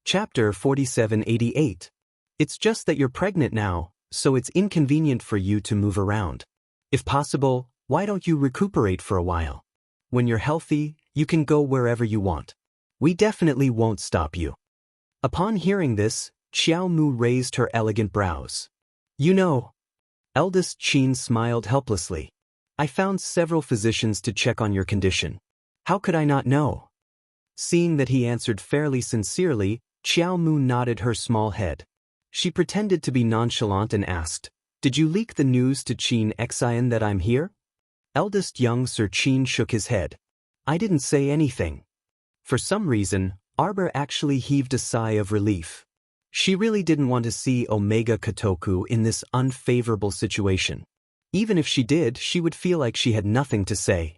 Chapter 4788. It's just that you're pregnant now, so it's inconvenient for you to move around. If possible, why don't you recuperate for a while? When you're healthy, you can go wherever you want. We definitely won't stop you. Upon hearing this, Xiao Mu raised her elegant brows. You know. Eldest Qin smiled helplessly. I found several physicians to check on your condition. How could I not know? Seeing that he answered fairly sincerely, Xiao Mu nodded her small head. She pretended to be nonchalant and asked, Did you leak the news to Qin Xian that I'm here? Eldest young Sir Qin shook his head. I didn't say anything. For some reason, Arbor actually heaved a sigh of relief. She really didn't want to see Omega Kotoku in this unfavorable situation. Even if she did, she would feel like she had nothing to say.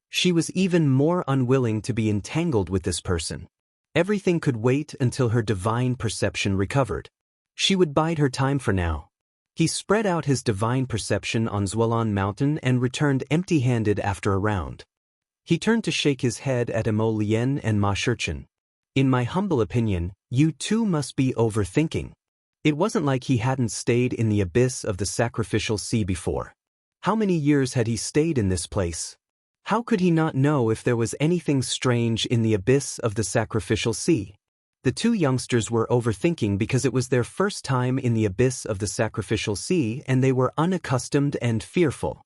She was even more unwilling to be entangled with this person. Everything could wait until her divine perception recovered. She would bide her time for now. He spread out his divine perception on Zhualan Mountain and returned empty-handed after a round. He turned to shake his head at Emo Lien and Ma Shurchen. In my humble opinion, you two must be overthinking. It wasn't like he hadn't stayed in the abyss of the sacrificial sea before. How many years had he stayed in this place? How could he not know if there was anything strange in the abyss of the sacrificial sea? The two youngsters were overthinking because it was their first time in the abyss of the sacrificial sea and they were unaccustomed and fearful.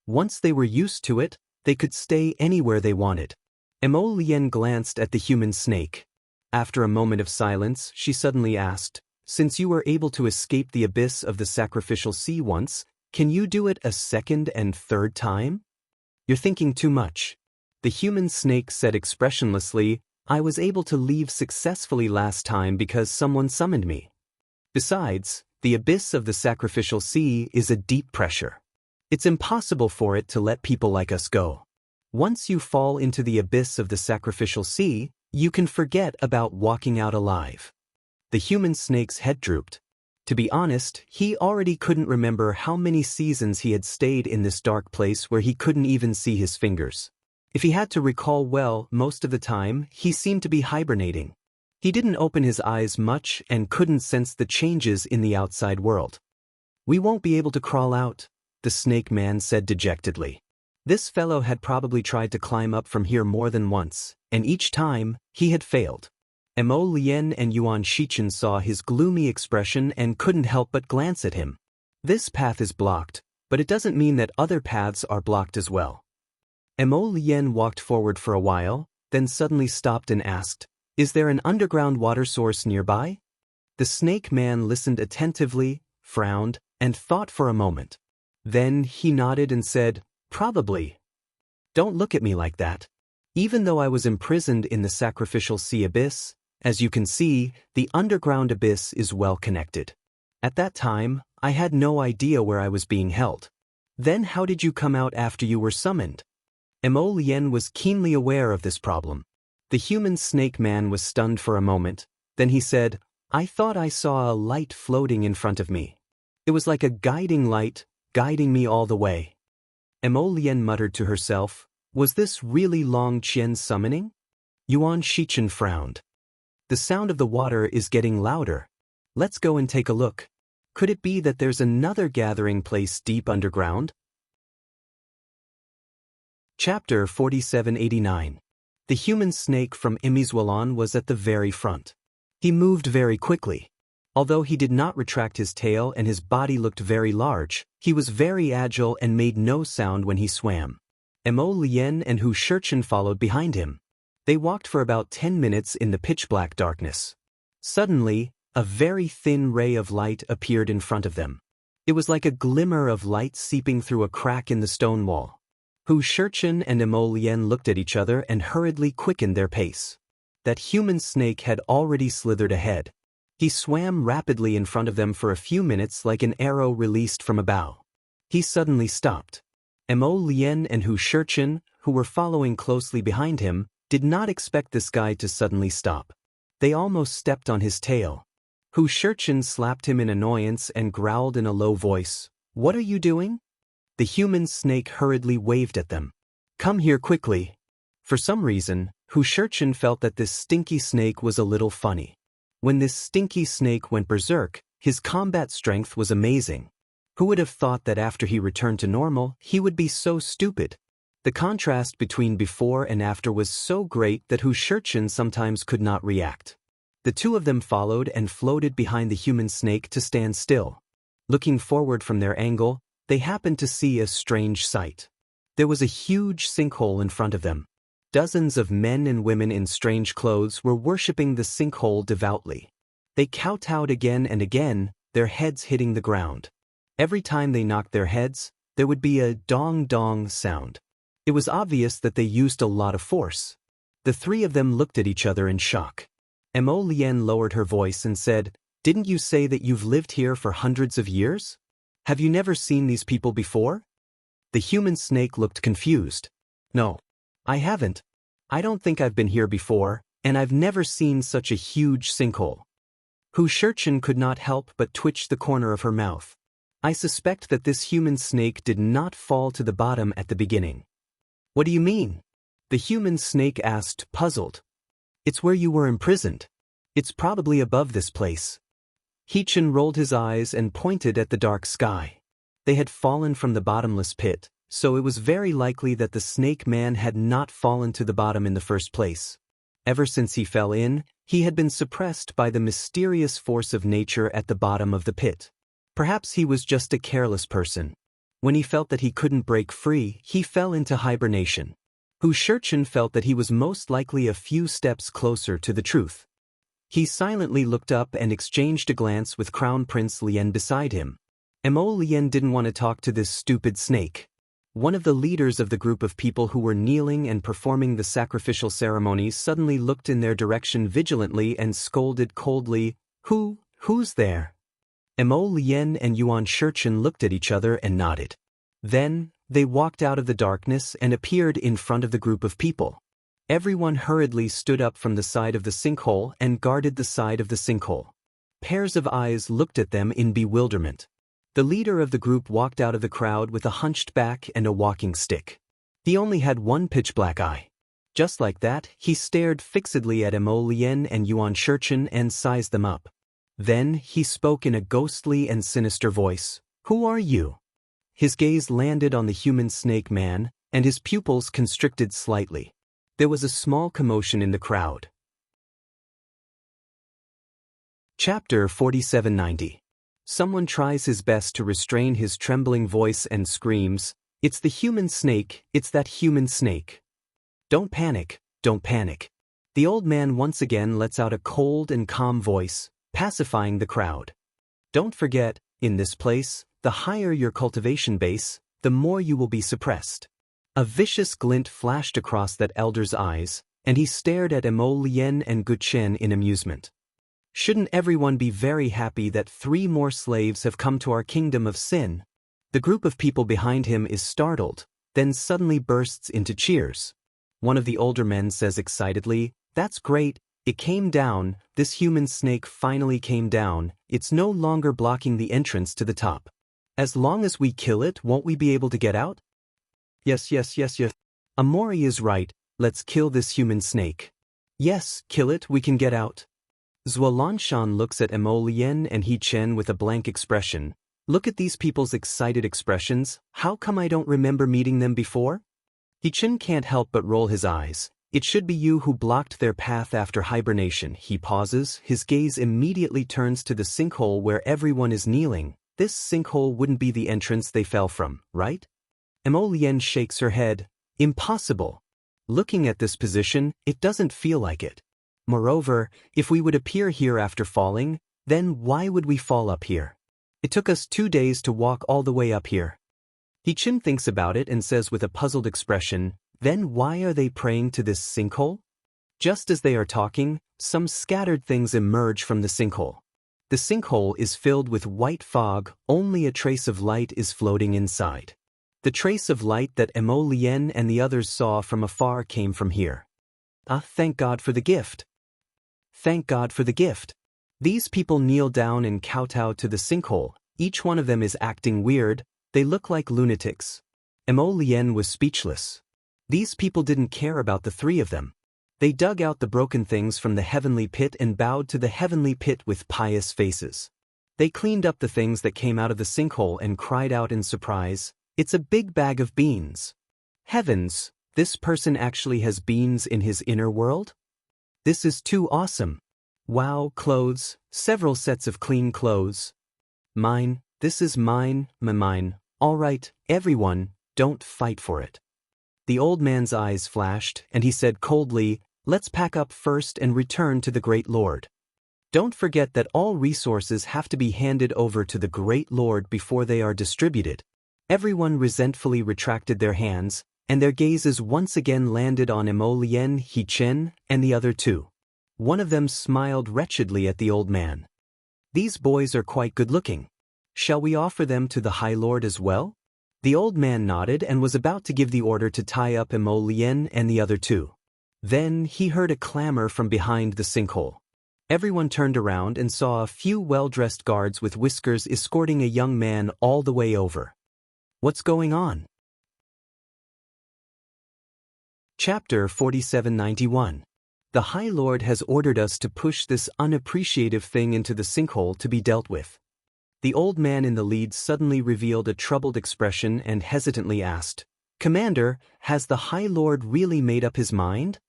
Once they were used to it, they could stay anywhere they wanted. Emo Lien glanced at the human snake. After a moment of silence, she suddenly asked, Since you were able to escape the abyss of the sacrificial sea once, can you do it a second and third time? You're thinking too much. The human snake said expressionlessly, I was able to leave successfully last time because someone summoned me. Besides, the abyss of the sacrificial sea is a deep pressure. It's impossible for it to let people like us go. Once you fall into the abyss of the sacrificial sea, you can forget about walking out alive. The human snake's head drooped. To be honest, he already couldn't remember how many seasons he had stayed in this dark place where he couldn't even see his fingers. If he had to recall well, most of the time, he seemed to be hibernating. He didn't open his eyes much and couldn't sense the changes in the outside world. We won't be able to crawl out, the snake man said dejectedly. This fellow had probably tried to climb up from here more than once, and each time, he had failed. Emo Lien and Yuan Shichen saw his gloomy expression and couldn't help but glance at him. This path is blocked, but it doesn't mean that other paths are blocked as well. Emo Lien walked forward for a while, then suddenly stopped and asked, Is there an underground water source nearby? The snake man listened attentively, frowned, and thought for a moment. Then he nodded and said, Probably. Don't look at me like that. Even though I was imprisoned in the sacrificial sea abyss, as you can see, the underground abyss is well connected. At that time, I had no idea where I was being held. Then how did you come out after you were summoned? Emo Lien was keenly aware of this problem. The human snake man was stunned for a moment, then he said, I thought I saw a light floating in front of me. It was like a guiding light, guiding me all the way. Emo Lien muttered to herself, Was this really Long Qian's summoning? Yuan Shichen frowned. The sound of the water is getting louder. Let's go and take a look. Could it be that there's another gathering place deep underground? Chapter 4789. The human snake from Imizwalan was at the very front. He moved very quickly. Although he did not retract his tail and his body looked very large, he was very agile and made no sound when he swam. Emo Lien and Hu Shurchen followed behind him. They walked for about 10 minutes in the pitch-black darkness. Suddenly, a very thin ray of light appeared in front of them. It was like a glimmer of light seeping through a crack in the stone wall. Hu Shurchen and Emo Lien looked at each other and hurriedly quickened their pace. That human snake had already slithered ahead. He swam rapidly in front of them for a few minutes like an arrow released from a bow. He suddenly stopped. Emo Lien and Hu Shurchen, who were following closely behind him, did not expect this guy to suddenly stop. They almost stepped on his tail. Hu Shurchen slapped him in annoyance and growled in a low voice, What are you doing? The human snake hurriedly waved at them. Come here quickly. For some reason, Hu Shurchen felt that this stinky snake was a little funny. When this stinky snake went berserk, his combat strength was amazing. Who would have thought that after he returned to normal, he would be so stupid? The contrast between before and after was so great that Hu Shurchen sometimes could not react. The two of them followed and floated behind the human snake to stand still. Looking forward from their angle, they happened to see a strange sight. There was a huge sinkhole in front of them. Dozens of men and women in strange clothes were worshipping the sinkhole devoutly. They kowtowed again and again, their heads hitting the ground. Every time they knocked their heads, there would be a dong-dong sound. It was obvious that they used a lot of force. The three of them looked at each other in shock. Mo Lien lowered her voice and said, "Didn't you say that you've lived here for hundreds of years? Have you never seen these people before?" The human snake looked confused. "No, I haven't. I don't think I've been here before, and I've never seen such a huge sinkhole." Hu Shurchen could not help but twitch the corner of her mouth. "I suspect that this human snake did not fall to the bottom at the beginning." "What do you mean?" the human snake asked, puzzled. "It's where you were imprisoned. It's probably above this place." Hechen rolled his eyes and pointed at the dark sky. They had fallen from the bottomless pit, so it was very likely that the snake man had not fallen to the bottom in the first place. Ever since he fell in, he had been suppressed by the mysterious force of nature at the bottom of the pit. Perhaps he was just a careless person. When he felt that he couldn't break free, he fell into hibernation. Hu Shurchen felt that he was most likely a few steps closer to the truth. He silently looked up and exchanged a glance with Crown Prince Lien beside him. Mo Lien didn't want to talk to this stupid snake. One of the leaders of the group of people who were kneeling and performing the sacrificial ceremonies suddenly looked in their direction vigilantly and scolded coldly, Who's there?" Mo Lien and Yuan Shurchen looked at each other and nodded. Then, they walked out of the darkness and appeared in front of the group of people. Everyone hurriedly stood up from the side of the sinkhole and guarded the side of the sinkhole. Pairs of eyes looked at them in bewilderment. The leader of the group walked out of the crowd with a hunched back and a walking stick. He only had one pitch-black eye. Just like that, he stared fixedly at Mo Lien and Yuan Shurchen and sized them up. Then, he spoke in a ghostly and sinister voice. "Who are you?" His gaze landed on the human snake man, and his pupils constricted slightly. There was a small commotion in the crowd. Chapter 4790. Someone tries his best to restrain his trembling voice and screams, "It's the human snake, it's that human snake." Don't panic, don't panic. The old man once again lets out a cold and calm voice, pacifying the crowd. Don't forget, in this place, the higher your cultivation base, the more you will be suppressed. A vicious glint flashed across that elder's eyes, and he stared at Mo Lien and Guchen in amusement. Shouldn't everyone be very happy that 3 more slaves have come to our kingdom of sin? The group of people behind him is startled, then suddenly bursts into cheers. One of the older men says excitedly, "That's great, it came down, this human snake finally came down, it's no longer blocking the entrance to the top. As long as we kill it, won't we be able to get out?" Yes. Amori is right, let's kill this human snake. Yes, kill it, we can get out. Zualanshan looks at Mo Lien and He Chen with a blank expression. Look at these people's excited expressions, how come I don't remember meeting them before? He Chen can't help but roll his eyes. It should be you who blocked their path after hibernation. He pauses, his gaze immediately turns to the sinkhole where everyone is kneeling. This sinkhole wouldn't be the entrance they fell from, right? Mo Lien shakes her head. Impossible. Looking at this position, it doesn't feel like it. Moreover, if we would appear here after falling, then why would we fall up here? It took us 2 days to walk all the way up here. He Chen thinks about it and says with a puzzled expression, then why are they praying to this sinkhole? Just as they are talking, some scattered things emerge from the sinkhole. The sinkhole is filled with white fog, only a trace of light is floating inside. The trace of light that Mo Lien and the others saw from afar came from here. Thank God for the gift. Thank God for the gift. These people kneel down and kowtow to the sinkhole. Each one of them is acting weird. They look like lunatics. Mo Lien was speechless. These people didn't care about the 3 of them. They dug out the broken things from the heavenly pit and bowed to the heavenly pit with pious faces. They cleaned up the things that came out of the sinkhole and cried out in surprise, "It's a big bag of beans." Heavens, this person actually has beans in his inner world? This is too awesome. Wow, clothes, several sets of clean clothes. Mine, this is mine, mine. All right, everyone, don't fight for it. The old man's eyes flashed, and he said coldly, "Let's pack up first and return to the Great Lord. Don't forget that all resources have to be handed over to the Great Lord before they are distributed." Everyone resentfully retracted their hands, and their gazes once again landed on Emolien, He-Chen, and the other two. One of them smiled wretchedly at the old man. "These boys are quite good-looking. Shall we offer them to the High Lord as well?" The old man nodded and was about to give the order to tie up Emolien and the other two. Then he heard a clamor from behind the sinkhole. Everyone turned around and saw a few well-dressed guards with whiskers escorting a young man all the way over. What's going on? Chapter 4791. The High Lord has ordered us to push this unappreciative thing into the sinkhole to be dealt with. The old man in the lead suddenly revealed a troubled expression and hesitantly asked, "Commander, has the High Lord really made up his mind?"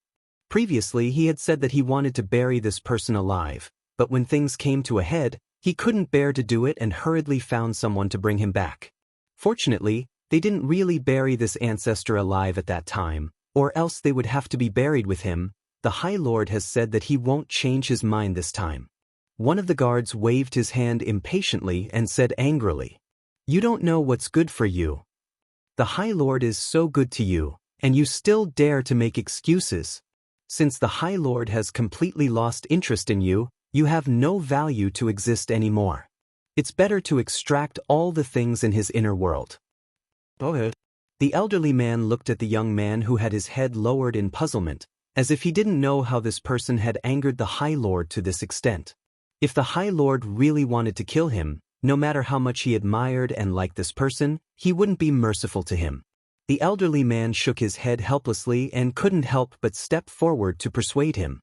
Previously he had said that he wanted to bury this person alive, but when things came to a head, he couldn't bear to do it and hurriedly found someone to bring him back. Fortunately, they didn't really bury this ancestor alive at that time, or else they would have to be buried with him. The High Lord has said that he won't change his mind this time. One of the guards waved his hand impatiently and said angrily, "You don't know what's good for you. The High Lord is so good to you, and you still dare to make excuses. Since the High Lord has completely lost interest in you, you have no value to exist anymore. It's better to extract all the things in his inner world." Go ahead. The elderly man looked at the young man who had his head lowered in puzzlement, as if he didn't know how this person had angered the High Lord to this extent. If the High Lord really wanted to kill him, no matter how much he admired and liked this person, he wouldn't be merciful to him. The elderly man shook his head helplessly and couldn't help but step forward to persuade him.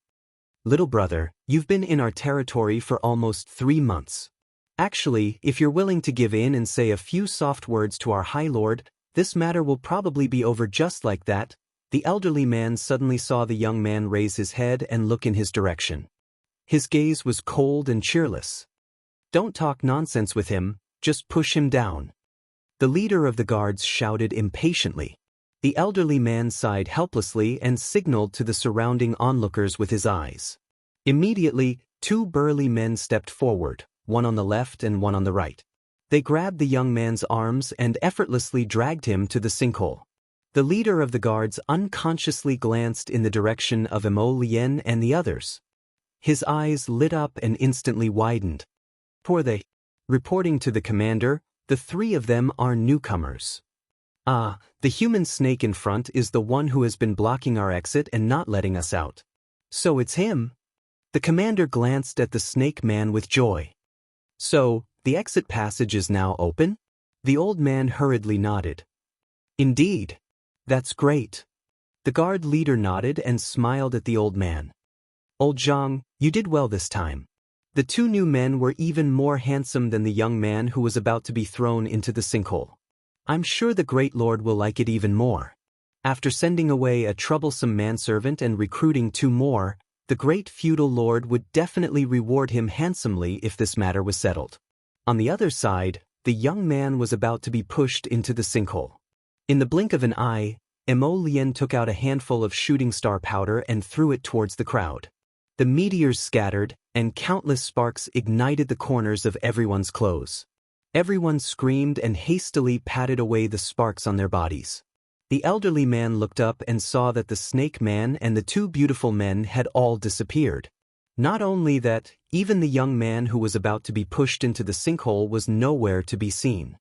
"Little brother, you've been in our territory for almost 3 months. Actually, if you're willing to give in and say a few soft words to our High Lord, this matter will probably be over just like that." The elderly man suddenly saw the young man raise his head and look in his direction. His gaze was cold and cheerless. "Don't talk nonsense with him, just push him down." The leader of the guards shouted impatiently. The elderly man sighed helplessly and signaled to the surrounding onlookers with his eyes. Immediately, 2 burly men stepped forward, one on the left and one on the right. They grabbed the young man's arms and effortlessly dragged him to the sinkhole. The leader of the guards unconsciously glanced in the direction of Emolien and the others. His eyes lit up and instantly widened. "Who are they?" Reporting to the commander, the 3 of them are newcomers. "Ah, the human snake in front is the one who has been blocking our exit and not letting us out. So it's him." The commander glanced at the snake man with joy. "So, the exit passage is now open?" The old man hurriedly nodded. "Indeed. That's great." The guard leader nodded and smiled at the old man. "Old Zhang, you did well this time." The 2 new men were even more handsome than the young man who was about to be thrown into the sinkhole. "I'm sure the Great Lord will like it even more." After sending away a troublesome manservant and recruiting 2 more, the great feudal lord would definitely reward him handsomely if this matter was settled. On the other side, the young man was about to be pushed into the sinkhole. In the blink of an eye, Emolien took out a handful of shooting star powder and threw it towards the crowd. The meteors scattered, and countless sparks ignited the corners of everyone's clothes. Everyone screamed and hastily patted away the sparks on their bodies. The elderly man looked up and saw that the snake man and the 2 beautiful men had all disappeared. Not only that, even the young man who was about to be pushed into the sinkhole was nowhere to be seen.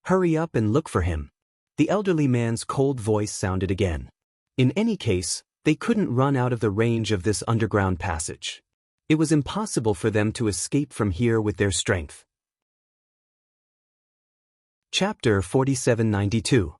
"Hurry up and look for him." The elderly man's cold voice sounded again. In any case, they couldn't run out of the range of this underground passage. It was impossible for them to escape from here with their strength. Chapter 4792.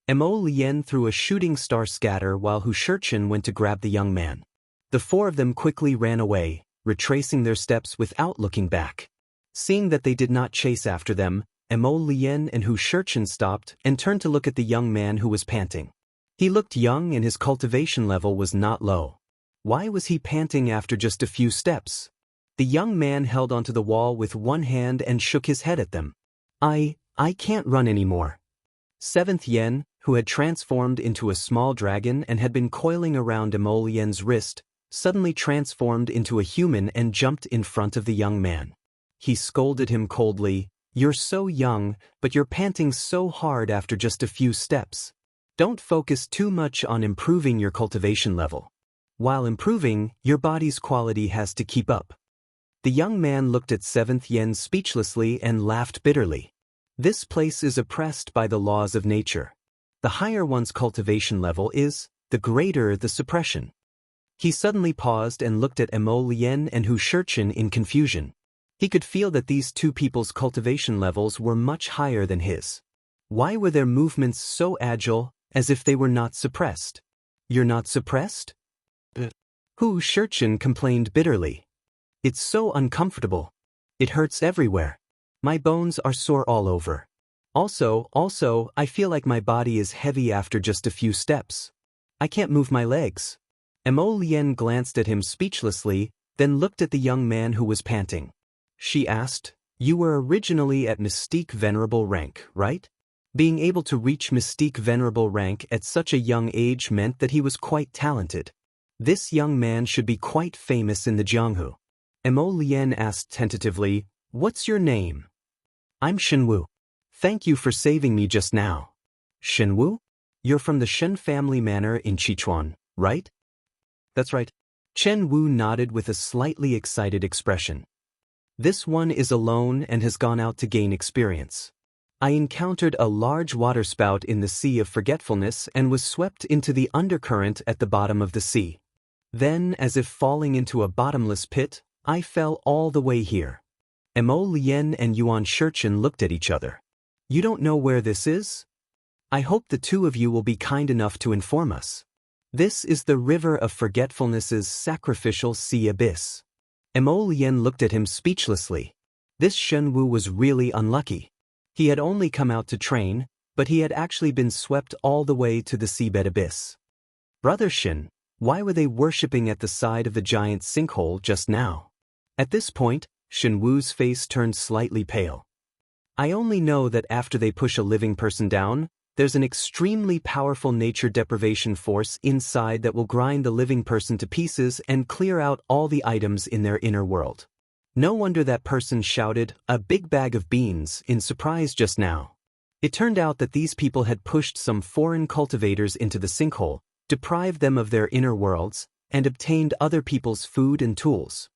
Emolien threw a shooting star scatter while Hu Shurchen went to grab the young man. The four of them quickly ran away, retracing their steps without looking back. Seeing that they did not chase after them, Mo Lien and Hu Shurchen stopped and turned to look at the young man who was panting. He looked young and his cultivation level was not low. Why was he panting after just a few steps? The young man held onto the wall with one hand and shook his head at them. I can't run anymore. Seventh Yen, who had transformed into a small dragon and had been coiling around Mo Lien's wrist, suddenly transformed into a human and jumped in front of the young man. He scolded him coldly, "You're so young, but you're panting so hard after just a few steps. Don't focus too much on improving your cultivation level. While improving, your body's quality has to keep up." The young man looked at Seventh Yen speechlessly and laughed bitterly. This place is oppressed by the laws of nature. The higher one's cultivation level is, the greater the suppression. He suddenly paused and looked at Mo Lien and Hu Shurchen in confusion. He could feel that these two people's cultivation levels were much higher than his. Why were their movements so agile, as if they were not suppressed? "You're not suppressed?" Hu Shurchen complained bitterly. "It's so uncomfortable. It hurts everywhere. My bones are sore all over. Also, I feel like my body is heavy after just a few steps. I can't move my legs." Mo Lien glanced at him speechlessly, then looked at the young man who was panting. She asked, "You were originally at Mystique Venerable rank, right?" Being able to reach Mystique Venerable rank at such a young age meant that he was quite talented. This young man should be quite famous in the Jianghu. Mo Lien asked tentatively, "What's your name?" "I'm Shenwu. Thank you for saving me just now." "Shenwu? You're from the Shen family manor in Sichuan, right?" "That's right." Chen Wu nodded with a slightly excited expression. "This one is alone and has gone out to gain experience. I encountered a large waterspout in the Sea of Forgetfulness and was swept into the undercurrent at the bottom of the sea. Then, as if falling into a bottomless pit, I fell all the way here." Mo Lien and Yuan Shurchen looked at each other. "You don't know where this is? I hope the two of you will be kind enough to inform us." "This is the River of Forgetfulness's sacrificial sea abyss." Mo Lien looked at him speechlessly. This Shen Wu was really unlucky. He had only come out to train, but he had actually been swept all the way to the seabed abyss. "Brother Shen, why were they worshipping at the side of the giant sinkhole just now?" At this point, Shen Wu's face turned slightly pale. "I only know that after they push a living person down, there's an extremely powerful nature deprivation force inside that will grind the living person to pieces and clear out all the items in their inner world. No wonder that person shouted, 'A big bag of beans,' in surprise just now. It turned out that these people had pushed some foreign cultivators into the sinkhole, deprived them of their inner worlds, and obtained other people's food and tools.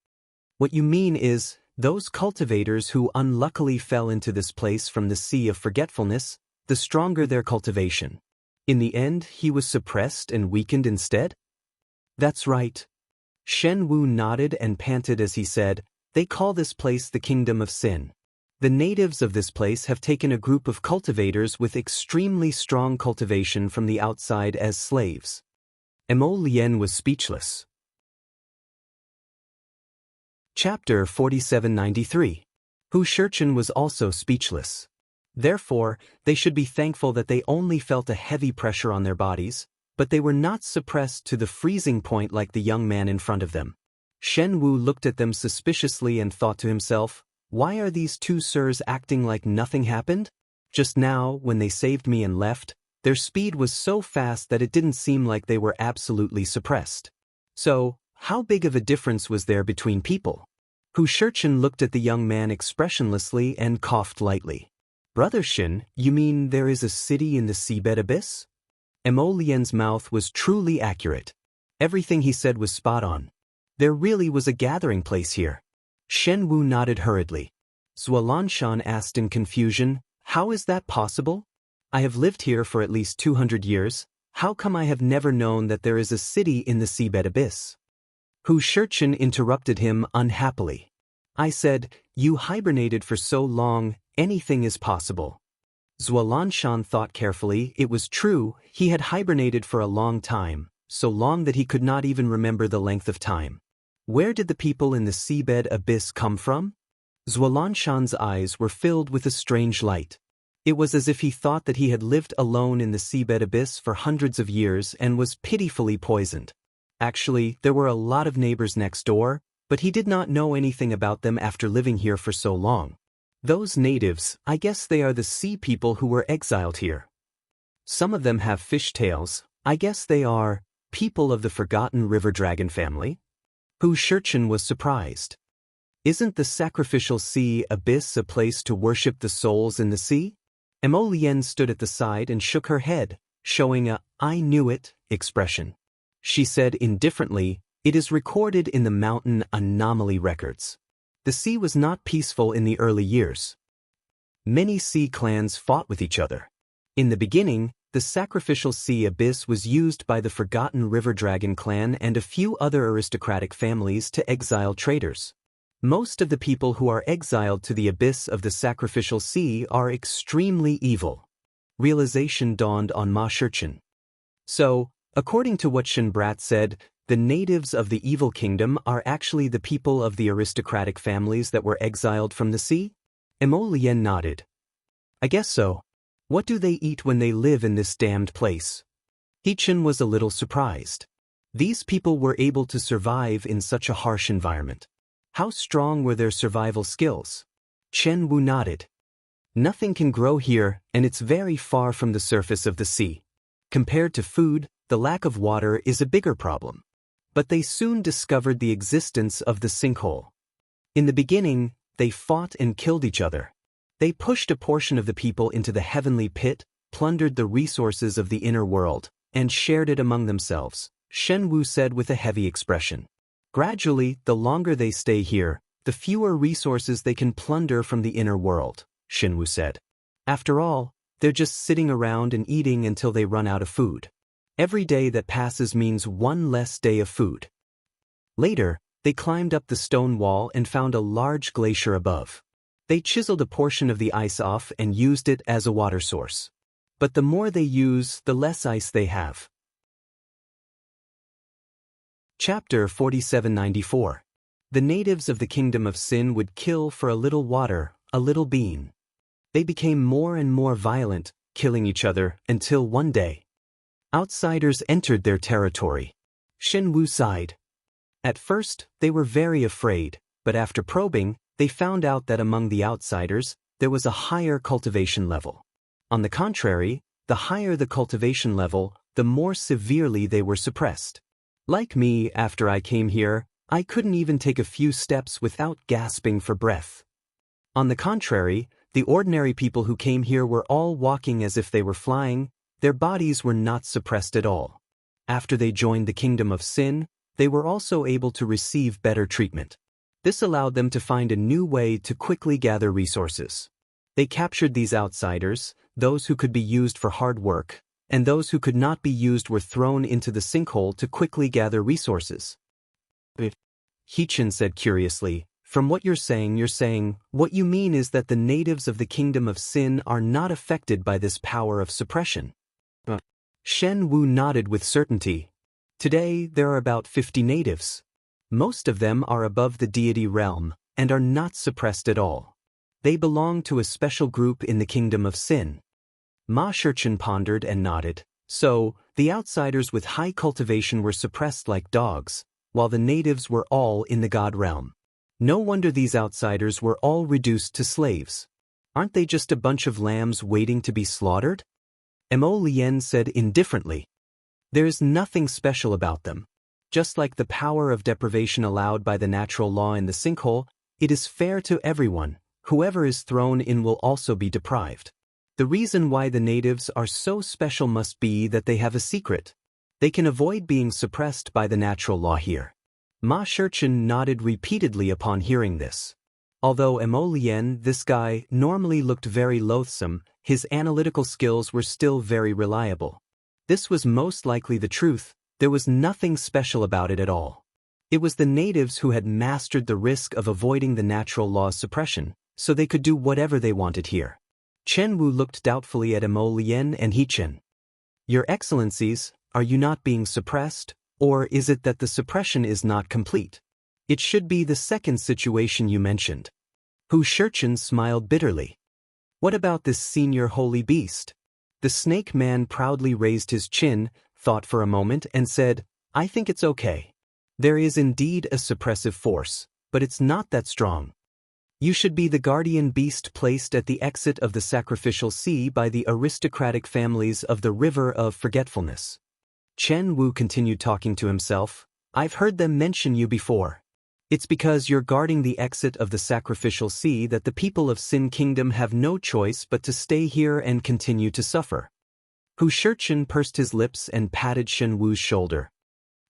What you mean is, those cultivators who unluckily fell into this place from the Sea of Forgetfulness, the stronger their cultivation. In the end, he was suppressed and weakened instead?" "That's right." Shen Wu nodded and panted as he said, "They call this place the Kingdom of Sin. The natives of this place have taken a group of cultivators with extremely strong cultivation from the outside as slaves." Mo Lien was speechless. Chapter 4793. Hu Shurchen was also speechless. Therefore, they should be thankful that they only felt a heavy pressure on their bodies, but they were not suppressed to the freezing point like the young man in front of them. Shen Wu looked at them suspiciously and thought to himself, "Why are these two sirs acting like nothing happened? Just now, when they saved me and left, their speed was so fast that it didn't seem like they were absolutely suppressed. So, how big of a difference was there between people?" Hu Shurchen looked at the young man expressionlessly and coughed lightly. "Brother Shen, you mean there is a city in the seabed abyss?" Mo Lien's mouth was truly accurate. Everything he said was spot on. There really was a gathering place here. Shen Wu nodded hurriedly. Zualanshan asked in confusion, "How is that possible? I have lived here for at least 200 years. How come I have never known that there is a city in the seabed abyss?" Hu Shurchen interrupted him unhappily. "I said, you hibernated for so long, anything is possible." Zualanshan thought carefully. It was true, he had hibernated for a long time, so long that he could not even remember the length of time. Where did the people in the seabed abyss come from? Zhualanshan's eyes were filled with a strange light. It was as if he thought that he had lived alone in the seabed abyss for hundreds of years and was pitifully poisoned. Actually, there were a lot of neighbors next door, but he did not know anything about them after living here for so long. Those natives, I guess they are the sea people who were exiled here. Some of them have fish tails. I guess they are people of the forgotten river dragon family. Hu Shurchen was surprised. Isn't the sacrificial sea abyss a place to worship the souls in the sea? Mo Lien stood at the side and shook her head, showing a "I knew it" expression. She said indifferently, "It is recorded in the mountain anomaly records. The sea was not peaceful in the early years. Many sea clans fought with each other. In the beginning, the sacrificial sea abyss was used by the forgotten river dragon clan and a few other aristocratic families to exile traders. Most of the people who are exiled to the abyss of the sacrificial sea are extremely evil." Realization dawned on Ma Shurchen. So, according to what Shen Brat said, the natives of the evil kingdom are actually the people of the aristocratic families that were exiled from the sea? Mo Lien nodded. "I guess so. What do they eat when they live in this damned place?" Hechen was a little surprised. These people were able to survive in such a harsh environment. How strong were their survival skills? Chen Wu nodded. "Nothing can grow here, and it's very far from the surface of the sea. Compared to food, the lack of water is a bigger problem." But they soon discovered the existence of the sinkhole. In the beginning, they fought and killed each other. They pushed a portion of the people into the heavenly pit, plundered the resources of the inner world, and shared it among themselves, Shen Wu said with a heavy expression. "Gradually, the longer they stay here, the fewer resources they can plunder from the inner world," Shen Wu said. "After all, they're just sitting around and eating until they run out of food. Every day that passes means one less day of food." Later, they climbed up the stone wall and found a large glacier above. They chiseled a portion of the ice off and used it as a water source. But the more they use, the less ice they have. Chapter 4794. The natives of the Kingdom of Sin would kill for a little water, a little bean. They became more and more violent, killing each other, until one day outsiders entered their territory. Shen Wu sighed. At first, they were very afraid, but after probing, they found out that among the outsiders, there was a higher cultivation level. On the contrary, the higher the cultivation level, the more severely they were suppressed. Like me, after I came here, I couldn't even take a few steps without gasping for breath. On the contrary, the ordinary people who came here were all walking as if they were flying. Their bodies were not suppressed at all. After they joined the Kingdom of Sin, they were also able to receive better treatment. This allowed them to find a new way to quickly gather resources. They captured these outsiders, those who could be used for hard work, and those who could not be used were thrown into the sinkhole to quickly gather resources. Hechen said curiously, "From what you're saying, what you mean is that the natives of the Kingdom of Sin are not affected by this power of suppression." Shen Wu nodded with certainty. "Today, there are about 50 natives. Most of them are above the deity realm, and are not suppressed at all. They belong to a special group in the Kingdom of Sin." Ma Shurchen pondered and nodded. So, the outsiders with high cultivation were suppressed like dogs, while the natives were all in the god realm. No wonder these outsiders were all reduced to slaves. Aren't they just a bunch of lambs waiting to be slaughtered? Mo Lien said indifferently. "There's nothing special about them. Just like the power of deprivation allowed by the natural law in the sinkhole, it is fair to everyone. Whoever is thrown in will also be deprived. The reason why the natives are so special must be that they have a secret. They can avoid being suppressed by the natural law here." Ma Shurchen nodded repeatedly upon hearing this. Although Mo Lien, this guy, normally looked very loathsome, his analytical skills were still very reliable. This was most likely the truth. There was nothing special about it at all. It was the natives who had mastered the risk of avoiding the natural law's suppression, so they could do whatever they wanted here. Chen Wu looked doubtfully at Mo Lien and Hechen. "Your Excellencies, Are you not being suppressed, or is it that the suppression is not complete? It should be the second situation you mentioned. Hu Shurchen smiled bitterly. What about this senior holy beast? The snake man proudly raised his chin, thought for a moment, and said, I think it's okay. There is indeed a suppressive force, but it's not that strong. You should be the guardian beast placed at the exit of the sacrificial sea by the aristocratic families of the River of Forgetfulness. Chen Wu continued talking to himself. I've heard them mention you before. It's because you're guarding the exit of the sacrificial sea that the people of Sin Kingdom have no choice but to stay here and continue to suffer. Hu Shurchen pursed his lips and patted Shen Wu's shoulder.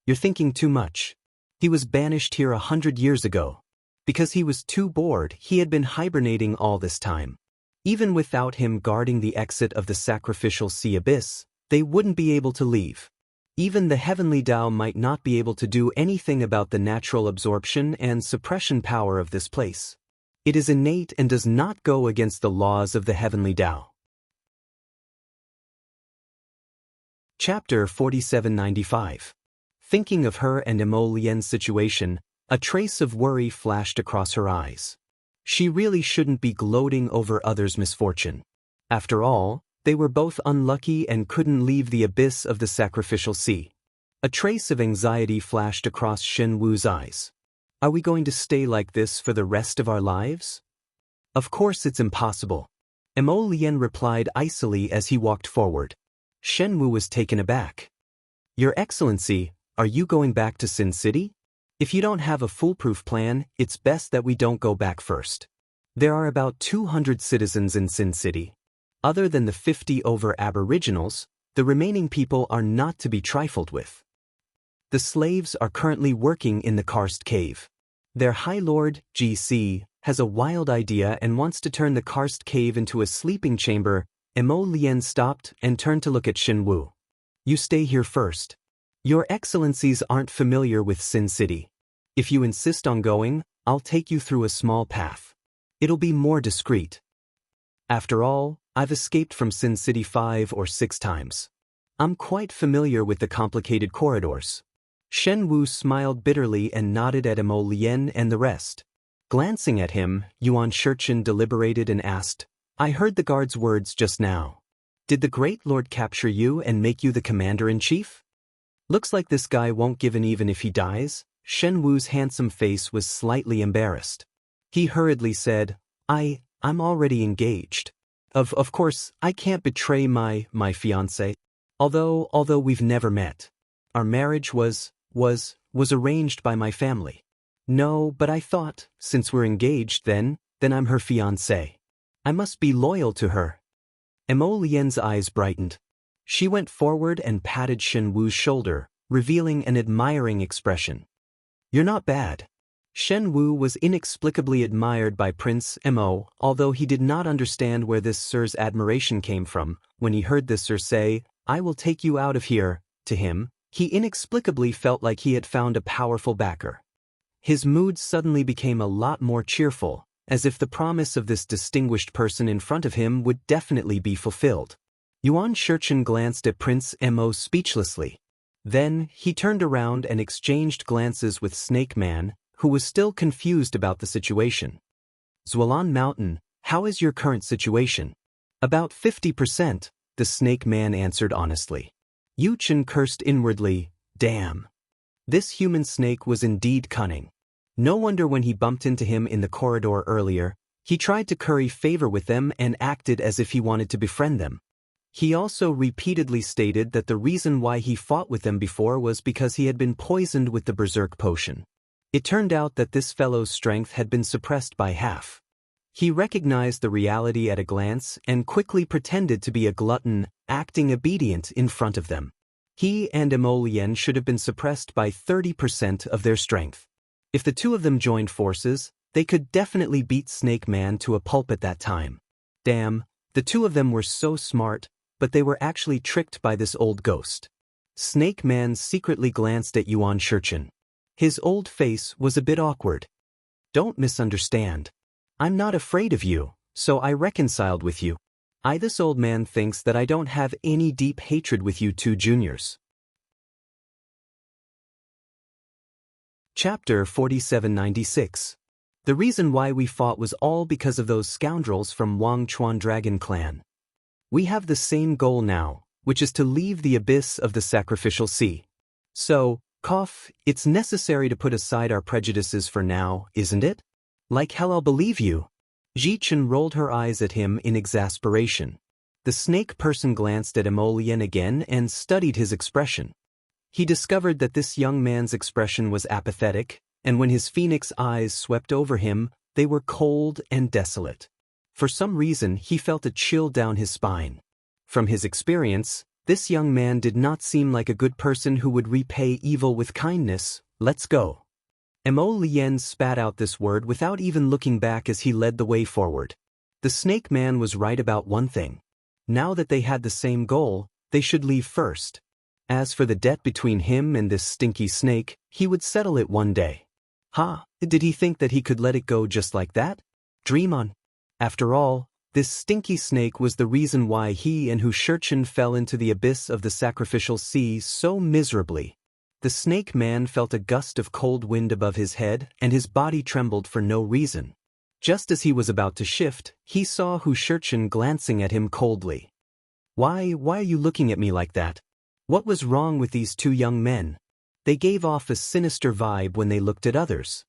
You're thinking too much. He was banished here 100 years ago. Because he was too bored, he had been hibernating all this time. Even without him guarding the exit of the sacrificial sea abyss, they wouldn't be able to leave. Even the heavenly Tao might not be able to do anything about the natural absorption and suppression power of this place. It is innate and does not go against the laws of the heavenly Tao. Chapter 4795. Thinking of her and Emo Lien's situation, a trace of worry flashed across her eyes. She really shouldn't be gloating over others' misfortune. After all, they were both unlucky and couldn't leave the abyss of the sacrificial sea. A trace of anxiety flashed across Shen Wu's eyes. Are we going to stay like this for the rest of our lives? Of course it's impossible. Emo Lien replied icily as he walked forward. Shen Wu was taken aback. Your Excellency, are you going back to Sin City? If you don't have a foolproof plan, it's best that we don't go back first. There are about 200 citizens in Sin City. Other than the 50 over aboriginals, the remaining people are not to be trifled with. The slaves are currently working in the karst cave. Their High Lord, GC, has a wild idea and wants to turn the karst cave into a sleeping chamber. Emo Lien stopped and turned to look at Shen Wu. You stay here first. Your Excellencies aren't familiar with Sin City. If you insist on going, I'll take you through a small path. It'll be more discreet. After all, I've escaped from Sin City 5 or 6 times. I'm quite familiar with the complicated corridors. Shen Wu smiled bitterly and nodded at Emo Lien and the rest. Glancing at him, Yuan Shurchen deliberated and asked, I heard the guard's words just now. Did the Great Lord capture you and make you the commander-in-chief? Looks like this guy won't give in even if he dies. Shen Wu's handsome face was slightly embarrassed. He hurriedly said, I'm already engaged. Of course, I can't betray my fiancé. Although we've never met. Our marriage was arranged by my family. No, but I thought, since we're engaged then I'm her fiancé. I must be loyal to her. Emo Lien's eyes brightened. She went forward and patted Shen Wu's shoulder, revealing an admiring expression. You're not bad. Shen Wu was inexplicably admired by Prince Emo, although he did not understand where this sir's admiration came from. When he heard this sir say, I will take you out of here, to him, he inexplicably felt like he had found a powerful backer. His mood suddenly became a lot more cheerful, as if the promise of this distinguished person in front of him would definitely be fulfilled. Yuan Shurchen glanced at Prince Emo speechlessly. Then, he turned around and exchanged glances with Snake Man, who was still confused about the situation. Zhualan Mountain, how is your current situation? About 50%, the Snake Man answered honestly. Yu Chen cursed inwardly, damn. This human snake was indeed cunning. No wonder when he bumped into him in the corridor earlier, he tried to curry favor with them and acted as if he wanted to befriend them. He also repeatedly stated that the reason why he fought with them before was because he had been poisoned with the berserk potion. It turned out that this fellow's strength had been suppressed by half. He recognized the reality at a glance and quickly pretended to be a glutton, acting obedient in front of them. He and Emo Lien should have been suppressed by 30% of their strength. If the two of them joined forces, they could definitely beat Snake Man to a pulp at that time. Damn, the two of them were so smart, but they were actually tricked by this old ghost. Snake Man secretly glanced at Yuan Shurchen. His old face was a bit awkward. Don't misunderstand. I'm not afraid of you, so I reconciled with you. This old man thinks that I don't have any deep hatred with you two juniors. Chapter 4796. The reason why we fought was all because of those scoundrels from Wang Chuan Dragon Clan. We have the same goal now, which is to leave the abyss of the sacrificial sea. So, it's necessary to put aside our prejudices for now, isn't it? Like hell I'll believe you. Ji Chen rolled her eyes at him in exasperation. The snake person glanced at Emolian again and studied his expression. He discovered that this young man's expression was apathetic, and when his phoenix eyes swept over him, they were cold and desolate. For some reason, he felt a chill down his spine. From his experience, this young man did not seem like a good person who would repay evil with kindness. Let's go. Emolian spat out this word without even looking back as he led the way forward. The snake man was right about one thing. Now that they had the same goal, they should leave first. As for the debt between him and this stinky snake, he would settle it one day. Did he think that he could let it go just like that? Dream on. After all, this stinky snake was the reason why he and Hu Shurchen fell into the abyss of the sacrificial sea so miserably. The snake man felt a gust of cold wind above his head, and his body trembled for no reason. Just as he was about to shift, he saw Hu Shurchen glancing at him coldly. Why are you looking at me like that? What was wrong with these two young men? They gave off a sinister vibe when they looked at others.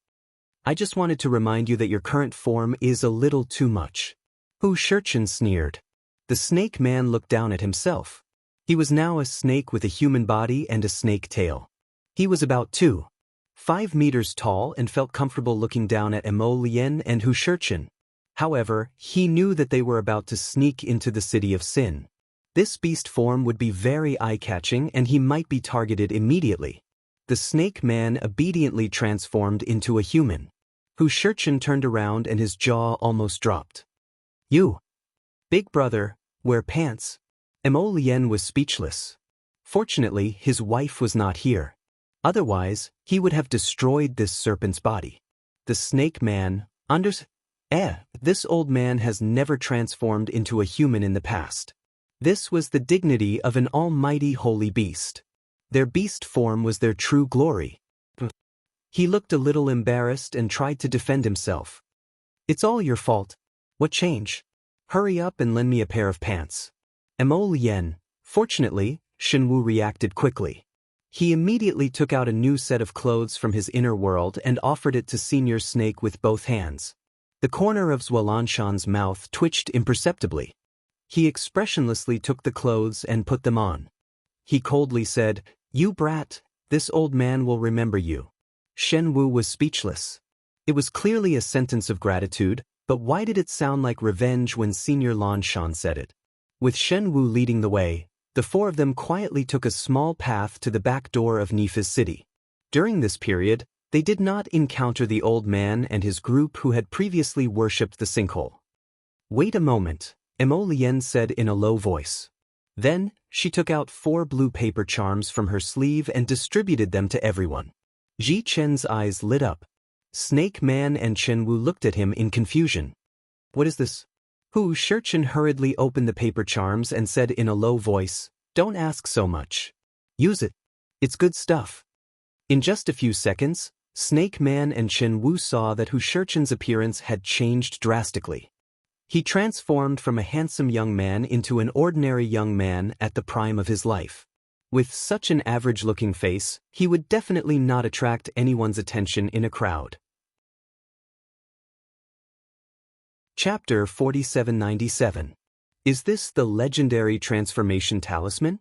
I just wanted to remind you that your current form is a little too much. Hu Shurchen sneered. The snake man looked down at himself. He was now a snake with a human body and a snake tail. He was about 2.5 meters tall and felt comfortable looking down at Emolian and Hu Shurchen. However, he knew that they were about to sneak into the city of sin. This beast form would be very eye-catching and he might be targeted immediately. The snake man obediently transformed into a human. Hu Shurchen turned around and his jaw almost dropped. You, big brother, wear pants. Emolian was speechless. Fortunately, his wife was not here. Otherwise, he would have destroyed this serpent's body. The snake man, this old man has never transformed into a human in the past. This was the dignity of an almighty holy beast. Their beast form was their true glory. He looked a little embarrassed and tried to defend himself. It's all your fault. What change? Hurry up and lend me a pair of pants. Emolian. Fortunately, Shenwu reacted quickly. He immediately took out a new set of clothes from his inner world and offered it to Senior Snake with both hands. The corner of Zhualanshan's mouth twitched imperceptibly. He expressionlessly took the clothes and put them on. He coldly said, "You brat, this old man will remember you." Shenwu was speechless. It was clearly a sentence of gratitude, but why did it sound like revenge when Senior Lanshan said it? With Shenwu leading the way, the four of them quietly took a small path to the back door of Nifa's city. During this period, they did not encounter the old man and his group who had previously worshipped the sinkhole. Wait a moment, Emolian said in a low voice. Then, she took out 4 blue paper charms from her sleeve and distributed them to everyone. Ji Chen's eyes lit up. Snake Man and Shenwu looked at him in confusion. What is this? Hu Shurchen hurriedly opened the paper charms and said in a low voice, "Don't ask so much. Use it. It's good stuff." In just a few seconds, Snake Man and Shenwu saw that Hu Shurchen's appearance had changed drastically. He transformed from a handsome young man into an ordinary young man at the prime of his life. With such an average-looking face, he would definitely not attract anyone's attention in a crowd. Chapter 4797. Is this the legendary transformation talisman?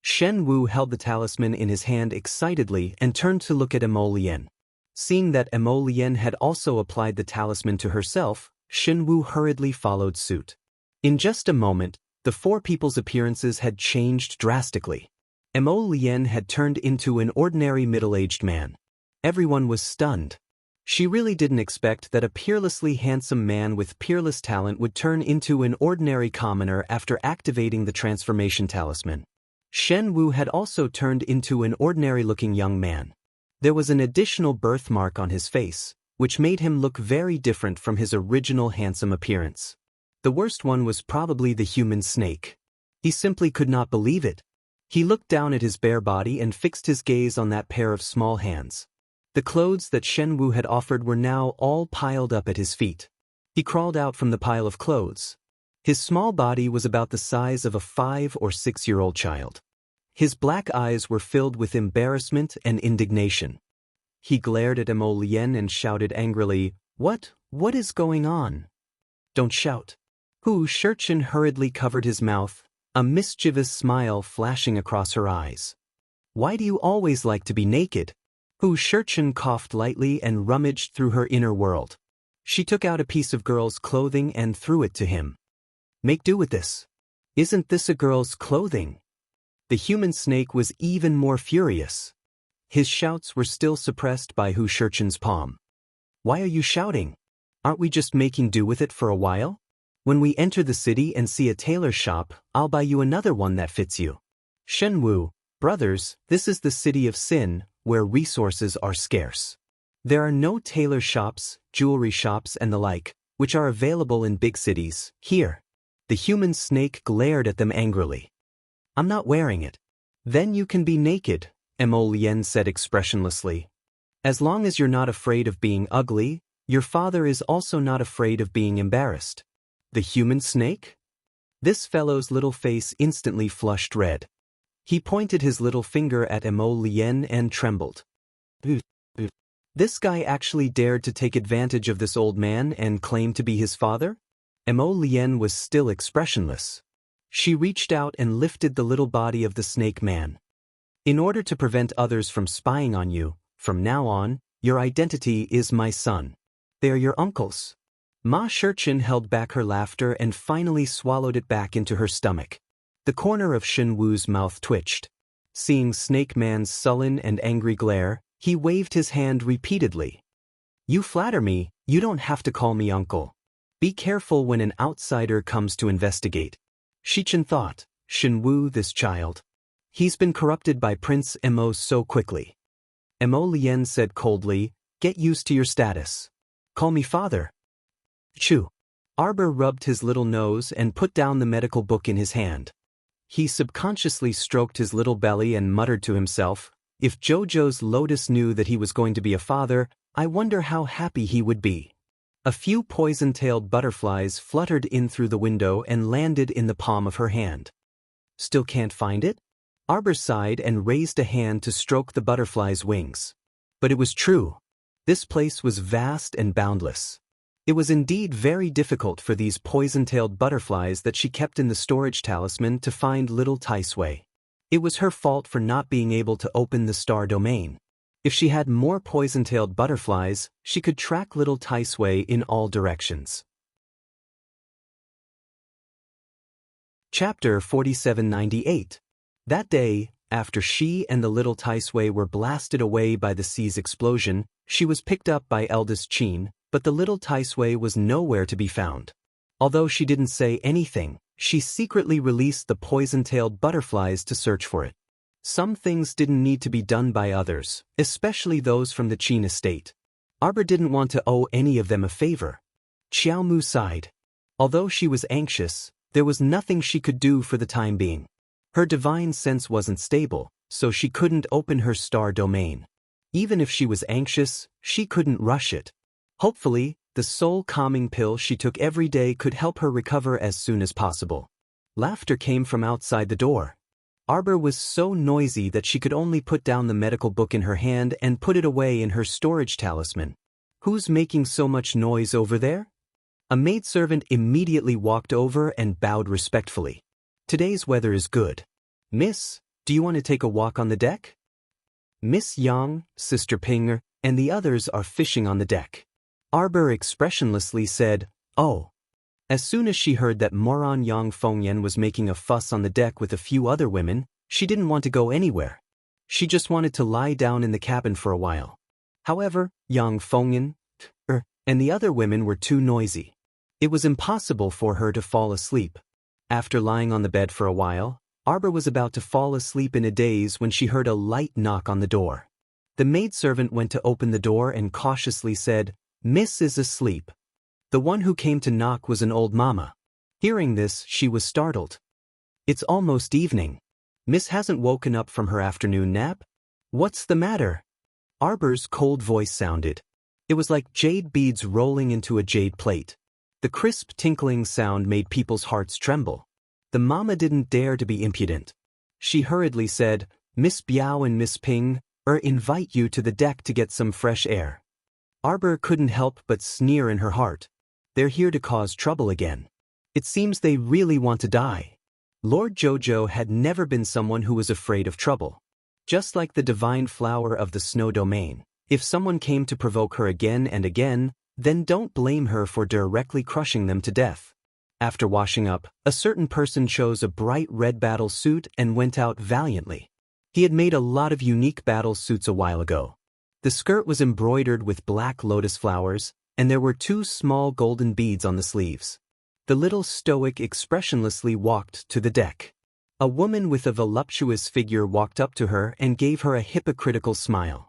Shenwu held the talisman in his hand excitedly and turned to look at Emolian. Seeing that Emolian had also applied the talisman to herself, Shenwu hurriedly followed suit. In just a moment, the 4 people's appearances had changed drastically. Emolian had turned into an ordinary middle-aged man. Everyone was stunned. She really didn't expect that a peerlessly handsome man with peerless talent would turn into an ordinary commoner after activating the transformation talisman. Shenwu had also turned into an ordinary-looking young man. There was an additional birthmark on his face, which made him look very different from his original handsome appearance. The worst one was probably the human snake. He simply could not believe it. He looked down at his bare body and fixed his gaze on that pair of small hands. The clothes that Shen Wu had offered were now all piled up at his feet. He crawled out from the pile of clothes. His small body was about the size of a 5 or 6-year-old child. His black eyes were filled with embarrassment and indignation. He glared at Mo Lien and shouted angrily, What is going on? Don't shout. Hu Shurchen hurriedly covered his mouth, a mischievous smile flashing across her eyes. Why do you always like to be naked? Hu Shurchen coughed lightly and rummaged through her inner world. She took out a piece of girl's clothing and threw it to him. Make do with this. Isn't this a girl's clothing? The human snake was even more furious. His shouts were still suppressed by Hu Shurchen's palm. Why are you shouting? Aren't we just making do with it for a while? When we enter the city and see a tailor shop, I'll buy you another one that fits you. Shen Wu, brothers, this is the city of sin, where resources are scarce. There are no tailor shops, jewelry shops and the like, which are available in big cities. Here. The human snake glared at them angrily. I'm not wearing it. Then you can be naked, Mo Lien said expressionlessly. As long as you're not afraid of being ugly, your father is also not afraid of being embarrassed. The human snake? This fellow's little face instantly flushed red. He pointed his little finger at Mo Lien and trembled. This guy actually dared to take advantage of this old man and claim to be his father? Mo Lien was still expressionless. She reached out and lifted the little body of the snake man. In order to prevent others from spying on you, from now on, your identity is my son. They are your uncles. Ma Shurchen held back her laughter and finally swallowed it back into her stomach. The corner of Shen Wu's mouth twitched. Seeing Snake Man's sullen and angry glare, he waved his hand repeatedly. You flatter me, you don't have to call me uncle. Be careful when an outsider comes to investigate. Shichen thought, Shen Wu, this child. He's been corrupted by Prince Mo so quickly. Mo Lien said coldly, get used to your status. Call me father. Chu. Arbor rubbed his little nose and put down the medical book in his hand. He subconsciously stroked his little belly and muttered to himself, if Jojo's Lotus knew that he was going to be a father, I wonder how happy he would be. A few poison-tailed butterflies fluttered in through the window and landed in the palm of her hand. Still can't find it? Arbor sighed and raised a hand to stroke the butterfly's wings. But it was true. This place was vast and boundless. It was indeed very difficult for these poison-tailed butterflies that she kept in the storage talisman to find little Taisui. It was her fault for not being able to open the star domain. If she had more poison-tailed butterflies, she could track little Taisui in all directions. Chapter 4798. That day, after she and the little Taisui were blasted away by the sea's explosion, she was picked up by eldest Qin, but the little Taisui was nowhere to be found. Although she didn't say anything, she secretly released the poison-tailed butterflies to search for it. Some things didn't need to be done by others, especially those from the Qin estate. Arbor didn't want to owe any of them a favor. Xiaomu sighed. Although she was anxious, there was nothing she could do for the time being. Her divine sense wasn't stable, so she couldn't open her star domain. Even if she was anxious, she couldn't rush it. Hopefully, the soul-calming pill she took every day could help her recover as soon as possible. Laughter came from outside the door. Arbor was so noisy that she could only put down the medical book in her hand and put it away in her storage talisman. Who's making so much noise over there? A maidservant immediately walked over and bowed respectfully. Today's weather is good. Miss, do you want to take a walk on the deck? Miss Yang, Sister Ping, and the others are fishing on the deck. Arbor expressionlessly said, oh. As soon as she heard that moron Yang Fengyan was making a fuss on the deck with a few other women, she didn't want to go anywhere. She just wanted to lie down in the cabin for a while. However, Yang Fengyan and the other women were too noisy. It was impossible for her to fall asleep. After lying on the bed for a while, Arbor was about to fall asleep in a daze when she heard a light knock on the door. The maidservant went to open the door and cautiously said, Miss is asleep. The one who came to knock was an old mama. Hearing this, she was startled. It's almost evening. Miss hasn't woken up from her afternoon nap? What's the matter? Arbor's cold voice sounded. It was like jade beads rolling into a jade plate. The crisp tinkling sound made people's hearts tremble. The mama didn't dare to be impudent. She hurriedly said, "Miss Biao and Miss Ping invite you to the deck to get some fresh air." Arbor couldn't help but sneer in her heart. They're here to cause trouble again. It seems they really want to die. Lord Jojo had never been someone who was afraid of trouble. Just like the divine flower of the snow domain, if someone came to provoke her again and again, then don't blame her for directly crushing them to death. After washing up, a certain person chose a bright red battle suit and went out valiantly. He had made a lot of unique battle suits a while ago. The skirt was embroidered with black lotus flowers, and there were 2 small golden beads on the sleeves. The little stoic expressionlessly walked to the deck. A woman with a voluptuous figure walked up to her and gave her a hypocritical smile.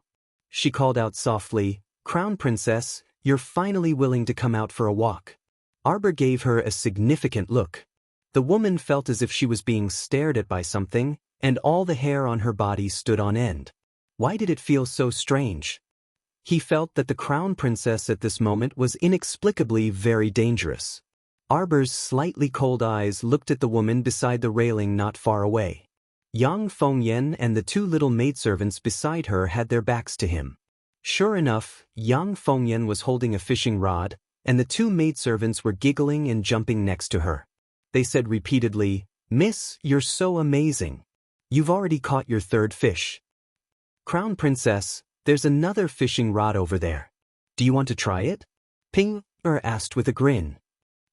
She called out softly, "Crown Princess, you're finally willing to come out for a walk." Arbor gave her a significant look. The woman felt as if she was being stared at by something, and all the hair on her body stood on end. Why did it feel so strange? He felt that the Crown Princess at this moment was inexplicably very dangerous. Arbor's slightly cold eyes looked at the woman beside the railing not far away. Yang Fengyan and the 2 little maidservants beside her had their backs to him. Sure enough, Yang Fengyan was holding a fishing rod, and the 2 maidservants were giggling and jumping next to her. They said repeatedly, "Miss, you're so amazing. You've already caught your 3rd fish. Crown Princess, there's another fishing rod over there. Do you want to try it?" Ping asked with a grin.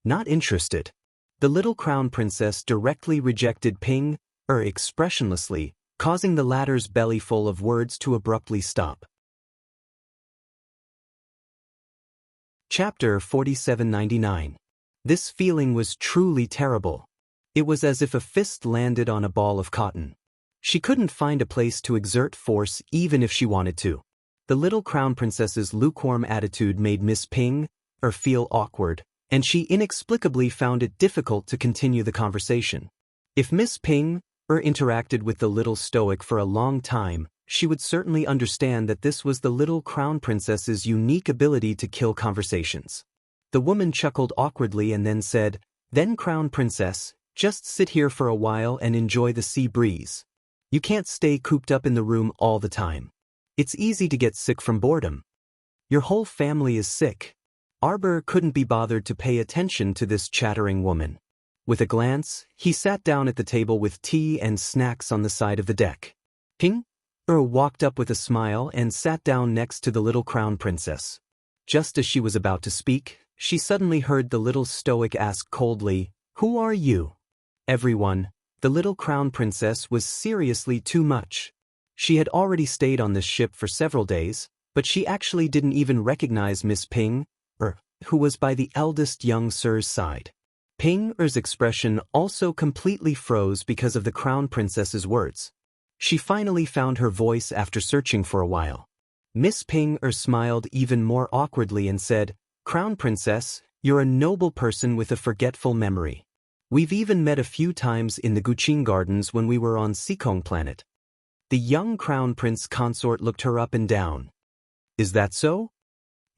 Not interested. The little Crown Princess directly rejected Ping expressionlessly, causing the latter's belly full of words to abruptly stop. Chapter 4799. This feeling was truly terrible. It was as if a fist landed on a ball of cotton. She couldn't find a place to exert force even if she wanted to. The little Crown Princess's lukewarm attitude made Miss Ping feel awkward, and she inexplicably found it difficult to continue the conversation. If Miss Ping interacted with the little stoic for a long time, she would certainly understand that this was the little Crown Princess's unique ability to kill conversations. The woman chuckled awkwardly and then said, "Then Crown Princess, just sit here for a while and enjoy the sea breeze. You can't stay cooped up in the room all the time. It's easy to get sick from boredom. Your whole family is sick." Arbor couldn't be bothered to pay attention to this chattering woman. With a glance, he sat down at the table with tea and snacks on the side of the deck. Ping walked up with a smile and sat down next to the little Crown Princess. Just as she was about to speak, she suddenly heard the little stoic ask coldly, "Who are you?" Everyone, the little Crown Princess was seriously too much. She had already stayed on this ship for several days, but she actually didn't even recognize Miss Ping, who was by the eldest young sir's side. Ping-er's expression also completely froze because of the Crown Princess's words. She finally found her voice after searching for a while. Miss Ping-er smiled even more awkwardly and said, "Crown Princess, you're a noble person with a forgetful memory. We've even met a few times in the Guqing Gardens when we were on Sikong Planet." The young Crown Prince Consort looked her up and down. "Is that so?"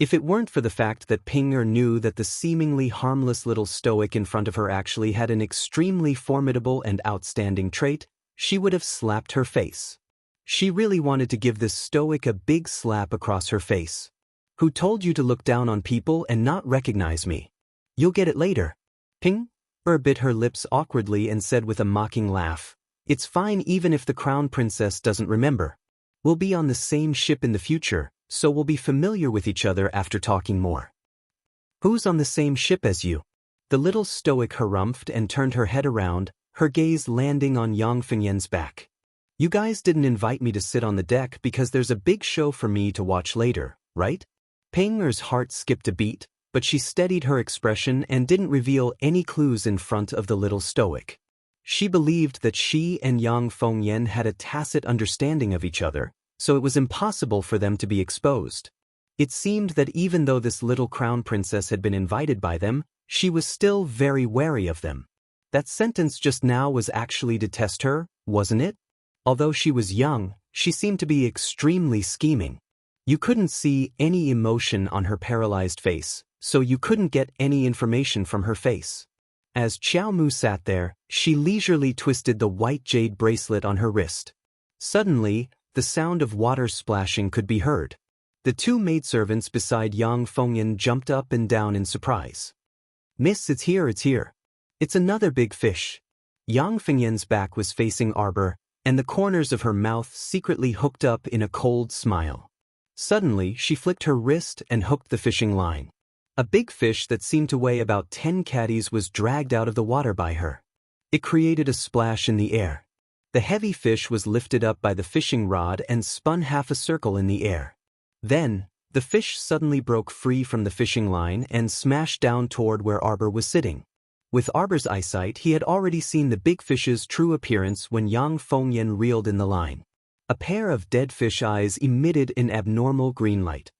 If it weren't for the fact that Ping-er knew that the seemingly harmless little stoic in front of her actually had an extremely formidable and outstanding trait, she would have slapped her face. She really wanted to give this stoic a big slap across her face. "Who told you to look down on people and not recognize me? You'll get it later." Ping-er bit her lips awkwardly and said with a mocking laugh, "It's fine even if the Crown Princess doesn't remember. We'll be on the same ship in the future, so we'll be familiar with each other after talking more." "Who's on the same ship as you?" The little stoic harumphed and turned her head around, her gaze landing on Yang Fengyan's back. "You guys didn't invite me to sit on the deck because there's a big show for me to watch later, right?" Ping-er's heart skipped a beat, but she steadied her expression and didn't reveal any clues in front of the little stoic. She believed that she and Yang Fengyan had a tacit understanding of each other, so it was impossible for them to be exposed. It seemed that even though this little Crown Princess had been invited by them, she was still very wary of them. That sentence just now was actually to test her, wasn't it? Although she was young, she seemed to be extremely scheming. You couldn't see any emotion on her paralyzed face, so you couldn't get any information from her face. As Xiao Mu sat there, she leisurely twisted the white jade bracelet on her wrist. Suddenly, the sound of water splashing could be heard. The two maidservants beside Yang Fengyan jumped up and down in surprise. "Miss, it's here, it's here. It's another big fish." Yang Fengyan's back was facing Arbor, and the corners of her mouth secretly hooked up in a cold smile. Suddenly, she flicked her wrist and hooked the fishing line. A big fish that seemed to weigh about 10 caddies was dragged out of the water by her. It created a splash in the air. The heavy fish was lifted up by the fishing rod and spun half a circle in the air. Then, the fish suddenly broke free from the fishing line and smashed down toward where Arbor was sitting. With Arbor's eyesight, he had already seen the big fish's true appearance when Yang Fengyan reeled in the line. A pair of dead fish eyes emitted an abnormal green light.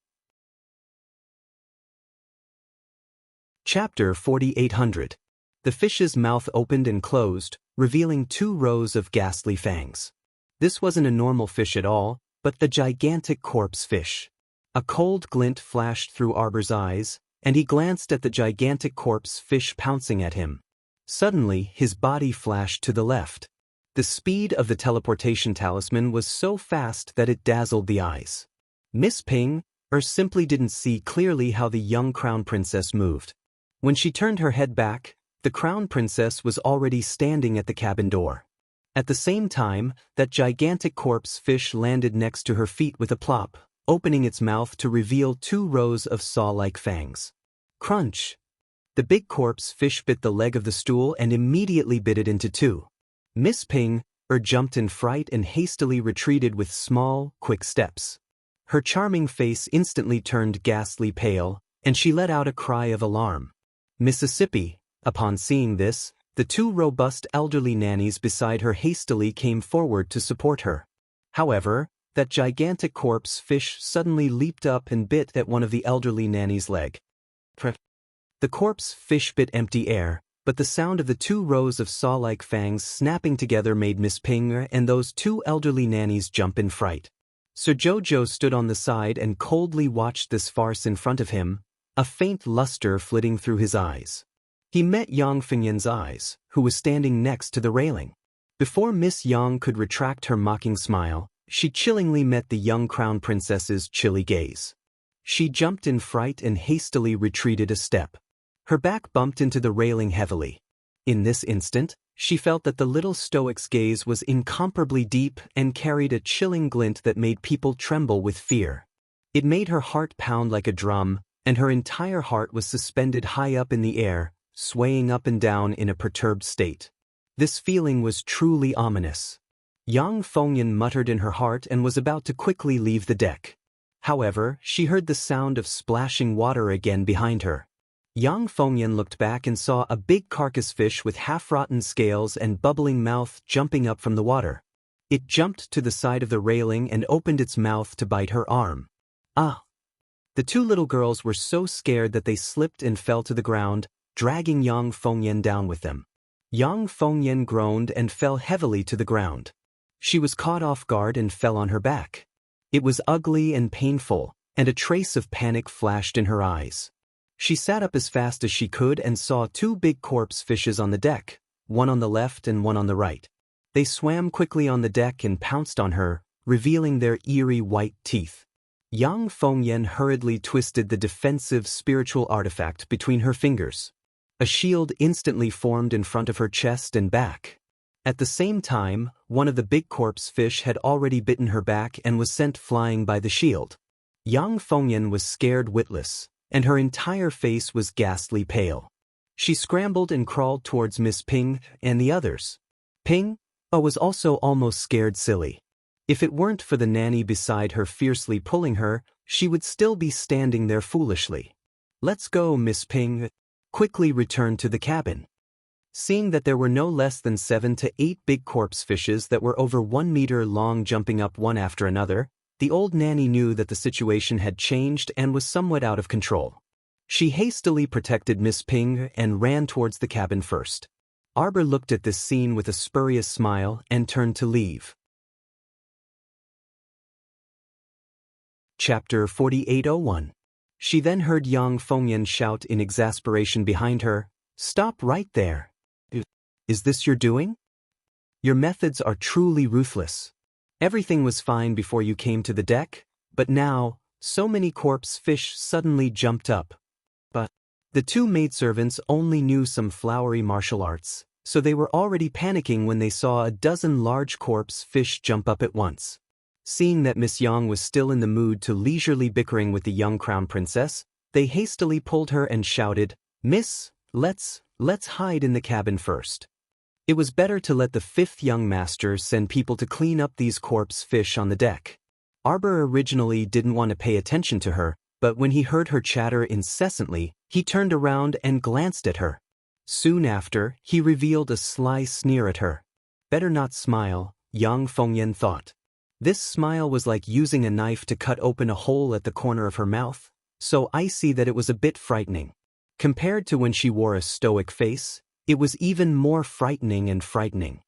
Chapter 4800. The fish's mouth opened and closed, revealing 2 rows of ghastly fangs. This wasn't a normal fish at all, but the gigantic corpse fish. A cold glint flashed through Arbor's eyes, and he glanced at the gigantic corpse fish pouncing at him. Suddenly, his body flashed to the left. The speed of the teleportation talisman was so fast that it dazzled the eyes. Miss Ping, simply didn't see clearly how the young crown princess moved. When she turned her head back, the crown princess was already standing at the cabin door. At the same time, that gigantic corpse fish landed next to her feet with a plop, opening its mouth to reveal 2 rows of saw-like fangs. Crunch! The big corpse fish bit the leg of the stool and immediately bit it into 2. Miss Ping jumped in fright and hastily retreated with small, quick steps. Her charming face instantly turned ghastly pale, and she let out a cry of alarm. Mississippi. Upon seeing this, the 2 robust elderly nannies beside her hastily came forward to support her. However, that gigantic corpse fish suddenly leaped up and bit at one of the elderly nannies' leg. The corpse fish bit empty air, but the sound of the 2 rows of saw-like fangs snapping together made Miss Ping and those 2 elderly nannies jump in fright. Sir Jojo stood on the side and coldly watched this farce in front of him, a faint luster flitting through his eyes. He met Yang Fengyan's eyes, who was standing next to the railing. Before Miss Yang could retract her mocking smile, she chillingly met the young crown princess's chilly gaze. She jumped in fright and hastily retreated a step. Her back bumped into the railing heavily. In this instant, she felt that the little stoic's gaze was incomparably deep and carried a chilling glint that made people tremble with fear. It made her heart pound like a drum, and her entire heart was suspended high up in the air, swaying up and down in a perturbed state. This feeling was truly ominous. Yang Fengyan muttered in her heart and was about to quickly leave the deck. However, she heard the sound of splashing water again behind her. Yang Fengyan looked back and saw a big carcass fish with half-rotten scales and bubbling mouth jumping up from the water. It jumped to the side of the railing and opened its mouth to bite her arm. Ah! The 2 little girls were so scared that they slipped and fell to the ground, dragging Yang Fengyan down with them. Yang Fengyan groaned and fell heavily to the ground. She was caught off guard and fell on her back. It was ugly and painful, and a trace of panic flashed in her eyes. She sat up as fast as she could and saw 2 big corpse fishes on the deck, one on the left and one on the right. They swam quickly on the deck and pounced on her, revealing their eerie white teeth. Yang Fengyan hurriedly twisted the defensive spiritual artifact between her fingers. A shield instantly formed in front of her chest and back. At the same time, one of the big corpse fish had already bitten her back and was sent flying by the shield. Yang Fengyan was scared witless, and her entire face was ghastly pale. She scrambled and crawled towards Miss Ping and the others. Ping was also almost scared silly. If it weren't for the nanny beside her fiercely pulling her, she would still be standing there foolishly. "Let's go," Miss Ping quickly returned to the cabin. Seeing that there were no less than 7 to 8 big corpse fishes that were over 1 meter long jumping up one after another, the old nanny knew that the situation had changed and was somewhat out of control. She hastily protected Miss Ping and ran towards the cabin first. Arbor looked at this scene with a spurious smile and turned to leave. Chapter 4801. She then heard Yang Fengyan shout in exasperation behind her, "Stop right there! Is this your doing? Your methods are truly ruthless. Everything was fine before you came to the deck, but now, so many corpse fish suddenly jumped up." But the two maidservants only knew some flowery martial arts, so they were already panicking when they saw a dozen large corpse fish jump up at once. Seeing that Miss Yang was still in the mood to leisurely bickering with the young crown princess, they hastily pulled her and shouted, "Miss, let's hide in the cabin first." It was better to let the fifth young master send people to clean up these corpse fish on the deck. Arbor originally didn't want to pay attention to her, but when he heard her chatter incessantly, he turned around and glanced at her. Soon after, he revealed a sly sneer at her. Better not smile, Yang Fengyan thought. This smile was like using a knife to cut open a hole at the corner of her mouth, so icy that it was a bit frightening. Compared to when she wore a stoic face, it was even more frightening and frightening.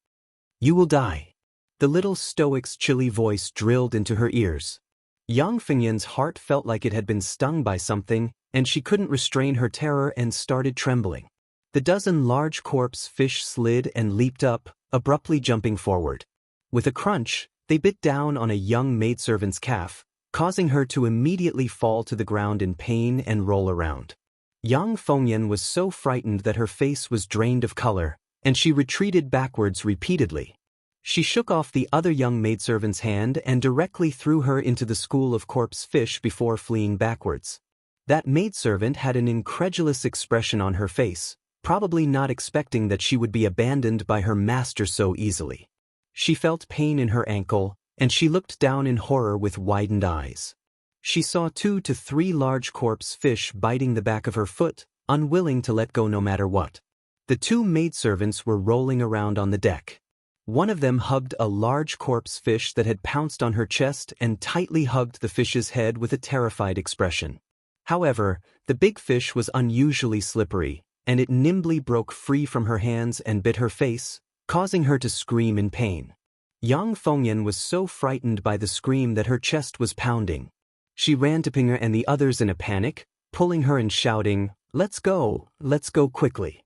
"You will die." The little stoic's chilly voice drilled into her ears. Yang Fengyan's heart felt like it had been stung by something, and she couldn't restrain her terror and started trembling. The dozen large corpse fish slid and leaped up, abruptly jumping forward. With a crunch, they bit down on a young maidservant's calf, causing her to immediately fall to the ground in pain and roll around. Yang Fengyan was so frightened that her face was drained of color, and she retreated backwards repeatedly. She shook off the other young maidservant's hand and directly threw her into the school of corpse fish before fleeing backwards. That maidservant had an incredulous expression on her face, probably not expecting that she would be abandoned by her master so easily. She felt pain in her ankle, and she looked down in horror with widened eyes. She saw 2 to 3 large corpse fish biting the back of her foot, unwilling to let go no matter what. The 2 maidservants were rolling around on the deck. One of them hugged a large corpse fish that had pounced on her chest and tightly hugged the fish's head with a terrified expression. However, the big fish was unusually slippery, and it nimbly broke free from her hands and bit her face, causing her to scream in pain. Yang Fengyan was so frightened by the scream that her chest was pounding. She ran to Pinger and the others in a panic, pulling her and shouting, let's go quickly."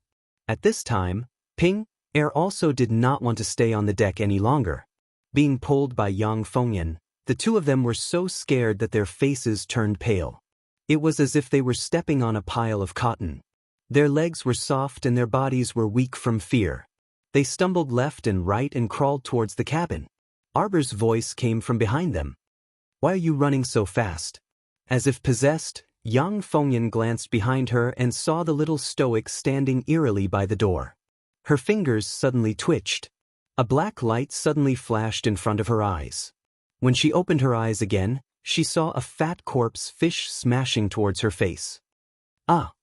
At this time, Pinger also did not want to stay on the deck any longer. Being pulled by Yang Fengyan, the two of them were so scared that their faces turned pale. It was as if they were stepping on a pile of cotton. Their legs were soft and their bodies were weak from fear. They stumbled left and right and crawled towards the cabin. Arbor's voice came from behind them. "Why are you running so fast?" As if possessed, Yang Fengyan glanced behind her and saw the little stoic standing eerily by the door. Her fingers suddenly twitched. A black light suddenly flashed in front of her eyes. When she opened her eyes again, she saw a fat corpse fish smashing towards her face. "Ah!"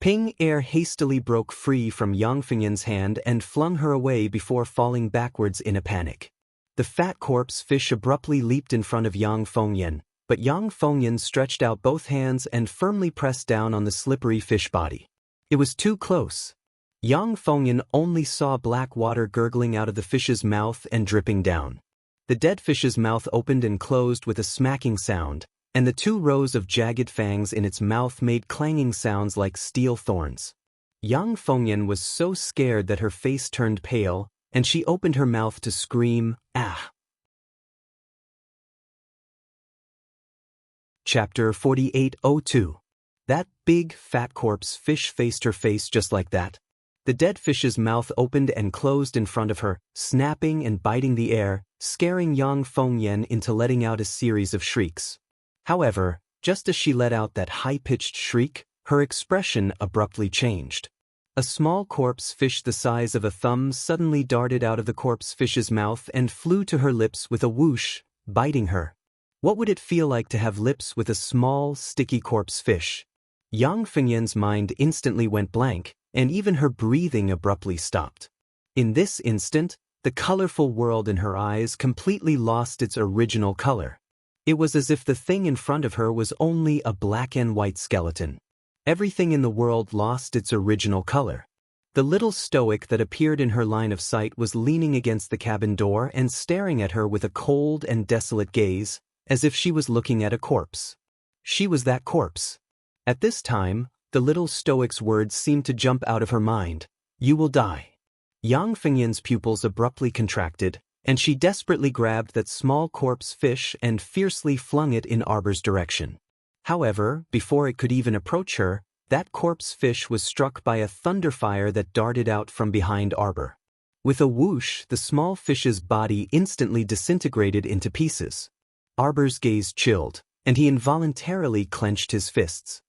Pinger hastily broke free from Yang Fengyan's hand and flung her away before falling backwards in a panic. The fat corpse fish abruptly leaped in front of Yang Fengyan, but Yang Fengyan stretched out both hands and firmly pressed down on the slippery fish body. It was too close. Yang Fengyan only saw black water gurgling out of the fish's mouth and dripping down. The dead fish's mouth opened and closed with a smacking sound, and the 2 rows of jagged fangs in its mouth made clanging sounds like steel thorns. Yang Fengyan was so scared that her face turned pale, and she opened her mouth to scream, "Ah!" Chapter 4802. That big, fat corpse fish faced her face just like that. The dead fish's mouth opened and closed in front of her, snapping and biting the air, scaring Yang Fengyan into letting out a series of shrieks. However, just as she let out that high-pitched shriek, her expression abruptly changed. A small corpse fish the size of a thumb suddenly darted out of the corpse fish's mouth and flew to her lips with a whoosh, biting her. What would it feel like to have lips with a small, sticky corpse fish? Yang Fengyan's mind instantly went blank, and even her breathing abruptly stopped. In this instant, the colorful world in her eyes completely lost its original color. It was as if the thing in front of her was only a black and white skeleton. Everything in the world lost its original color. The little stoic that appeared in her line of sight was leaning against the cabin door and staring at her with a cold and desolate gaze, as if she was looking at a corpse. She was that corpse. At this time, the little stoic's words seemed to jump out of her mind. You will die. Yang Fengyan's pupils abruptly contracted, and she desperately grabbed that small corpse fish and fiercely flung it in Arbor's direction. However, before it could even approach her, that corpse fish was struck by a thunderfire that darted out from behind Arbor. With a whoosh, the small fish's body instantly disintegrated into pieces. Arbor's gaze chilled, and he involuntarily clenched his fists.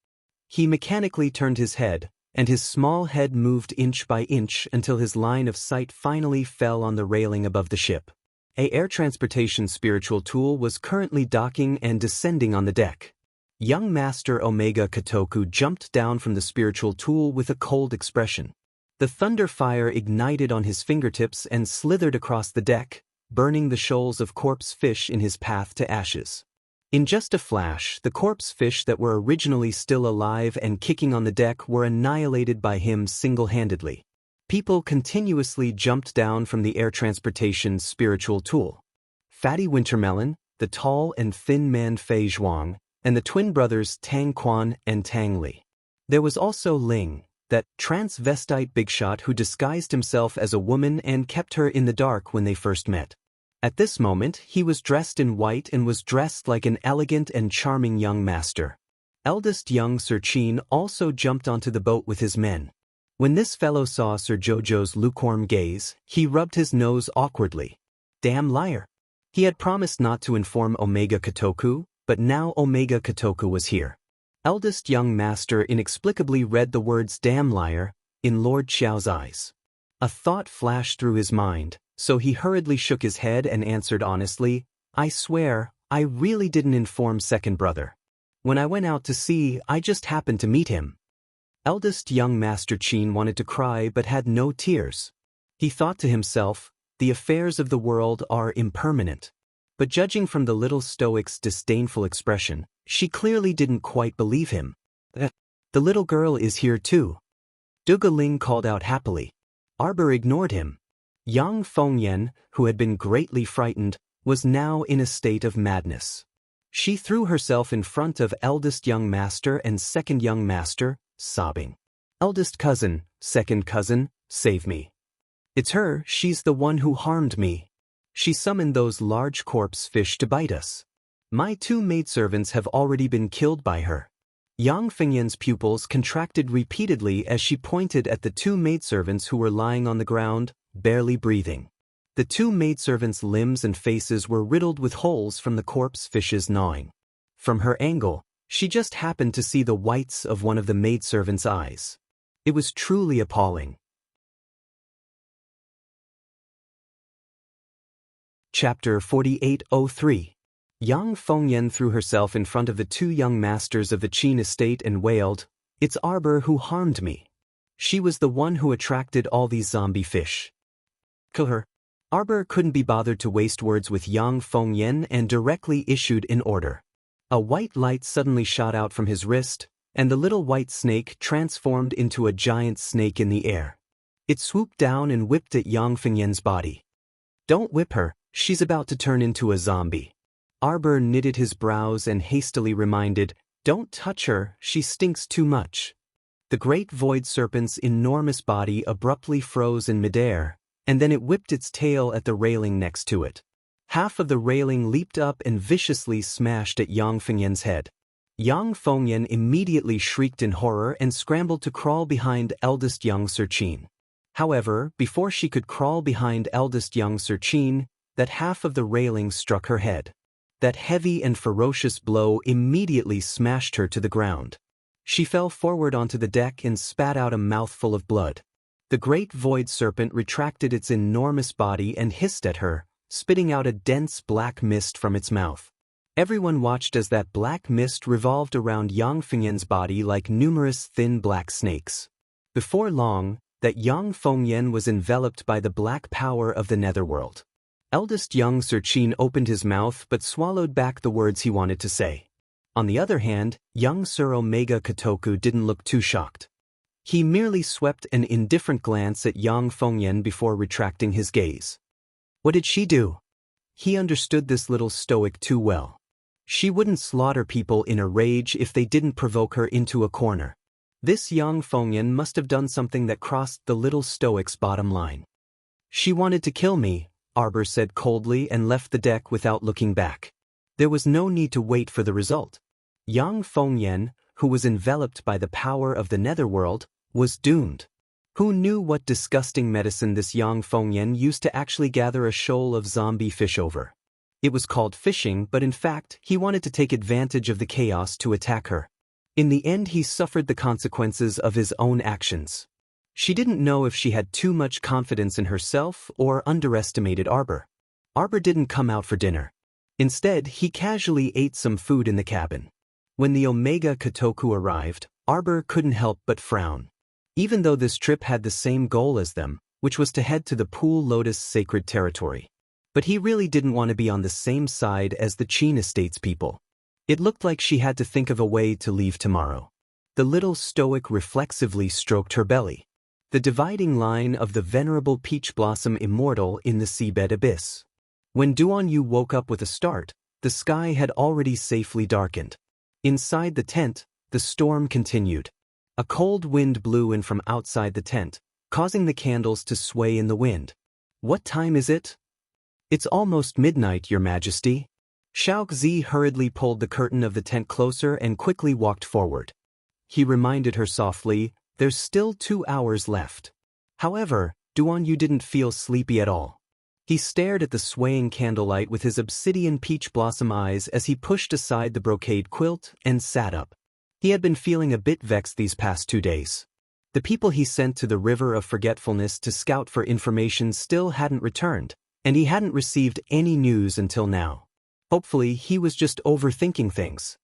He mechanically turned his head, and his small head moved inch by inch until his line of sight finally fell on the railing above the ship. A air transportation spiritual tool was currently docking and descending on the deck. Young Master Omega Kotoku jumped down from the spiritual tool with a cold expression. The thunder fire ignited on his fingertips and slithered across the deck, burning the shoals of corpse fish in his path to ashes. In just a flash, the corpse fish that were originally still alive and kicking on the deck were annihilated by him single-handedly. People continuously jumped down from the air transportation spiritual tool. Fatty Wintermelon, the tall and thin man Fei Zhuang, and the twin brothers Tang Quan and Tang Li. There was also Ling, that transvestite bigshot who disguised himself as a woman and kept her in the dark when they first met. At this moment, he was dressed in white and was dressed like an elegant and charming young master. Eldest young Sir Qin also jumped onto the boat with his men. When this fellow saw Sir Jojo's lukewarm gaze, he rubbed his nose awkwardly. Damn liar. He had promised not to inform Omega Kotoku, but now Omega Kotoku was here. Eldest young master inexplicably read the words damn liar in Lord Xiao's eyes. A thought flashed through his mind, so he hurriedly shook his head and answered honestly, I swear, I really didn't inform second brother. When I went out to sea, I just happened to meet him. Eldest young Master Qin wanted to cry but had no tears. He thought to himself, the affairs of the world are impermanent. But judging from the little stoic's disdainful expression, she clearly didn't quite believe him. The little girl is here too. Duga Ling called out happily. Arbor ignored him. Yang Fengyan, who had been greatly frightened, was now in a state of madness. She threw herself in front of eldest young master and second young master, sobbing. Eldest cousin, second cousin, save me. It's her, she's the one who harmed me. She summoned those large corpse fish to bite us. My two maidservants have already been killed by her. Yang Fengyan's pupils contracted repeatedly as she pointed at the two maidservants who were lying on the ground, barely breathing. The two maidservants' limbs and faces were riddled with holes from the corpse fish's gnawing. From her angle, she just happened to see the whites of one of the maidservants' eyes. It was truly appalling. Chapter 4803. Yang Fengyan threw herself in front of the two young masters of the Qin estate and wailed, It's Arbor who harmed me. She was the one who attracted all these zombie fish. Kill her. Arbor couldn't be bothered to waste words with Yang Fengyan and directly issued an order. A white light suddenly shot out from his wrist, and the little white snake transformed into a giant snake in the air. It swooped down and whipped at Yang Fengyan's body. Don't whip her, she's about to turn into a zombie. Arbor knitted his brows and hastily reminded, Don't touch her, she stinks too much. The great void serpent's enormous body abruptly froze in midair, and then it whipped its tail at the railing next to it. Half of the railing leaped up and viciously smashed at Yang Fengyan's head. Yang Fengyan immediately shrieked in horror and scrambled to crawl behind eldest young Sir Qin. However, before she could crawl behind eldest young Sir Qin, that half of the railing struck her head. That heavy and ferocious blow immediately smashed her to the ground. She fell forward onto the deck and spat out a mouthful of blood. The great void serpent retracted its enormous body and hissed at her, spitting out a dense black mist from its mouth. Everyone watched as that black mist revolved around Yang Fengyan's body like numerous thin black snakes. Before long, that Yang Fengyan was enveloped by the black power of the netherworld. Eldest young Sir Qin opened his mouth but swallowed back the words he wanted to say. On the other hand, young Sir Omega Kotoku didn't look too shocked. He merely swept an indifferent glance at Yang Fengyan before retracting his gaze. What did she do? He understood this little stoic too well. She wouldn't slaughter people in a rage if they didn't provoke her into a corner. This young Fengyan must have done something that crossed the little stoic's bottom line. She wanted to kill me, Arbor said coldly and left the deck without looking back. There was no need to wait for the result. Yang Fengyan, who was enveloped by the power of the netherworld, was doomed. Who knew what disgusting medicine this Yang Fengyan used to actually gather a shoal of zombie fish over? It was called fishing, but in fact, he wanted to take advantage of the chaos to attack her. In the end, he suffered the consequences of his own actions. She didn't know if she had too much confidence in herself or underestimated Arbor. Arbor didn't come out for dinner. Instead, he casually ate some food in the cabin. When the Omega Kotoku arrived, Arbor couldn't help but frown. Even though this trip had the same goal as them, which was to head to the Pool Lotus sacred territory. But he really didn't want to be on the same side as the Qin Estates people. It looked like she had to think of a way to leave tomorrow. The little stoic reflexively stroked her belly. The dividing line of the venerable peach blossom immortal in the seabed abyss. When Duan-Yu woke up with a start, the sky had already safely darkened. Inside the tent, the storm continued. A cold wind blew in from outside the tent, causing the candles to sway in the wind. "What time is it?" "It's almost midnight, Your Majesty." Shaoxi hurriedly pulled the curtain of the tent closer and quickly walked forward. He reminded her softly, "There's still 2 hours left." However, Duan-Yu didn't feel sleepy at all. He stared at the swaying candlelight with his obsidian peach blossom eyes as he pushed aside the brocade quilt and sat up. He had been feeling a bit vexed these past 2 days. The people he sent to the River of Forgetfulness to scout for information still hadn't returned, and he hadn't received any news until now. Hopefully, he was just overthinking things.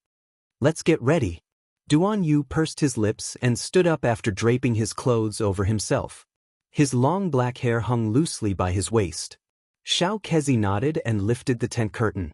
"Let's get ready." Duan-Yu pursed his lips and stood up after draping his clothes over himself. His long black hair hung loosely by his waist. Xiao Kezi nodded and lifted the tent curtain.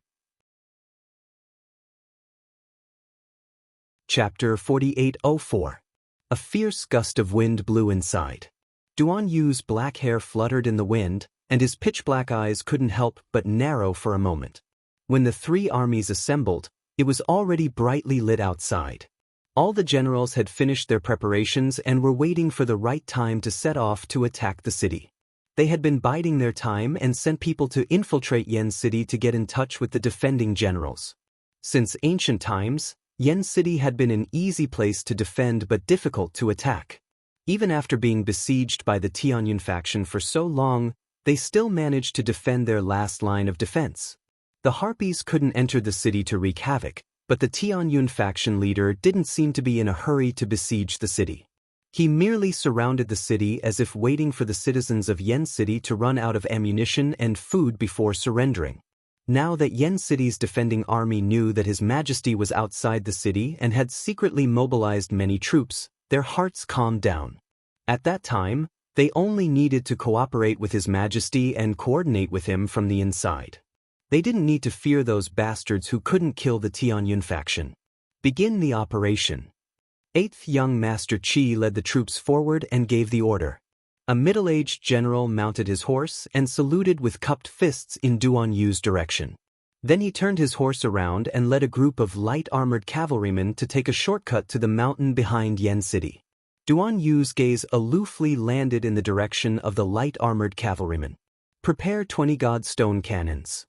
Chapter 4804. A fierce gust of wind blew inside. Duan-Yu's black hair fluttered in the wind, and his pitch-black eyes couldn't help but narrow for a moment. When the 3 armies assembled, it was already brightly lit outside. All the generals had finished their preparations and were waiting for the right time to set off to attack the city. They had been biding their time and sent people to infiltrate Yen City to get in touch with the defending generals. Since ancient times, Yen City had been an easy place to defend but difficult to attack. Even after being besieged by the Tianyun faction for so long, they still managed to defend their last line of defense. The Harpies couldn't enter the city to wreak havoc, but the Tianyun faction leader didn't seem to be in a hurry to besiege the city. He merely surrounded the city as if waiting for the citizens of Yen City to run out of ammunition and food before surrendering. Now that Yen City's defending army knew that His Majesty was outside the city and had secretly mobilized many troops, their hearts calmed down. At that time, they only needed to cooperate with His Majesty and coordinate with him from the inside. They didn't need to fear those bastards who couldn't kill the Tianyun faction. Begin the operation. 8th Young Master Qi led the troops forward and gave the order. A middle-aged general mounted his horse and saluted with cupped fists in Duan-Yu's direction. Then he turned his horse around and led a group of light-armored cavalrymen to take a shortcut to the mountain behind Yen City. Duan-Yu's gaze aloofly landed in the direction of the light-armored cavalrymen. "Prepare 20 Godstone cannons."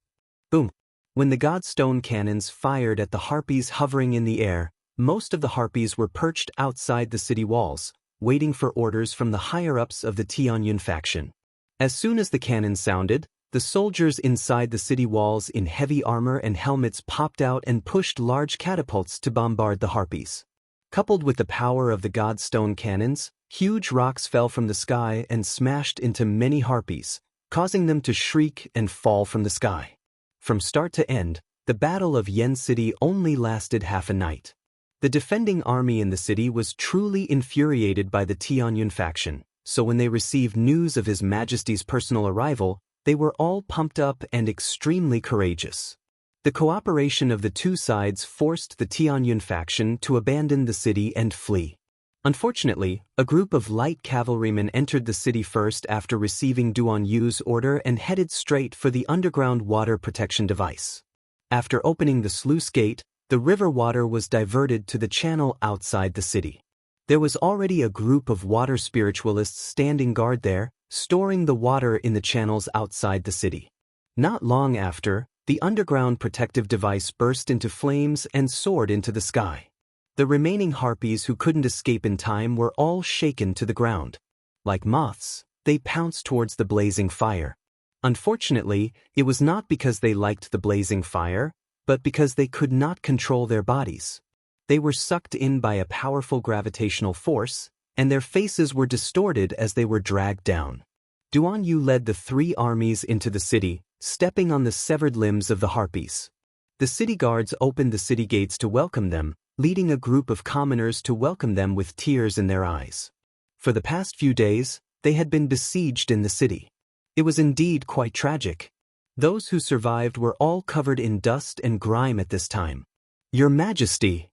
Boom! When the Godstone cannons fired at the harpies hovering in the air, most of the harpies were perched outside the city walls, waiting for orders from the higher-ups of the Tianyun faction. As soon as the cannon sounded, the soldiers inside the city walls in heavy armor and helmets popped out and pushed large catapults to bombard the harpies. Coupled with the power of the Godstone cannons, huge rocks fell from the sky and smashed into many harpies, causing them to shriek and fall from the sky. From start to end, the Battle of Yen City only lasted half a night. The defending army in the city was truly infuriated by the Tianyun faction, so when they received news of His Majesty's personal arrival, they were all pumped up and extremely courageous. The cooperation of the two sides forced the Tianyun faction to abandon the city and flee. Unfortunately, a group of light cavalrymen entered the city first after receiving Duan-Yu's order and headed straight for the underground water protection device. After opening the sluice gate, the river water was diverted to the channel outside the city. There was already a group of water spiritualists standing guard there, storing the water in the channels outside the city. Not long after, the underground protective device burst into flames and soared into the sky. The remaining harpies who couldn't escape in time were all shaken to the ground. Like moths, they pounced towards the blazing fire. Unfortunately, it was not because they liked the blazing fire, but because they could not control their bodies. They were sucked in by a powerful gravitational force, and their faces were distorted as they were dragged down. Duan Yu led the three armies into the city, stepping on the severed limbs of the harpies. The city guards opened the city gates to welcome them, leading a group of commoners to welcome them with tears in their eyes. For the past few days, they had been besieged in the city. It was indeed quite tragic. Those who survived were all covered in dust and grime at this time. "Your Majesty!"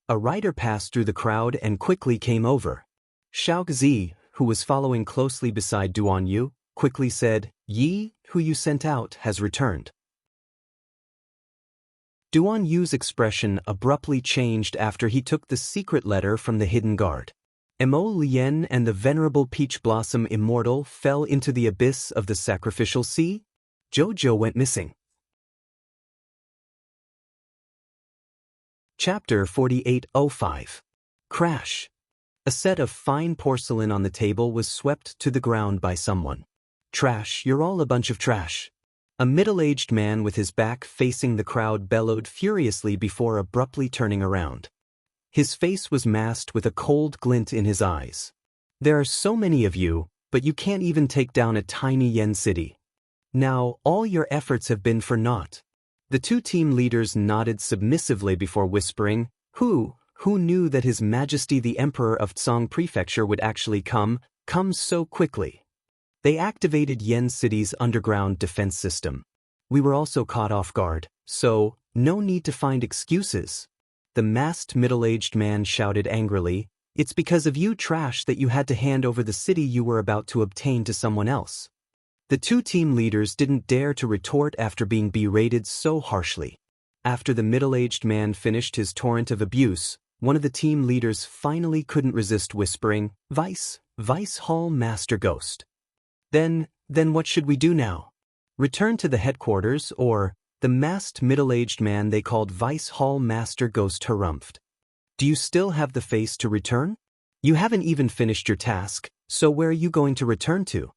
A rider passed through the crowd and quickly came over. Xiao Zi, who was following closely beside Duan Yu, quickly said, "Yi, who you sent out, has returned." Duan Yu's expression abruptly changed after he took the secret letter from the hidden guard. Mo Lien and the venerable Peach Blossom Immortal fell into the abyss of the sacrificial sea? Jojo went missing. Chapter 4805. Crash. A set of fine porcelain on the table was swept to the ground by someone. "Trash, you're all a bunch of trash." A middle-aged man with his back facing the crowd bellowed furiously before abruptly turning around. His face was masked with a cold glint in his eyes. "There are so many of you, but you can't even take down a tiny yen city. Now, all your efforts have been for naught." The two team leaders nodded submissively before whispering, Who knew that His Majesty the Emperor of Tsong Prefecture would actually come so quickly? They activated Yen City's underground defense system. "We were also caught off guard, so no need to find excuses." The masked middle-aged man shouted angrily, "It's because of you trash that you had to hand over the city you were about to obtain to someone else." The two team leaders didn't dare to retort after being berated so harshly. After the middle-aged man finished his torrent of abuse, one of the team leaders finally couldn't resist whispering, Vice Hall Master Ghost. Then what should we do now? Return to the headquarters, or?" The masked middle-aged man they called Vice Hall Master Ghost harumphed. "Do you still have the face to return? You haven't even finished your task, so where are you going to return to?"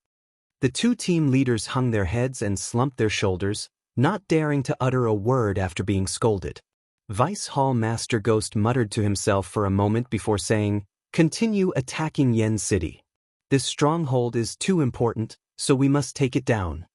The two team leaders hung their heads and slumped their shoulders, not daring to utter a word after being scolded. Vice Hall Master Ghost muttered to himself for a moment before saying, "Continue attacking Yen City. This stronghold is too important, so we must take it down."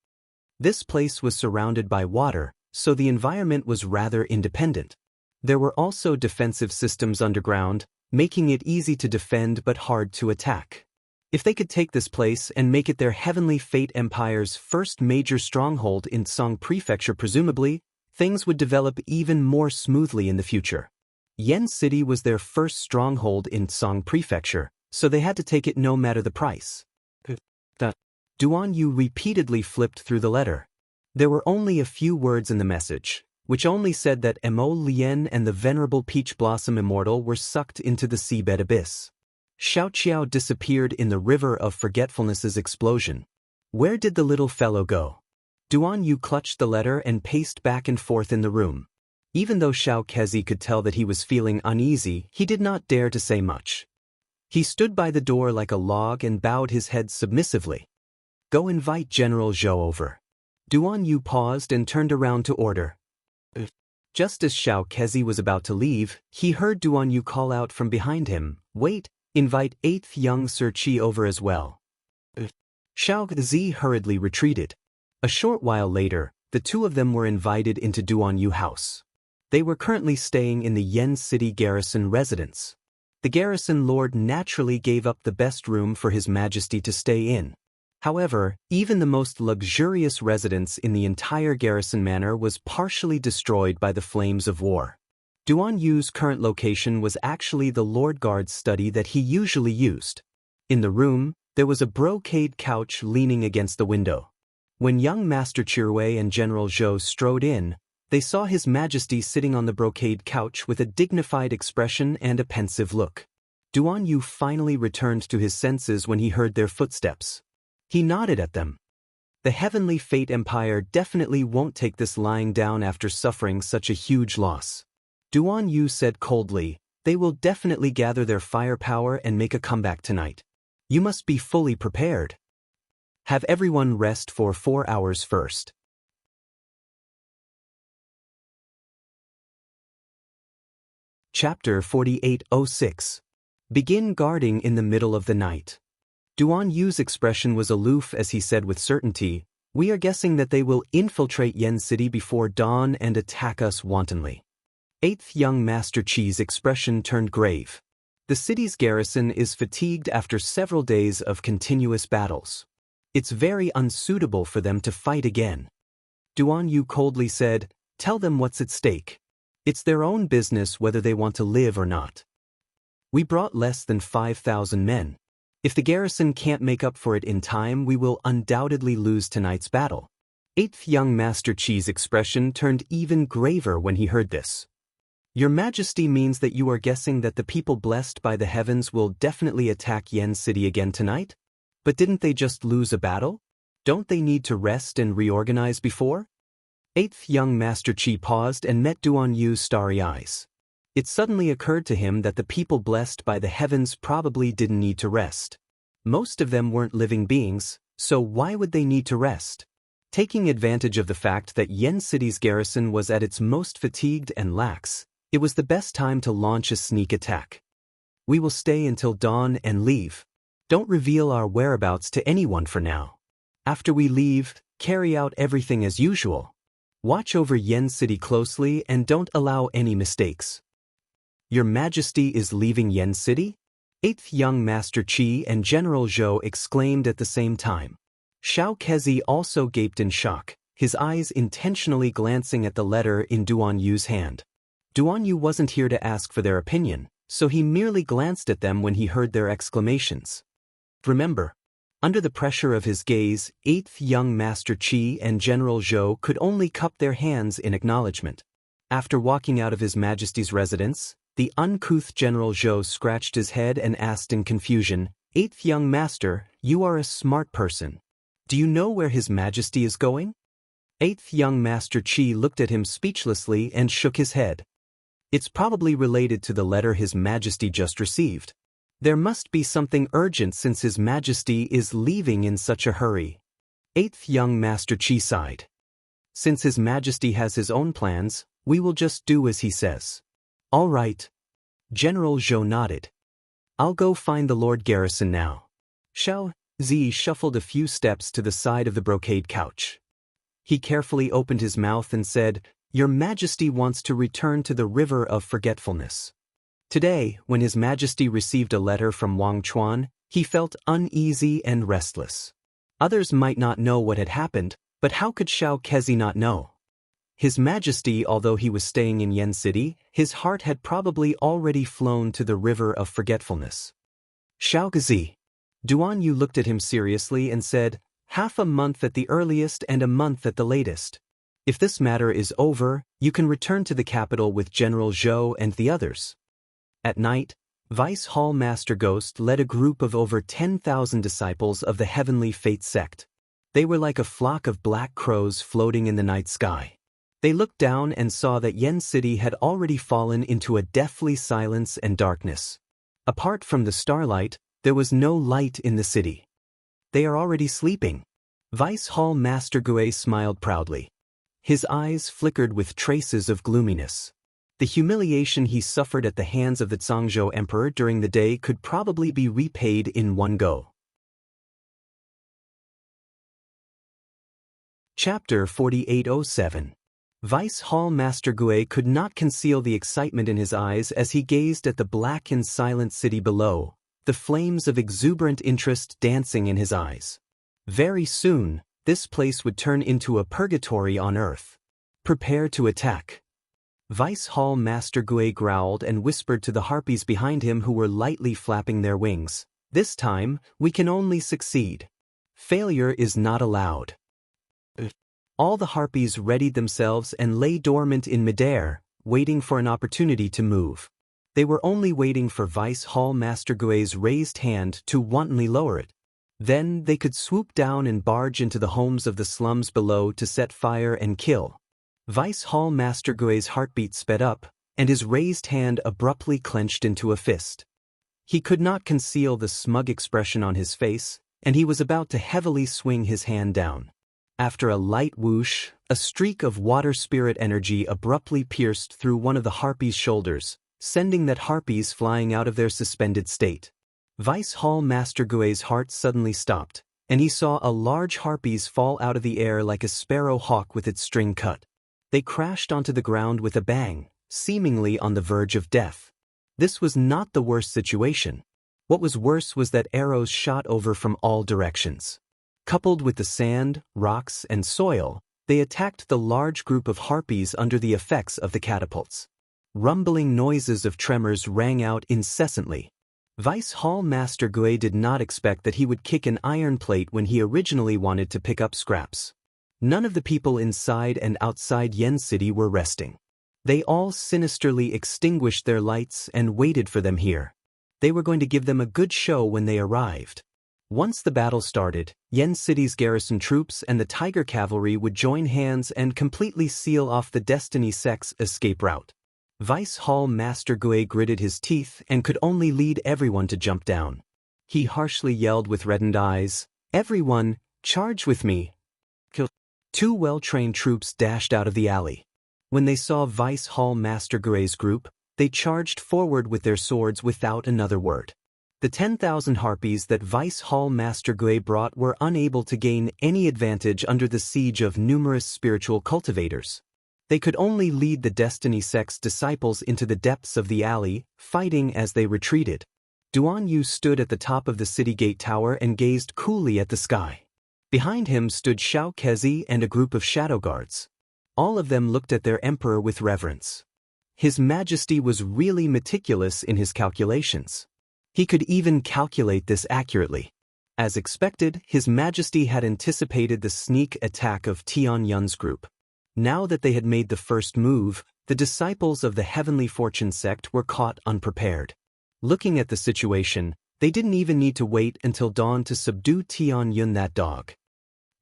This place was surrounded by water, so the environment was rather independent. There were also defensive systems underground, making it easy to defend but hard to attack. If they could take this place and make it their Heavenly Fate Empire's first major stronghold in Tsong Prefecture, presumably, things would develop even more smoothly in the future. Yen City was their first stronghold in Tsong Prefecture, so they had to take it no matter the price. Duan Yu repeatedly flipped through the letter. There were only a few words in the message, which only said that Mo Lien and the venerable Peach Blossom Immortal were sucked into the seabed abyss. Xiao Qiao disappeared in the river of forgetfulness's explosion. Where did the little fellow go? Duan Yu clutched the letter and paced back and forth in the room. Even though Xiao Kezi could tell that he was feeling uneasy, he did not dare to say much. He stood by the door like a log and bowed his head submissively. "Go invite General Zhou over." Duan Yu paused and turned around to order. Just as Xiao Kezi was about to leave, he heard Duan Yu call out from behind him, "Wait, invite 8th young Sir Qi over as well." Xiao Kezi hurriedly retreated. A short while later, the two of them were invited into Duan Yu house. They were currently staying in the Yen City garrison residence. The garrison lord naturally gave up the best room for His Majesty to stay in. However, even the most luxurious residence in the entire garrison manor was partially destroyed by the flames of war. Duan Yu's current location was actually the Lord Guard's study that he usually used. In the room, there was a brocade couch leaning against the window. When young Master Chirwei and General Zhou strode in, They saw His Majesty sitting on the brocade couch with a dignified expression and a pensive look. Duan Yu finally returned to his senses when he heard their footsteps. He nodded at them. The Heavenly Fate Empire definitely won't take this lying down after suffering such a huge loss. Duan Yu said coldly, they will definitely gather their firepower and make a comeback tonight. You must be fully prepared. Have everyone rest for 4 hours first. Chapter 4806. Begin guarding in the middle of the night. Duan Yu's expression was aloof as he said with certainty, we are guessing that they will infiltrate Yen City before dawn and attack us wantonly. 8th young Master Qi's expression turned grave. The city's garrison is fatigued after several days of continuous battles. It's very unsuitable for them to fight again. Duan Yu coldly said, tell them what's at stake. It's their own business whether they want to live or not. We brought less than 5,000 men. If the garrison can't make up for it in time, we will undoubtedly lose tonight's battle. 8th young Master Qi's expression turned even graver when he heard this. Your Majesty means that you are guessing that the people blessed by the heavens will definitely attack Yen City again tonight? But didn't they just lose a battle? Don't they need to rest and reorganize before? 8th young Master Qi paused and met Duan Yu's starry eyes. It suddenly occurred to him that the people blessed by the heavens probably didn't need to rest. Most of them weren't living beings, so why would they need to rest? Taking advantage of the fact that Yen City's garrison was at its most fatigued and lax, it was the best time to launch a sneak attack. We will stay until dawn and leave. Don't reveal our whereabouts to anyone for now. After we leave, carry out everything as usual. Watch over Yen City closely and don't allow any mistakes. Your Majesty is leaving Yen City? 8th young Master Qi and General Zhou exclaimed at the same time. Xiao Kezi also gaped in shock, his eyes intentionally glancing at the letter in Duan Yu's hand. Duan Yu wasn't here to ask for their opinion, so he merely glanced at them when he heard their exclamations. Remember, under the pressure of his gaze, 8th young Master Qi and General Zhou could only cup their hands in acknowledgement. After walking out of His Majesty's residence, the uncouth General Zhou scratched his head and asked in confusion, 8th young Master, you are a smart person. Do you know where His Majesty is going? 8th young Master Qi looked at him speechlessly and shook his head. It's probably related to the letter His Majesty just received. There must be something urgent since His Majesty is leaving in such a hurry. 8th young Master Qi sighed. Since His Majesty has his own plans, we will just do as he says. All right. General Zhou nodded. I'll go find the Lord Garrison now. Xiao Zi shuffled a few steps to the side of the brocade couch. He carefully opened his mouth and said, Your Majesty wants to return to the River of Forgetfulness. Today, when His Majesty received a letter from Wang Chuan, he felt uneasy and restless. Others might not know what had happened, but how could Xiao Kezi not know? His Majesty, although he was staying in Yen City, his heart had probably already flown to the River of Forgetfulness. Xiao Kezi. Duan Yu looked at him seriously and said, half a month at the earliest and a month at the latest. If this matter is over, you can return to the capital with General Zhou and the others. At night, Vice Hall Master Ghost led a group of over 10,000 disciples of the Heavenly Fate sect. They were like a flock of black crows floating in the night sky. They looked down and saw that Yen City had already fallen into a deathly silence and darkness. Apart from the starlight, there was no light in the city. They are already sleeping. Vice Hall Master Gue smiled proudly. His eyes flickered with traces of gloominess. The humiliation he suffered at the hands of the Zhangzhou Emperor during the day could probably be repaid in one go. Chapter 4807. Vice Hall Master Gue could not conceal the excitement in his eyes as he gazed at the black and silent city below, the flames of exuberant interest dancing in his eyes. Very soon, this place would turn into a purgatory on earth. Prepare to attack. Vice Hall Master Gue growled and whispered to the harpies behind him who were lightly flapping their wings. This time, we can only succeed. Failure is not allowed. All the harpies readied themselves and lay dormant in midair, waiting for an opportunity to move. They were only waiting for Vice Hall Master Gue's raised hand to wantonly lower it. Then they could swoop down and barge into the homes of the slums below to set fire and kill. Vice Hall Master Gue's heartbeat sped up, and his raised hand abruptly clenched into a fist. He could not conceal the smug expression on his face, and he was about to heavily swing his hand down. After a light whoosh, a streak of water spirit energy abruptly pierced through one of the harpies' shoulders, sending that harpies flying out of their suspended state. Vice Hall Master Gue's heart suddenly stopped, and he saw a large harpies fall out of the air like a sparrow hawk with its string cut. They crashed onto the ground with a bang, seemingly on the verge of death. This was not the worst situation. What was worse was that arrows shot over from all directions. Coupled with the sand, rocks, and soil, they attacked the large group of harpies under the effects of the catapults. Rumbling noises of tremors rang out incessantly. Vice Hall Master Gue did not expect that he would kick an iron plate when he originally wanted to pick up scraps. None of the people inside and outside Yen City were resting. They all sinisterly extinguished their lights and waited for them here. They were going to give them a good show when they arrived. Once the battle started, Yen City's garrison troops and the Tiger Cavalry would join hands and completely seal off the Destiny Sect's escape route. Vice Hall Master Gue gritted his teeth and could only lead everyone to jump down. He harshly yelled with reddened eyes, "Everyone, charge with me!" Two well-trained troops dashed out of the alley. When they saw Vice Hall Master Gue's group, they charged forward with their swords without another word. The 10,000 harpies that Vice Hall Master Gue brought were unable to gain any advantage under the siege of numerous spiritual cultivators. They could only lead the Destiny Sect's disciples into the depths of the alley, fighting as they retreated. Duan Yu stood at the top of the city gate tower and gazed coolly at the sky. Behind him stood Xiao Kezi and a group of shadow guards. All of them looked at their emperor with reverence. His Majesty was really meticulous in his calculations. He could even calculate this accurately. As expected, His Majesty had anticipated the sneak attack of Tian Yun's group. Now that they had made the first move, the disciples of the Heavenly Fortune sect were caught unprepared. Looking at the situation, they didn't even need to wait until dawn to subdue Tian Yun, that dog.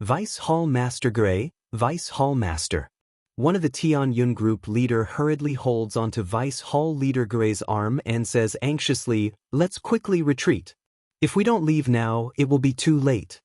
Vice Hall Master Gue, Vice Hall Master. One of the Tian Yun group leader hurriedly holds onto Vice Hall Leader Gue's arm and says anxiously, "Let's quickly retreat. If we don't leave now, it will be too late."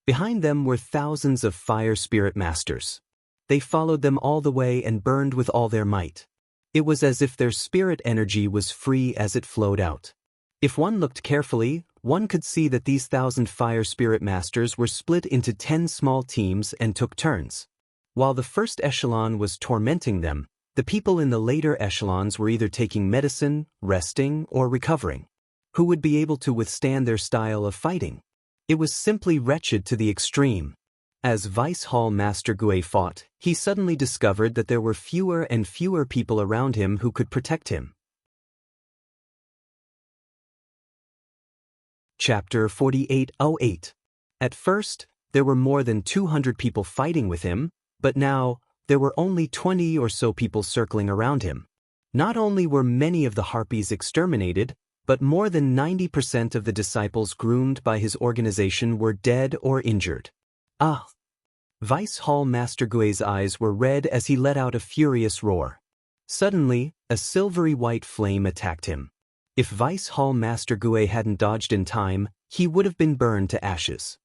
Behind them were thousands of fire spirit masters. They followed them all the way and burned with all their might. It was as if their spirit energy was free as it flowed out. If one looked carefully, one could see that these 1,000 fire spirit masters were split into 10 small teams and took turns. While the first echelon was tormenting them, the people in the later echelons were either taking medicine, resting, or recovering. Who would be able to withstand their style of fighting? It was simply wretched to the extreme. As Vice Hall Master Gue fought, he suddenly discovered that there were fewer and fewer people around him who could protect him. Chapter 4808. At first, there were more than 200 people fighting with him, but now, there were only 20 or so people circling around him. Not only were many of the harpies exterminated, but more than 90% of the disciples groomed by his organization were dead or injured. Ah! Vice Hall Master Gue's eyes were red as he let out a furious roar. Suddenly, a silvery white flame attacked him. If Vice Hall Master Gue hadn't dodged in time, he would have been burned to ashes.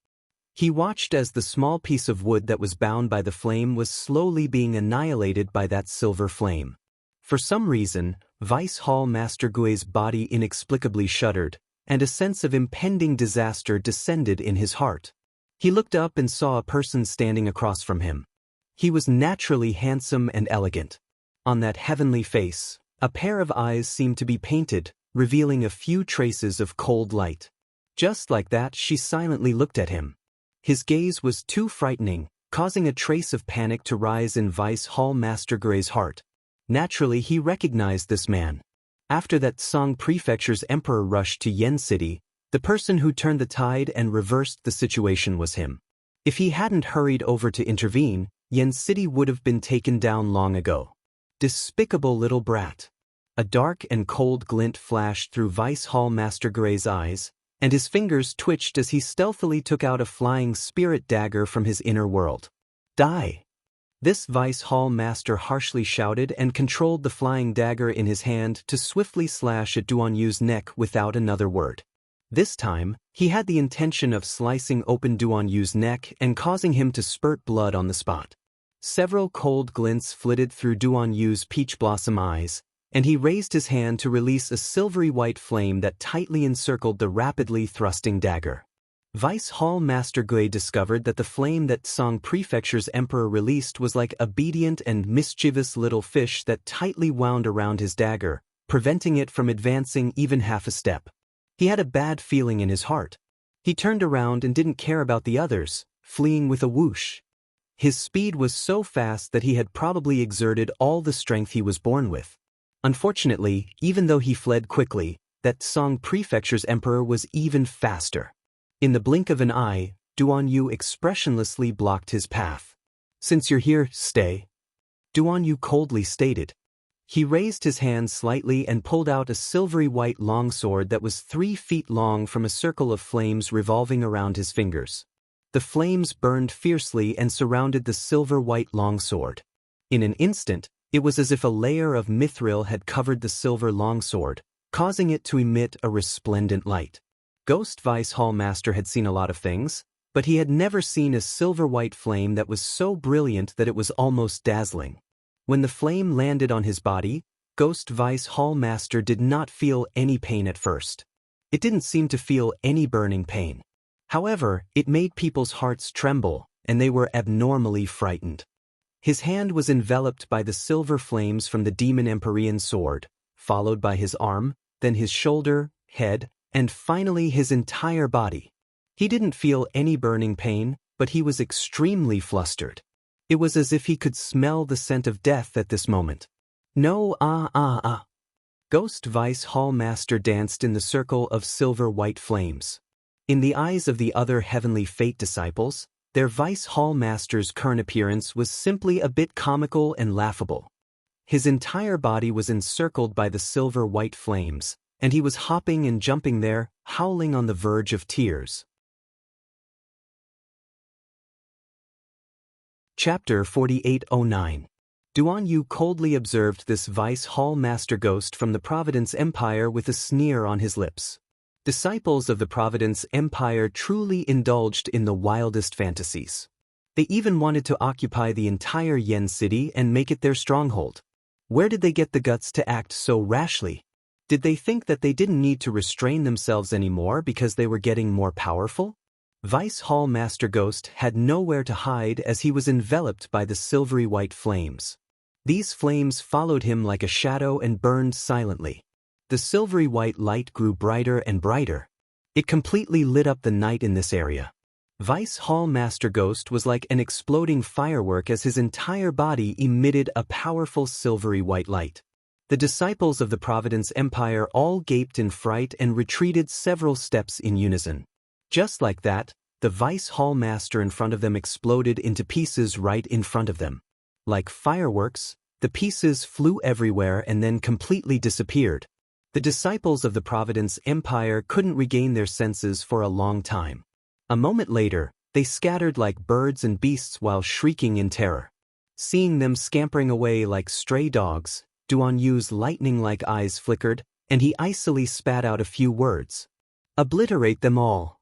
He watched as the small piece of wood that was bound by the flame was slowly being annihilated by that silver flame. For some reason, Vice Hall Master Gue's body inexplicably shuddered, and a sense of impending disaster descended in his heart. He looked up and saw a person standing across from him. He was naturally handsome and elegant. On that heavenly face, a pair of eyes seemed to be painted, revealing a few traces of cold light. Just like that, she silently looked at him. His gaze was too frightening, causing a trace of panic to rise in Vice Hall Master Gue's heart. Naturally, he recognized this man. After that Song Prefecture's emperor rushed to Yen City, the person who turned the tide and reversed the situation was him. If he hadn't hurried over to intervene, Yen City would have been taken down long ago. Despicable little brat. A dark and cold glint flashed through Vice Hall Master Gray's eyes, and his fingers twitched as he stealthily took out a flying spirit dagger from his inner world. Die! This Vice Hall Master harshly shouted and controlled the flying dagger in his hand to swiftly slash at Duan Yu's neck without another word. This time, he had the intention of slicing open Duan Yu's neck and causing him to spurt blood on the spot. Several cold glints flitted through Duan Yu's peach blossom eyes, and he raised his hand to release a silvery white flame that tightly encircled the rapidly thrusting dagger. Vice Hall Master Gui discovered that the flame that Song Prefecture's emperor released was like obedient and mischievous little fish that tightly wound around his dagger, preventing it from advancing even half a step. He had a bad feeling in his heart. He turned around and didn't care about the others, fleeing with a whoosh. His speed was so fast that he had probably exerted all the strength he was born with. Unfortunately, even though he fled quickly, that Song Prefecture's emperor was even faster. In the blink of an eye, Duan Yu expressionlessly blocked his path. "Since you're here, stay," Duan Yu coldly stated. He raised his hand slightly and pulled out a silvery white longsword that was 3 feet long from a circle of flames revolving around his fingers. The flames burned fiercely and surrounded the silver-white longsword. In an instant, it was as if a layer of mithril had covered the silver longsword, causing it to emit a resplendent light. Ghost Vice Hall Master had seen a lot of things, but he had never seen a silver-white flame that was so brilliant that it was almost dazzling. When the flame landed on his body, Ghost Vice Hall Master did not feel any pain at first. It didn't seem to feel any burning pain. However, it made people's hearts tremble, and they were abnormally frightened. His hand was enveloped by the silver flames from the Demon Empyrean sword, followed by his arm, then his shoulder, head, and finally his entire body. He didn't feel any burning pain, but he was extremely flustered. It was as if he could smell the scent of death at this moment. No, Ghost Vice Hall Master danced in the circle of silver-white flames. In the eyes of the other Heavenly Fate disciples, their Vice Hall Master's current appearance was simply a bit comical and laughable. His entire body was encircled by the silver-white flames, and he was hopping and jumping there, howling on the verge of tears. Chapter 4809. Duan Yu coldly observed this Vice Hall Master Ghost from the Providence Empire with a sneer on his lips. Disciples of the Providence Empire truly indulged in the wildest fantasies. They even wanted to occupy the entire Yen City and make it their stronghold. Where did they get the guts to act so rashly? Did they think that they didn't need to restrain themselves anymore because they were getting more powerful? Vice Hall Master Ghost had nowhere to hide as he was enveloped by the silvery white flames. These flames followed him like a shadow and burned silently. The silvery white light grew brighter and brighter. It completely lit up the night in this area. Vice Hall Master Ghost was like an exploding firework as his entire body emitted a powerful silvery white light. The disciples of the Providence Empire all gaped in fright and retreated several steps in unison. Just like that, the Vice Hall Master in front of them exploded into pieces right in front of them. Like fireworks, the pieces flew everywhere and then completely disappeared. The disciples of the Providence Empire couldn't regain their senses for a long time. A moment later, they scattered like birds and beasts while shrieking in terror. Seeing them scampering away like stray dogs, Duan Yu's lightning-like eyes flickered, and he icily spat out a few words. "Obliterate them all.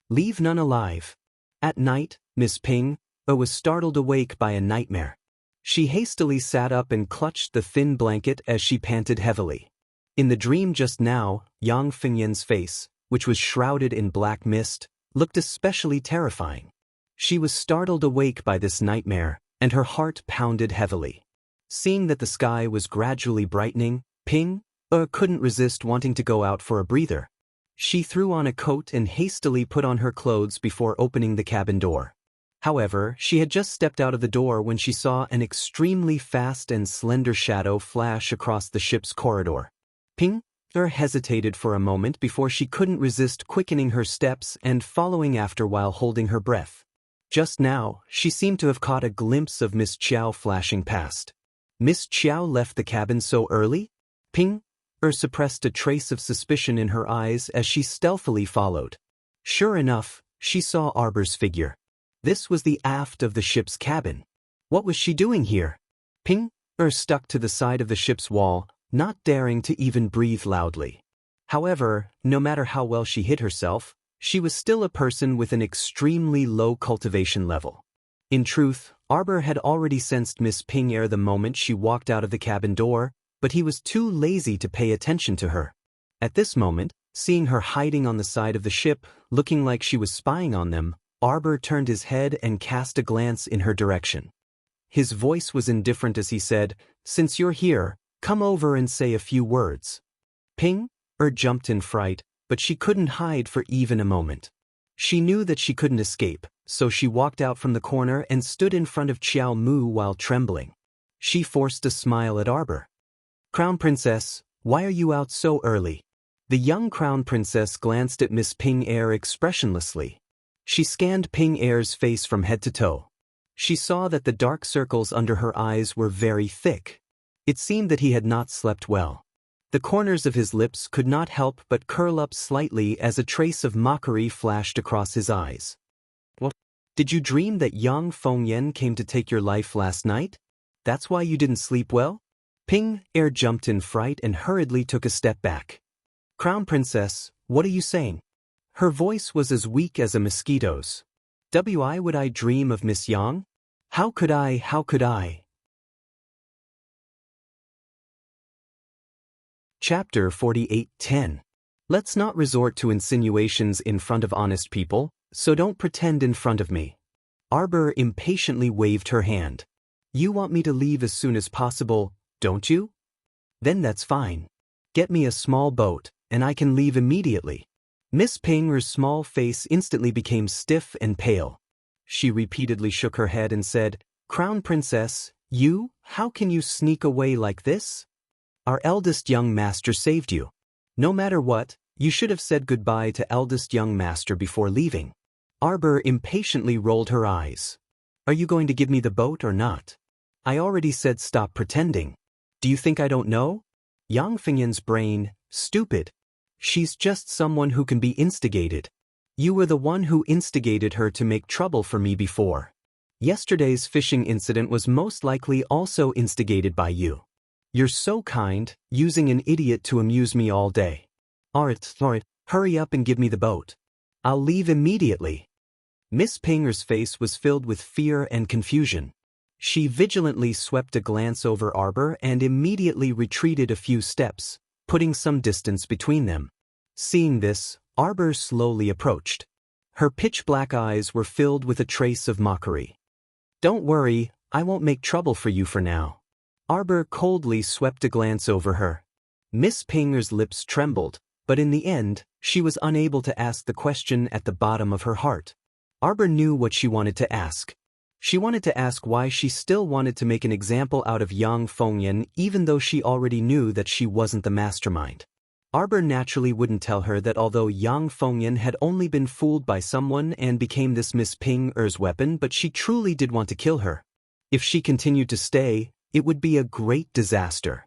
Leave none alive." At night, Miss Ping was startled awake by a nightmare. She hastily sat up and clutched the thin blanket as she panted heavily. In the dream just now, Yang Fengyan's face, which was shrouded in black mist, looked especially terrifying. She was startled awake by this nightmare, and her heart pounded heavily. Seeing that the sky was gradually brightening, Ping couldn't resist wanting to go out for a breather. She threw on a coat and hastily put on her clothes before opening the cabin door. However, she had just stepped out of the door when she saw an extremely fast and slender shadow flash across the ship's corridor. Ping hesitated for a moment before she couldn't resist quickening her steps and following after while holding her breath. Just now, she seemed to have caught a glimpse of Miss Chiao flashing past. Miss Chiao left the cabin so early? Ping? Suppressed a trace of suspicion in her eyes as she stealthily followed. Sure enough, she saw Arbor's figure. This was the aft of the ship's cabin. What was she doing here? Ping? Stuck to the side of the ship's wall, not daring to even breathe loudly. However, no matter how well she hid herself, she was still a person with an extremely low cultivation level. In truth, Arbor had already sensed Miss Ping the moment she walked out of the cabin door, but he was too lazy to pay attention to her. At this moment, seeing her hiding on the side of the ship, looking like she was spying on them, Arbor turned his head and cast a glance in her direction. His voice was indifferent as he said, "Since you're here, come over and say a few words." Ping? Jumped in fright, but she couldn't hide for even a moment. She knew that she couldn't escape, so she walked out from the corner and stood in front of Xiao Mu while trembling. She forced a smile at Arbor. "Crown Princess, why are you out so early?" The young Crown Princess glanced at Miss Ping expressionlessly. She scanned Ping face from head to toe. She saw that the dark circles under her eyes were very thick. It seemed that he had not slept well. The corners of his lips could not help but curl up slightly as a trace of mockery flashed across his eyes. "What? Did you dream that young Fengyan came to take your life last night? That's why you didn't sleep well?" Ping jumped in fright and hurriedly took a step back. "Crown Princess, what are you saying?" Her voice was as weak as a mosquito's. "Why would I dream of Miss Yang? How could I? Chapter 48:10. Let's not resort to insinuations in front of honest people, so don't pretend in front of me. Arbor impatiently waved her hand. "You want me to leave as soon as possible, don't you? Then that's fine. Get me a small boat, and I can leave immediately." Miss Ping's small face instantly became stiff and pale. She repeatedly shook her head and said, "Crown Princess, how can you sneak away like this? Our eldest young master saved you. No matter what, you should have said goodbye to eldest young master before leaving." Arbor impatiently rolled her eyes. "Are you going to give me the boat or not? I already said stop pretending. Do you think I don't know? Yang Fengyan's brain, stupid. She's just someone who can be instigated. You were the one who instigated her to make trouble for me before. Yesterday's fishing incident was most likely also instigated by you. You're so kind, using an idiot to amuse me all day. Alright, hurry up and give me the boat. I'll leave immediately." Miss Ping's face was filled with fear and confusion. She vigilantly swept a glance over Arbor and immediately retreated a few steps, putting some distance between them. Seeing this, Arbor slowly approached. Her pitch-black eyes were filled with a trace of mockery. "Don't worry, I won't make trouble for you for now." Arbor coldly swept a glance over her. Miss Ping's lips trembled, but in the end, she was unable to ask the question at the bottom of her heart. Arbor knew what she wanted to ask. She wanted to ask why she still wanted to make an example out of Yang Fengyan even though she already knew that she wasn't the mastermind. Arbor naturally wouldn't tell her that although Yang Fengyan had only been fooled by someone and became this Miss Ping's weapon, but she truly did want to kill her. If she continued to stay, it would be a great disaster.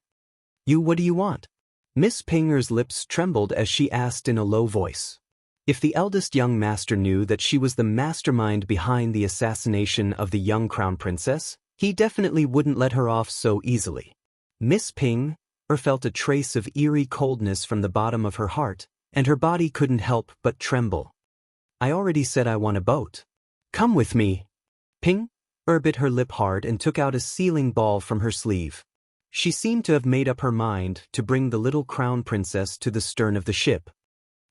What do you want?" Miss Ping's lips trembled as she asked in a low voice. If the eldest young master knew that she was the mastermind behind the assassination of the young Crown Princess, he definitely wouldn't let her off so easily. Miss Ping felt a trace of eerie coldness from the bottom of her heart, and her body couldn't help but tremble. "I already said I want a boat. Come with me." Ping bit her lip hard and took out a sealing ball from her sleeve. She seemed to have made up her mind to bring the little Crown Princess to the stern of the ship.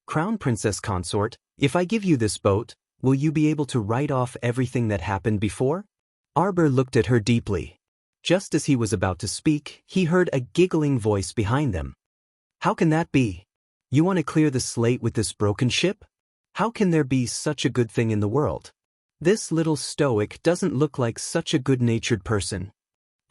"Crown Princess Consort, if I give you this boat, will you be able to write off everything that happened before?" Arbor looked at her deeply. Just as he was about to speak, he heard a giggling voice behind them. "How can that be? You want to clear the slate with this broken ship? How can there be such a good thing in the world? This little stoic doesn't look like such a good-natured person."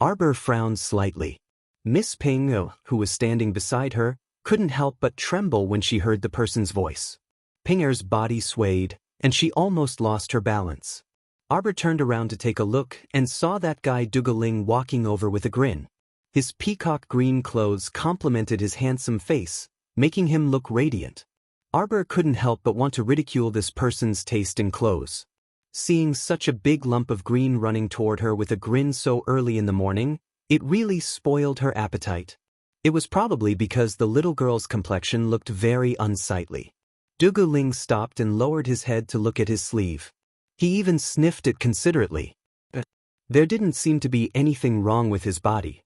Arbor frowned slightly. Miss Ping, who was standing beside her, couldn't help but tremble when she heard the person's voice. Ping's body swayed, and she almost lost her balance. Arbor turned around to take a look and saw that guy Dugaling walking over with a grin. His peacock green clothes complemented his handsome face, making him look radiant. Arbor couldn't help but want to ridicule this person's taste in clothes. Seeing such a big lump of green running toward her with a grin so early in the morning, it really spoiled her appetite. It was probably because the little girl's complexion looked very unsightly. Dugaling stopped and lowered his head to look at his sleeve. He even sniffed it considerately. There didn't seem to be anything wrong with his body.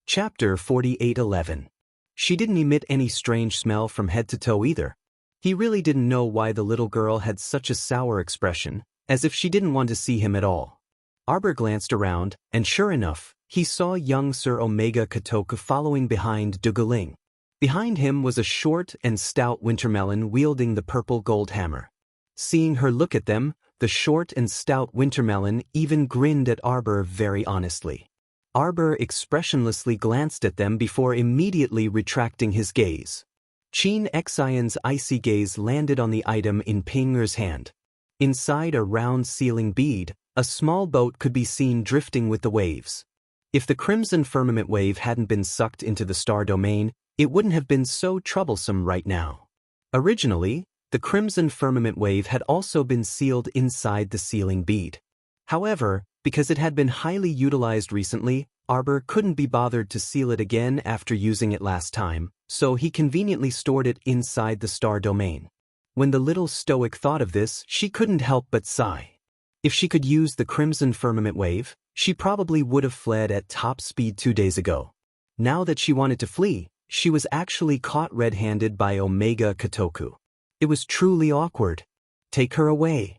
Chapter 48:11. She didn't emit any strange smell from head to toe either. He really didn't know why the little girl had such a sour expression, as if she didn't want to see him at all. Arbor glanced around, and sure enough, he saw young Sir Omega Kotoku following behind Dugaling. Behind him was a short and stout wintermelon wielding the purple gold hammer. Seeing her look at them, the short and stout wintermelon even grinned at Arbor very honestly. Arbor expressionlessly glanced at them before immediately retracting his gaze. Chin Xion's icy gaze landed on the item in Pinger's hand. Inside a round sealing bead, a small boat could be seen drifting with the waves. If the crimson firmament wave hadn't been sucked into the star domain, it wouldn't have been so troublesome right now. Originally, the crimson firmament wave had also been sealed inside the sealing bead. However, because it had been highly utilized recently, Arbor couldn't be bothered to seal it again after using it last time, so he conveniently stored it inside the star domain. When the little stoic thought of this, she couldn't help but sigh. If she could use the crimson firmament wave, she probably would have fled at top speed 2 days ago. Now that she wanted to flee, she was actually caught red-handed by Omega Kotoku. It was truly awkward. Take her away.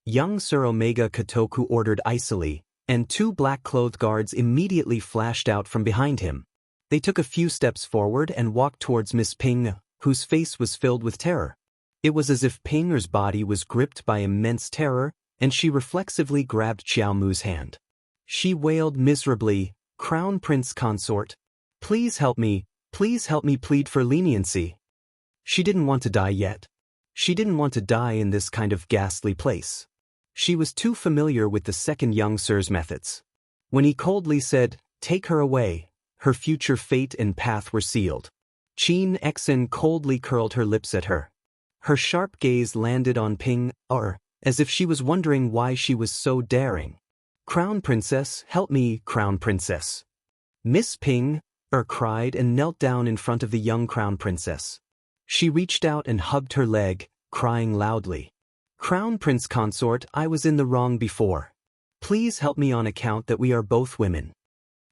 Young Sir Omega Kotoku ordered icily, and 2 black-clothed guards immediately flashed out from behind him. They took a few steps forward and walked towards Miss Ping, whose face was filled with terror. It was as if Pinger's body was gripped by immense terror, and she reflexively grabbed Xiao Mu's hand. She wailed miserably, "Crown Prince Consort, please help me plead for leniency." She didn't want to die yet. She didn't want to die in this kind of ghastly place. She was too familiar with the second young sir's methods. When he coldly said, "Take her away," her future fate and path were sealed. Chin Exen coldly curled her lips at her. Her sharp gaze landed on Ping, as if she was wondering why she was so daring. "Crown Princess, help me, Crown Princess." Miss Ping, cried and knelt down in front of the young Crown Princess. She reached out and hugged her leg, crying loudly. "Crown Prince Consort, I was in the wrong before. Please help me on account that we are both women."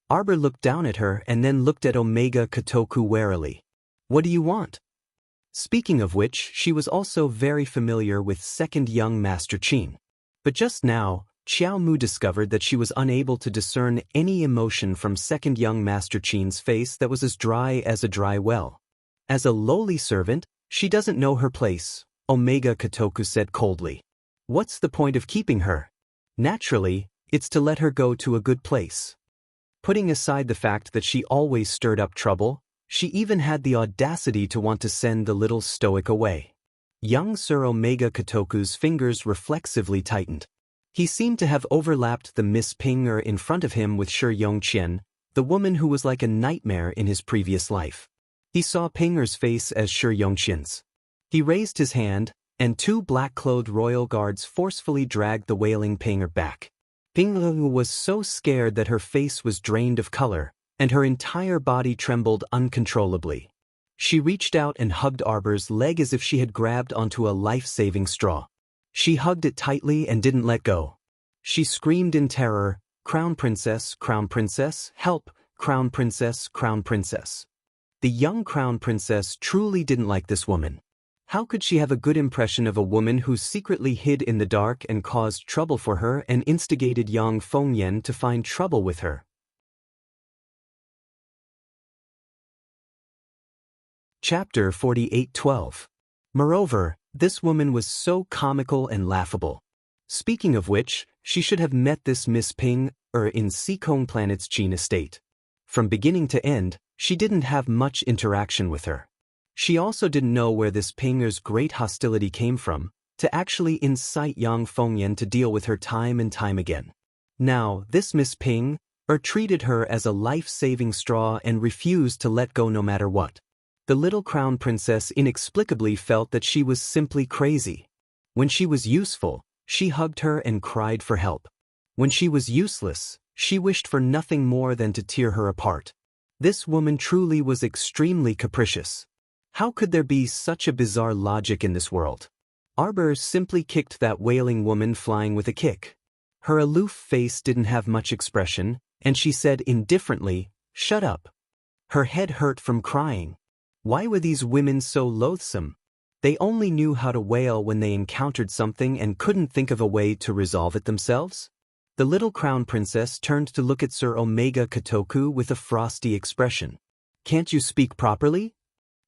Arbor looked down at her and then looked at Omega Kotoku warily. "What do you want?" Speaking of which, she was also very familiar with second young Master Chin. But just now, Xiao Mu discovered that she was unable to discern any emotion from second young Master Chin's face that was as dry as a dry well. As a lowly servant, she doesn't know her place, Omega Kotoku said coldly. What's the point of keeping her? Naturally, it's to let her go to a good place. Putting aside the fact that she always stirred up trouble, she even had the audacity to want to send the little stoic away. Young Sir Omega Kotoku's fingers reflexively tightened. He seemed to have overlapped the Miss Pinger in front of him with Shi Yongqian, the woman who was like a nightmare in his previous life. He saw Pinger's face as Shi Yongqian's. He raised his hand, and 2 black-clothed royal guards forcefully dragged the wailing Pinger back. Pinger was so scared that her face was drained of color, and her entire body trembled uncontrollably. She reached out and hugged Arbor's leg as if she had grabbed onto a life-saving straw. She hugged it tightly and didn't let go. She screamed in terror, Crown Princess, help, Crown Princess, Crown Princess." The young Crown Princess truly didn't like this woman. How could she have a good impression of a woman who secretly hid in the dark and caused trouble for her and instigated young Fengyan to find trouble with her? Chapter 48:12. Moreover, this woman was so comical and laughable. Speaking of which, she should have met this Miss Ping, in Seekong Planet's Chin estate. From beginning to end, she didn't have much interaction with her. She also didn't know where this Pinger's great hostility came from, to actually incite Yang Fengyan to deal with her time and time again. Now, this Miss Ping treated her as a life-saving straw and refused to let go no matter what. The little crown princess inexplicably felt that she was simply crazy. When she was useful, she hugged her and cried for help. When she was useless, she wished for nothing more than to tear her apart. This woman truly was extremely capricious. How could there be such a bizarre logic in this world? Arbor simply kicked that wailing woman flying with a kick. Her aloof face didn't have much expression, and she said indifferently, "Shut up." Her head hurt from crying. Why were these women so loathsome? They only knew how to wail when they encountered something and couldn't think of a way to resolve it themselves? The little crown princess turned to look at Sir Omega Kotoku with a frosty expression. "Can't you speak properly?"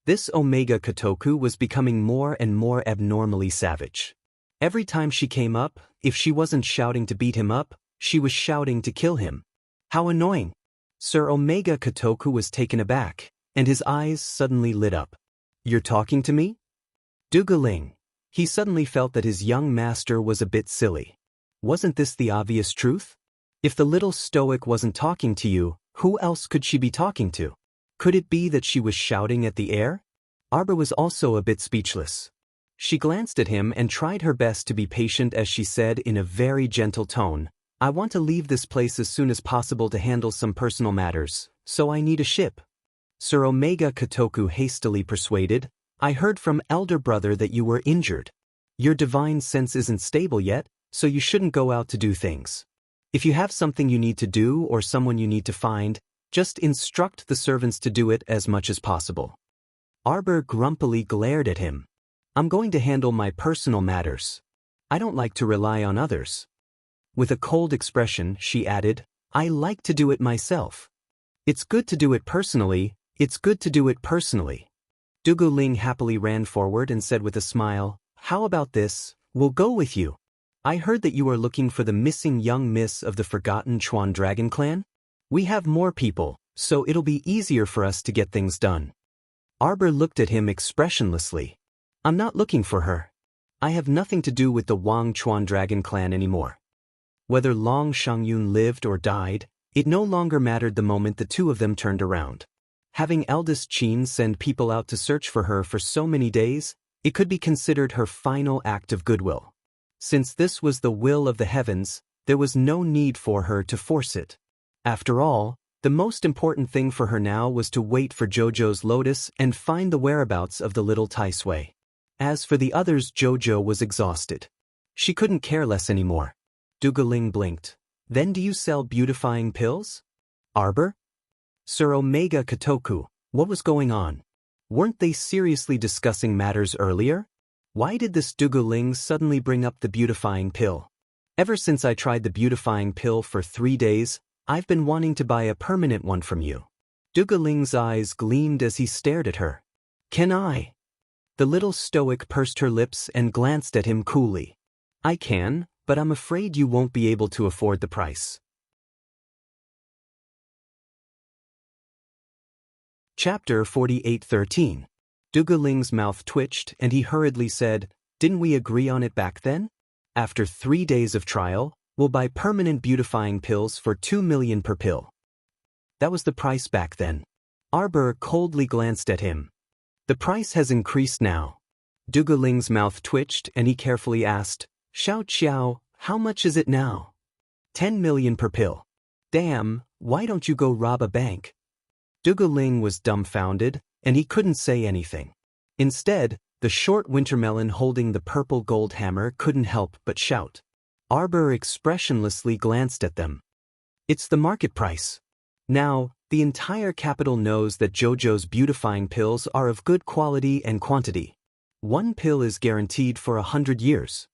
This Omega Kotoku was becoming more and more abnormally savage. Every time she came up, if she wasn't shouting to beat him up, she was shouting to kill him. How annoying! Sir Omega Kotoku was taken aback, and his eyes suddenly lit up. "You're talking to me?" Dugaling. He suddenly felt that his young master was a bit silly. Wasn't this the obvious truth? If the little stoic wasn't talking to you, who else could she be talking to? Could it be that she was shouting at the air? Arbor was also a bit speechless. She glanced at him and tried her best to be patient as she said in a very gentle tone, "I want to leave this place as soon as possible to handle some personal matters, so I need a ship." Sir Omega Kotoku hastily persuaded, "I heard from elder brother that you were injured. Your divine sense isn't stable yet, so you shouldn't go out to do things. If you have something you need to do or someone you need to find, just instruct the servants to do it as much as possible." Arbor grumpily glared at him. "I'm going to handle my personal matters. I don't like to rely on others." With a cold expression, she added, "I like to do it myself. It's good to do it personally, it's good to do it personally." Duguling happily ran forward and said with a smile, "How about this, we'll go with you. I heard that you are looking for the missing young miss of the forgotten Chuan Dragon clan? We have more people, so it'll be easier for us to get things done." Arbor looked at him expressionlessly. "I'm not looking for her. I have nothing to do with the Wang Chuan Dragon clan anymore." Whether Long Shangyun lived or died, it no longer mattered the moment the two of them turned around. Having eldest Qin send people out to search for her for so many days, it could be considered her final act of goodwill. Since this was the will of the heavens, there was no need for her to force it. After all, the most important thing for her now was to wait for Jojo's lotus and find the whereabouts of the little Tai Sui. As for the others, Jojo was exhausted. She couldn't care less anymore. Dugaling blinked. "Then do you sell beautifying pills?" "Arbor?" Sir Omega Kotoku, what was going on? Weren't they seriously discussing matters earlier? Why did this Dugaling suddenly bring up the beautifying pill? "Ever since I tried the beautifying pill for 3 days, I've been wanting to buy a permanent one from you." Dugaling's eyes gleamed as he stared at her. "Can I?" The little stoic pursed her lips and glanced at him coolly. "I can, but I'm afraid you won't be able to afford the price." Chapter 48:13. Dugaling's mouth twitched and he hurriedly said, "Didn't we agree on it back then? After 3 days of trial, we'll buy permanent beautifying pills for 2 million per pill." That was the price back then. Arbor coldly glanced at him. "The price has increased now." Dugaling's mouth twitched and he carefully asked, "Xiao Qiao, how much is it now?" 10 million per pill. "Damn, why don't you go rob a bank?" Dugaling was dumbfounded, and he couldn't say anything. Instead, the short wintermelon holding the purple gold hammer couldn't help but shout. Arbor expressionlessly glanced at them. "It's the market price. Now, the entire capital knows that Jojo's beautifying pills are of good quality and quantity. 1 pill is guaranteed for 100 years.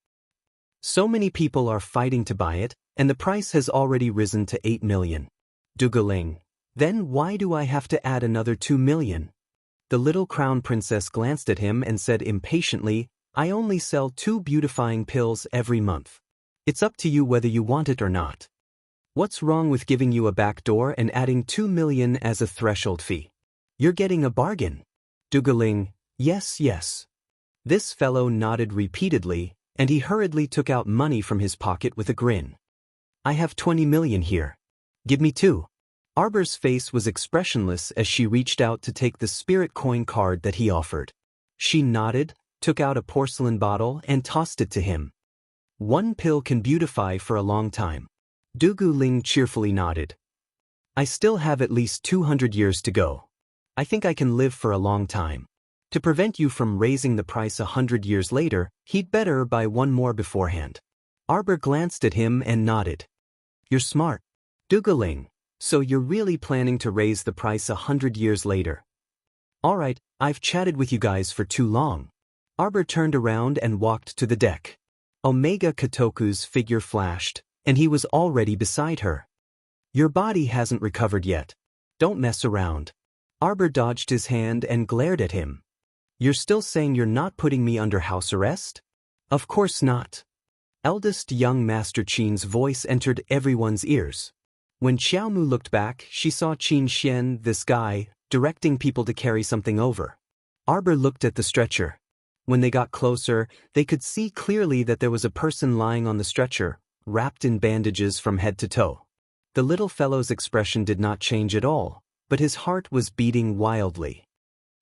So many people are fighting to buy it, and the price has already risen to 8 million. Dugaling, then why do I have to add another 2 million? The little crown princess glanced at him and said impatiently, "I only sell 2 beautifying pills every month. It's up to you whether you want it or not. What's wrong with giving you a back door and adding 2 million as a threshold fee? You're getting a bargain." Dugaling, Yes, yes. This fellow nodded repeatedly, and he hurriedly took out money from his pocket with a grin. I have 20 million here. Give me 2. Arbor's face was expressionless as she reached out to take the spirit coin card that he offered. She nodded, took out a porcelain bottle and tossed it to him. 1 pill can beautify for a long time. Dugu Ling cheerfully nodded. I still have at least 200 years to go. I think I can live for a long time. To prevent you from raising the price 100 years later, he'd better buy 1 more beforehand. Arbor glanced at him and nodded. You're smart. Dugu Ling, so you're really planning to raise the price 100 years later. All right, I've chatted with you guys for too long. Arbor turned around and walked to the deck. Omega Kotoku's figure flashed, and he was already beside her. Your body hasn't recovered yet. Don't mess around. Arbor dodged his hand and glared at him. You're still saying you're not putting me under house arrest? Of course not. Eldest young Master Qin's voice entered everyone's ears. When Xiaomu looked back, she saw Qin Xian, this guy, directing people to carry something over. Arbor looked at the stretcher. When they got closer, they could see clearly that there was a person lying on the stretcher, wrapped in bandages from head to toe. The little fellow's expression did not change at all, but his heart was beating wildly.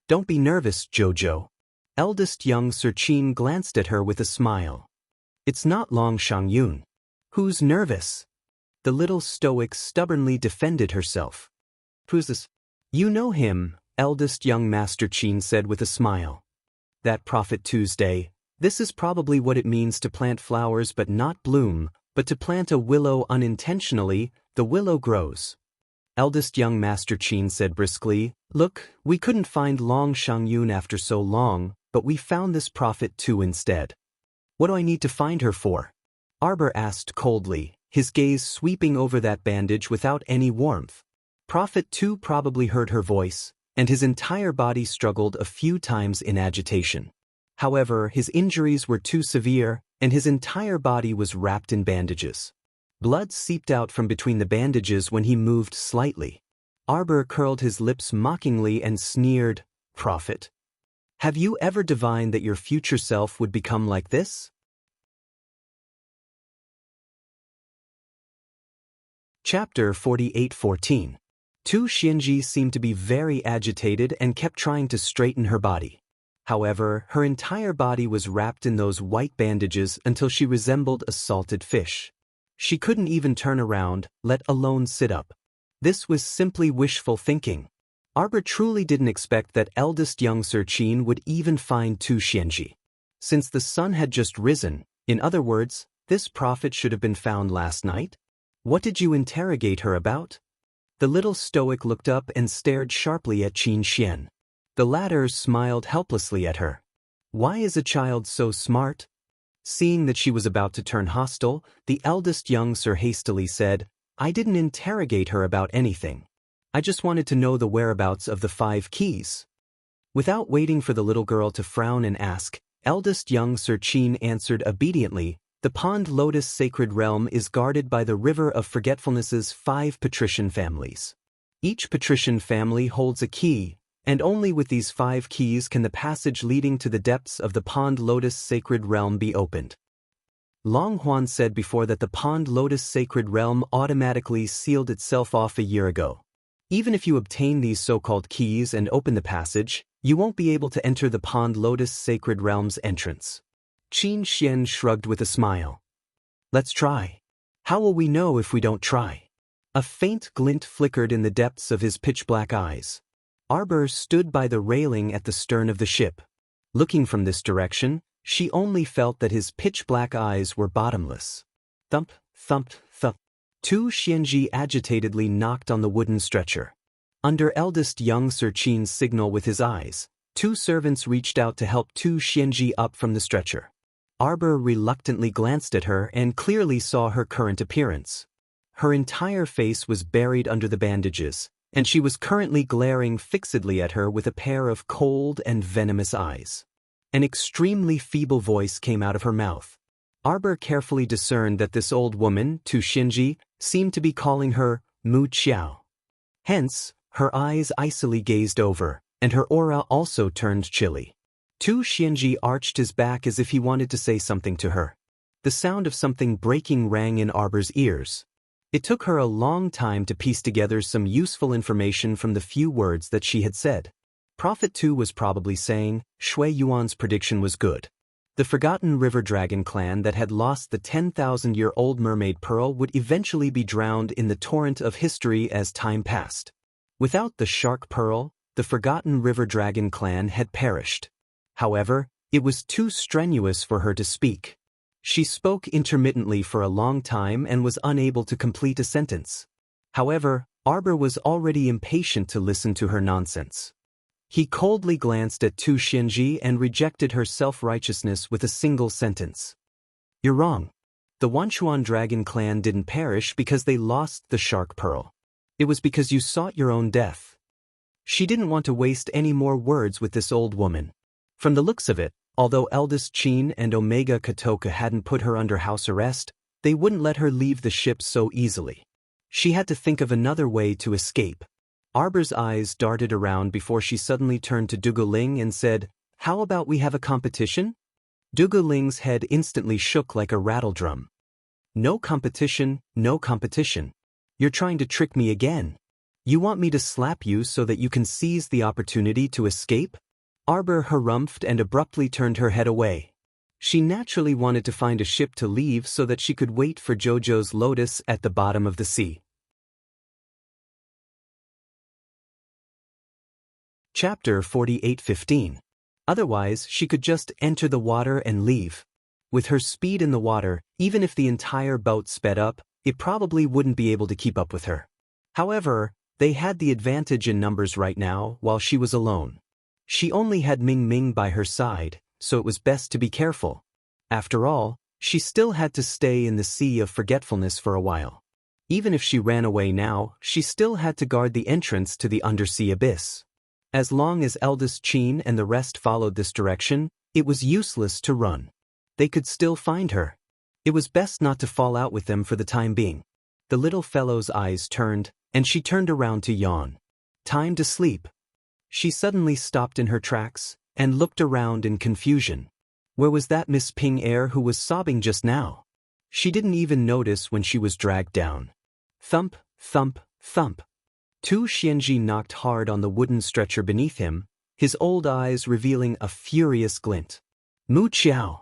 Don't be nervous, Jojo. Eldest young Sir Qin glanced at her with a smile. It's not Long Shangyun. Who's nervous? The little stoic stubbornly defended herself. Who's this? You know him, eldest young Master Qin said with a smile. That Prophet Tuesday. This is probably what it means to plant flowers but not bloom, but to plant a willow unintentionally, the willow grows. Eldest young Master Qin said briskly, Look, we couldn't find Long Shangyun after so long, but we found this Prophet too instead. What do I need to find her for? Arbor asked coldly, his gaze sweeping over that bandage without any warmth. Prophet 2 probably heard her voice, and his entire body struggled a few times in agitation. However, his injuries were too severe, and his entire body was wrapped in bandages. Blood seeped out from between the bandages when he moved slightly. Arbor curled his lips mockingly and sneered, Prophet. Have you ever divined that your future self would become like this? Chapter 48:14. Tu Xianji seemed to be very agitated and kept trying to straighten her body. However, her entire body was wrapped in those white bandages until she resembled a salted fish. She couldn't even turn around, let alone sit up. This was simply wishful thinking. Arbor truly didn't expect that eldest young Sir Qin would even find Tu Xianji. Since the sun had just risen, in other words, this prophet should have been found last night? What did you interrogate her about? The little stoic looked up and stared sharply at Qin Xian. The latter smiled helplessly at her. Why is a child so smart? Seeing that she was about to turn hostile, the eldest young Sir hastily said, I didn't interrogate her about anything. I just wanted to know the whereabouts of the 5 keys. Without waiting for the little girl to frown and ask, eldest young Sir Qin answered obediently, the Pond Lotus Sacred Realm is guarded by the River of Forgetfulness's 5 patrician families. Each patrician family holds a key, and only with these 5 keys can the passage leading to the depths of the Pond Lotus Sacred Realm be opened. Long Huan said before that the Pond Lotus Sacred Realm automatically sealed itself off a year ago. Even if you obtain these so-called keys and open the passage, you won't be able to enter the Pond Lotus Sacred Realm's entrance. Qin Xian shrugged with a smile. Let's try. How will we know if we don't try? A faint glint flickered in the depths of his pitch-black eyes. Arbor stood by the railing at the stern of the ship. Looking from this direction, she only felt that his pitch-black eyes were bottomless. Thump, thump, thump. Tu Xianji agitatedly knocked on the wooden stretcher. Under eldest young Sir Qin's signal with his eyes, 2 servants reached out to help Tu Xianji up from the stretcher. Arbor reluctantly glanced at her and clearly saw her current appearance. Her entire face was buried under the bandages, and she was currently glaring fixedly at her with a pair of cold and venomous eyes. An extremely feeble voice came out of her mouth. Arbor carefully discerned that this old woman, Tu Xianji, seemed to be calling her Mu Qiao. Hence, her eyes icily gazed over, and her aura also turned chilly. Tu Xianji arched his back as if he wanted to say something to her. The sound of something breaking rang in Arbor's ears. It took her a long time to piece together some useful information from the few words that she had said. Prophet Tu was probably saying, Shui Yuan's prediction was good. The forgotten river dragon clan that had lost the 10,000-year-old mermaid pearl would eventually be drowned in the torrent of history as time passed. Without the shark pearl, the forgotten river dragon clan had perished. However, it was too strenuous for her to speak. She spoke intermittently for a long time and was unable to complete a sentence. However, Arbor was already impatient to listen to her nonsense. He coldly glanced at Tu Xianji and rejected her self-righteousness with a single sentence. You're wrong. The Wanchuan dragon clan didn't perish because they lost the shark pearl. It was because you sought your own death. She didn't want to waste any more words with this old woman. From the looks of it, although eldest Qin and Omega Kotoka hadn't put her under house arrest, they wouldn't let her leave the ship so easily. She had to think of another way to escape. Arbor's eyes darted around before she suddenly turned to Duguling and said, How about we have a competition? Duguling's head instantly shook like a rattledrum. No competition, no competition. You're trying to trick me again. You want me to slap you so that you can seize the opportunity to escape? Arbor harumphed and abruptly turned her head away. She naturally wanted to find a ship to leave so that she could wait for Jojo's lotus at the bottom of the sea. Chapter 48:15. Otherwise, she could just enter the water and leave. With her speed in the water, even if the entire boat sped up, it probably wouldn't be able to keep up with her. However, they had the advantage in numbers right now while she was alone. She only had Ming Ming by her side, so it was best to be careful. After all, she still had to stay in the sea of forgetfulness for a while. Even if she ran away now, she still had to guard the entrance to the undersea abyss. As long as eldest Qin and the rest followed this direction, it was useless to run. They could still find her. It was best not to fall out with them for the time being. The little fellow's eyes turned, and she turned around to yawn. Time to sleep. She suddenly stopped in her tracks and looked around in confusion. Where was that Miss Ping Er who was sobbing just now? She didn't even notice when she was dragged down. Thump, thump, thump. Tu Xianji knocked hard on the wooden stretcher beneath him, his old eyes revealing a furious glint. Mu Qiao.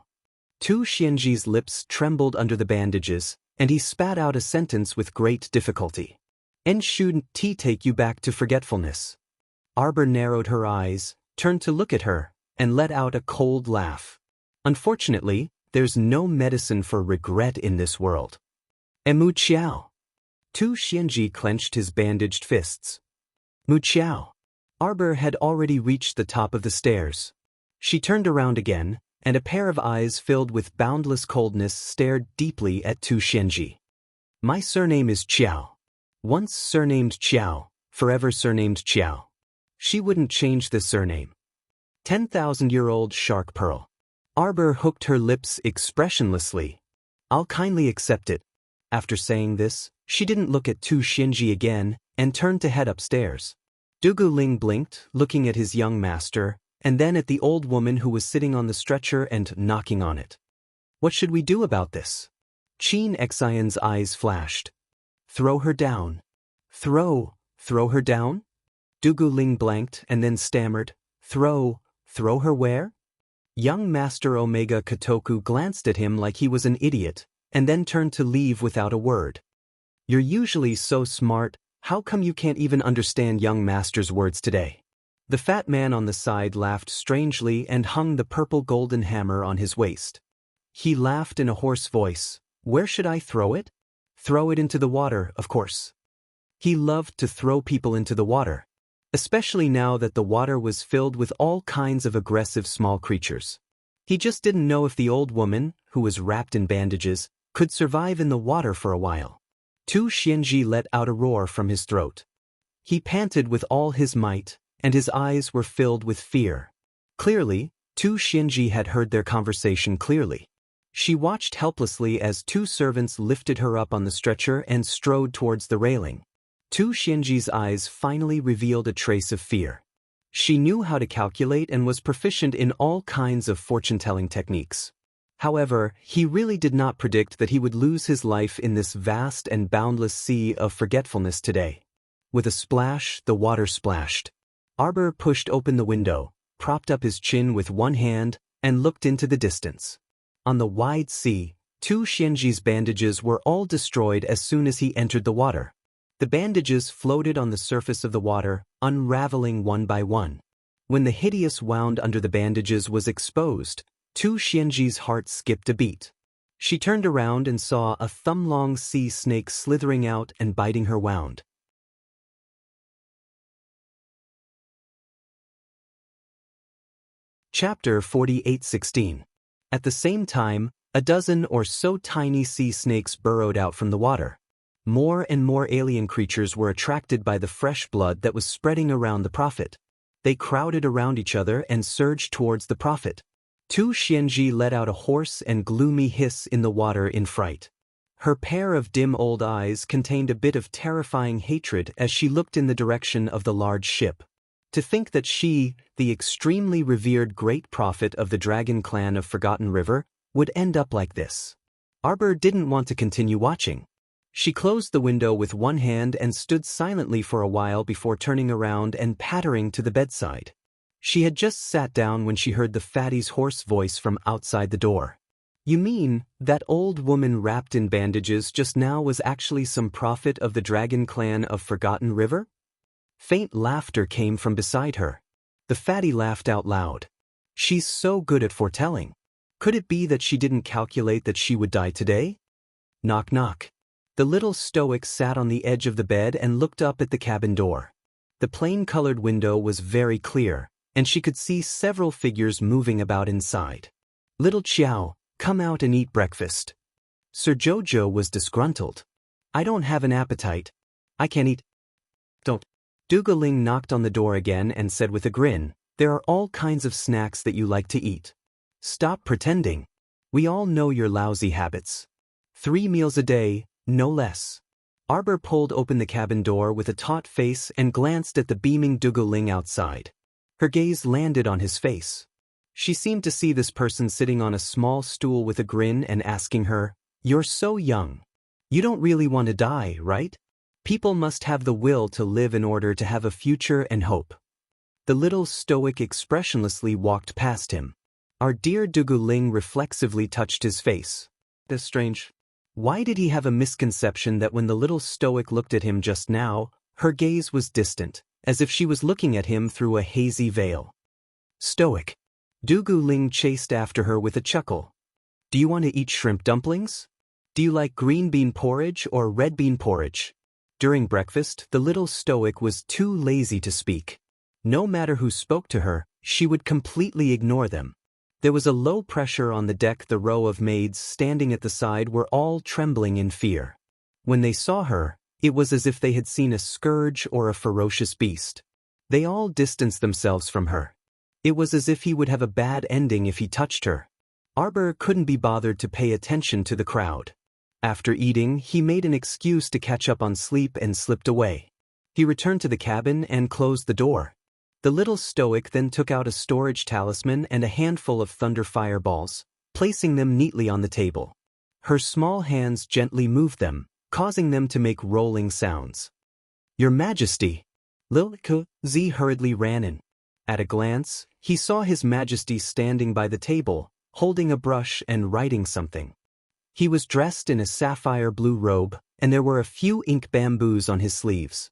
Tu Xianji's lips trembled under the bandages, and he spat out a sentence with great difficulty. En shouldn't T take you back to forgetfulness. Arbor narrowed her eyes, turned to look at her, and let out a cold laugh. Unfortunately, there's no medicine for regret in this world. Mu Qiao. Tu Xianji clenched his bandaged fists. Mu Qiao. Arbor had already reached the top of the stairs. She turned around again, and a pair of eyes filled with boundless coldness stared deeply at Tu Xianji. My surname is Qiao. Once surnamed Qiao, forever surnamed Qiao. She wouldn't change the surname. 10,000-year-old shark pearl. Arbor hooked her lips expressionlessly. I'll kindly accept it. After saying this, she didn't look at Tu Xianji again and turned to head upstairs. Duguling blinked, looking at his young master, and then at the old woman who was sitting on the stretcher and knocking on it. What should we do about this? Qin Xian's eyes flashed. Throw her down. Throw her down? Duguling blanked and then stammered. Throw her where? Young Master Omega Kotoku glanced at him like he was an idiot, and then turned to leave without a word. You're usually so smart, how come you can't even understand young master's words today? The fat man on the side laughed strangely and hung the purple golden hammer on his waist. He laughed in a hoarse voice. Where should I throw it? Throw it into the water, of course. He loved to throw people into the water, especially now that the water was filled with all kinds of aggressive small creatures. He just didn't know if the old woman, who was wrapped in bandages, could survive in the water for a while. Tu Xianji let out a roar from his throat. He panted with all his might, and his eyes were filled with fear. Clearly, Tu Xianji had heard their conversation clearly. She watched helplessly as two servants lifted her up on the stretcher and strode towards the railing. Tu Xianji's eyes finally revealed a trace of fear. She knew how to calculate and was proficient in all kinds of fortune-telling techniques. However, he really did not predict that he would lose his life in this vast and boundless sea of forgetfulness today. With a splash, the water splashed. Arbor pushed open the window, propped up his chin with one hand, and looked into the distance. On the wide sea, 2 Xianji's bandages were all destroyed as soon as he entered the water. The bandages floated on the surface of the water, unraveling one by one. When the hideous wound under the bandages was exposed, 2 Xianji's heart skipped a beat. She turned around and saw a thumb-long sea snake slithering out and biting her wound. Chapter 48:16. At the same time, a dozen or so tiny sea snakes burrowed out from the water. More and more alien creatures were attracted by the fresh blood that was spreading around the prophet. They crowded around each other and surged towards the prophet. 2 Xianji let out a hoarse and gloomy hiss in the water in fright. Her pair of dim old eyes contained a bit of terrifying hatred as she looked in the direction of the large ship. To think that she, the extremely revered great prophet of the dragon clan of Forgotten River, would end up like this. Arbor didn't want to continue watching. She closed the window with one hand and stood silently for a while before turning around and pattering to the bedside. She had just sat down when she heard the fatty's hoarse voice from outside the door. "You mean, that old woman wrapped in bandages just now was actually some prophet of the dragon clan of Forgotten River?" Faint laughter came from beside her. The fatty laughed out loud. "She's so good at foretelling. Could it be that she didn't calculate that she would die today?" Knock knock. The little stoic sat on the edge of the bed and looked up at the cabin door. The plain-colored window was very clear, and she could see several figures moving about inside. "Little Chiao, come out and eat breakfast." Sir Jojo was disgruntled. "I don't have an appetite. I can't eat." "Don't." Dugaling knocked on the door again and said with a grin, "There are all kinds of snacks that you like to eat. Stop pretending. We all know your lousy habits. 3 meals a day, no less." Arbor pulled open the cabin door with a taut face and glanced at the beaming Dugaling outside. Her gaze landed on his face. She seemed to see this person sitting on a small stool with a grin and asking her, "You're so young. You don't really want to die, right? People must have the will to live in order to have a future and hope." The little stoic expressionlessly walked past him. Our dear Duguling reflexively touched his face. That's strange. Why did he have a misconception that when the little stoic looked at him just now, her gaze was distant, as if she was looking at him through a hazy veil? "Stoic." Duguling chased after her with a chuckle. "Do you want to eat shrimp dumplings? Do you like green bean porridge or red bean porridge?" During breakfast, the little stoic was too lazy to speak. No matter who spoke to her, she would completely ignore them. There was a low pressure on the deck. The row of maids standing at the side were all trembling in fear. When they saw her, it was as if they had seen a scourge or a ferocious beast. They all distanced themselves from her. It was as if he would have a bad ending if he touched her. Arbor couldn't be bothered to pay attention to the crowd. After eating, he made an excuse to catch up on sleep and slipped away. He returned to the cabin and closed the door. The little stoic then took out a storage talisman and a handful of thunder fireballs, placing them neatly on the table. Her small hands gently moved them, causing them to make rolling sounds. "Your Majesty!" Lil Zi hurriedly ran in. At a glance, he saw His Majesty standing by the table, holding a brush and writing something. He was dressed in a sapphire blue robe, and there were a few ink bamboos on his sleeves.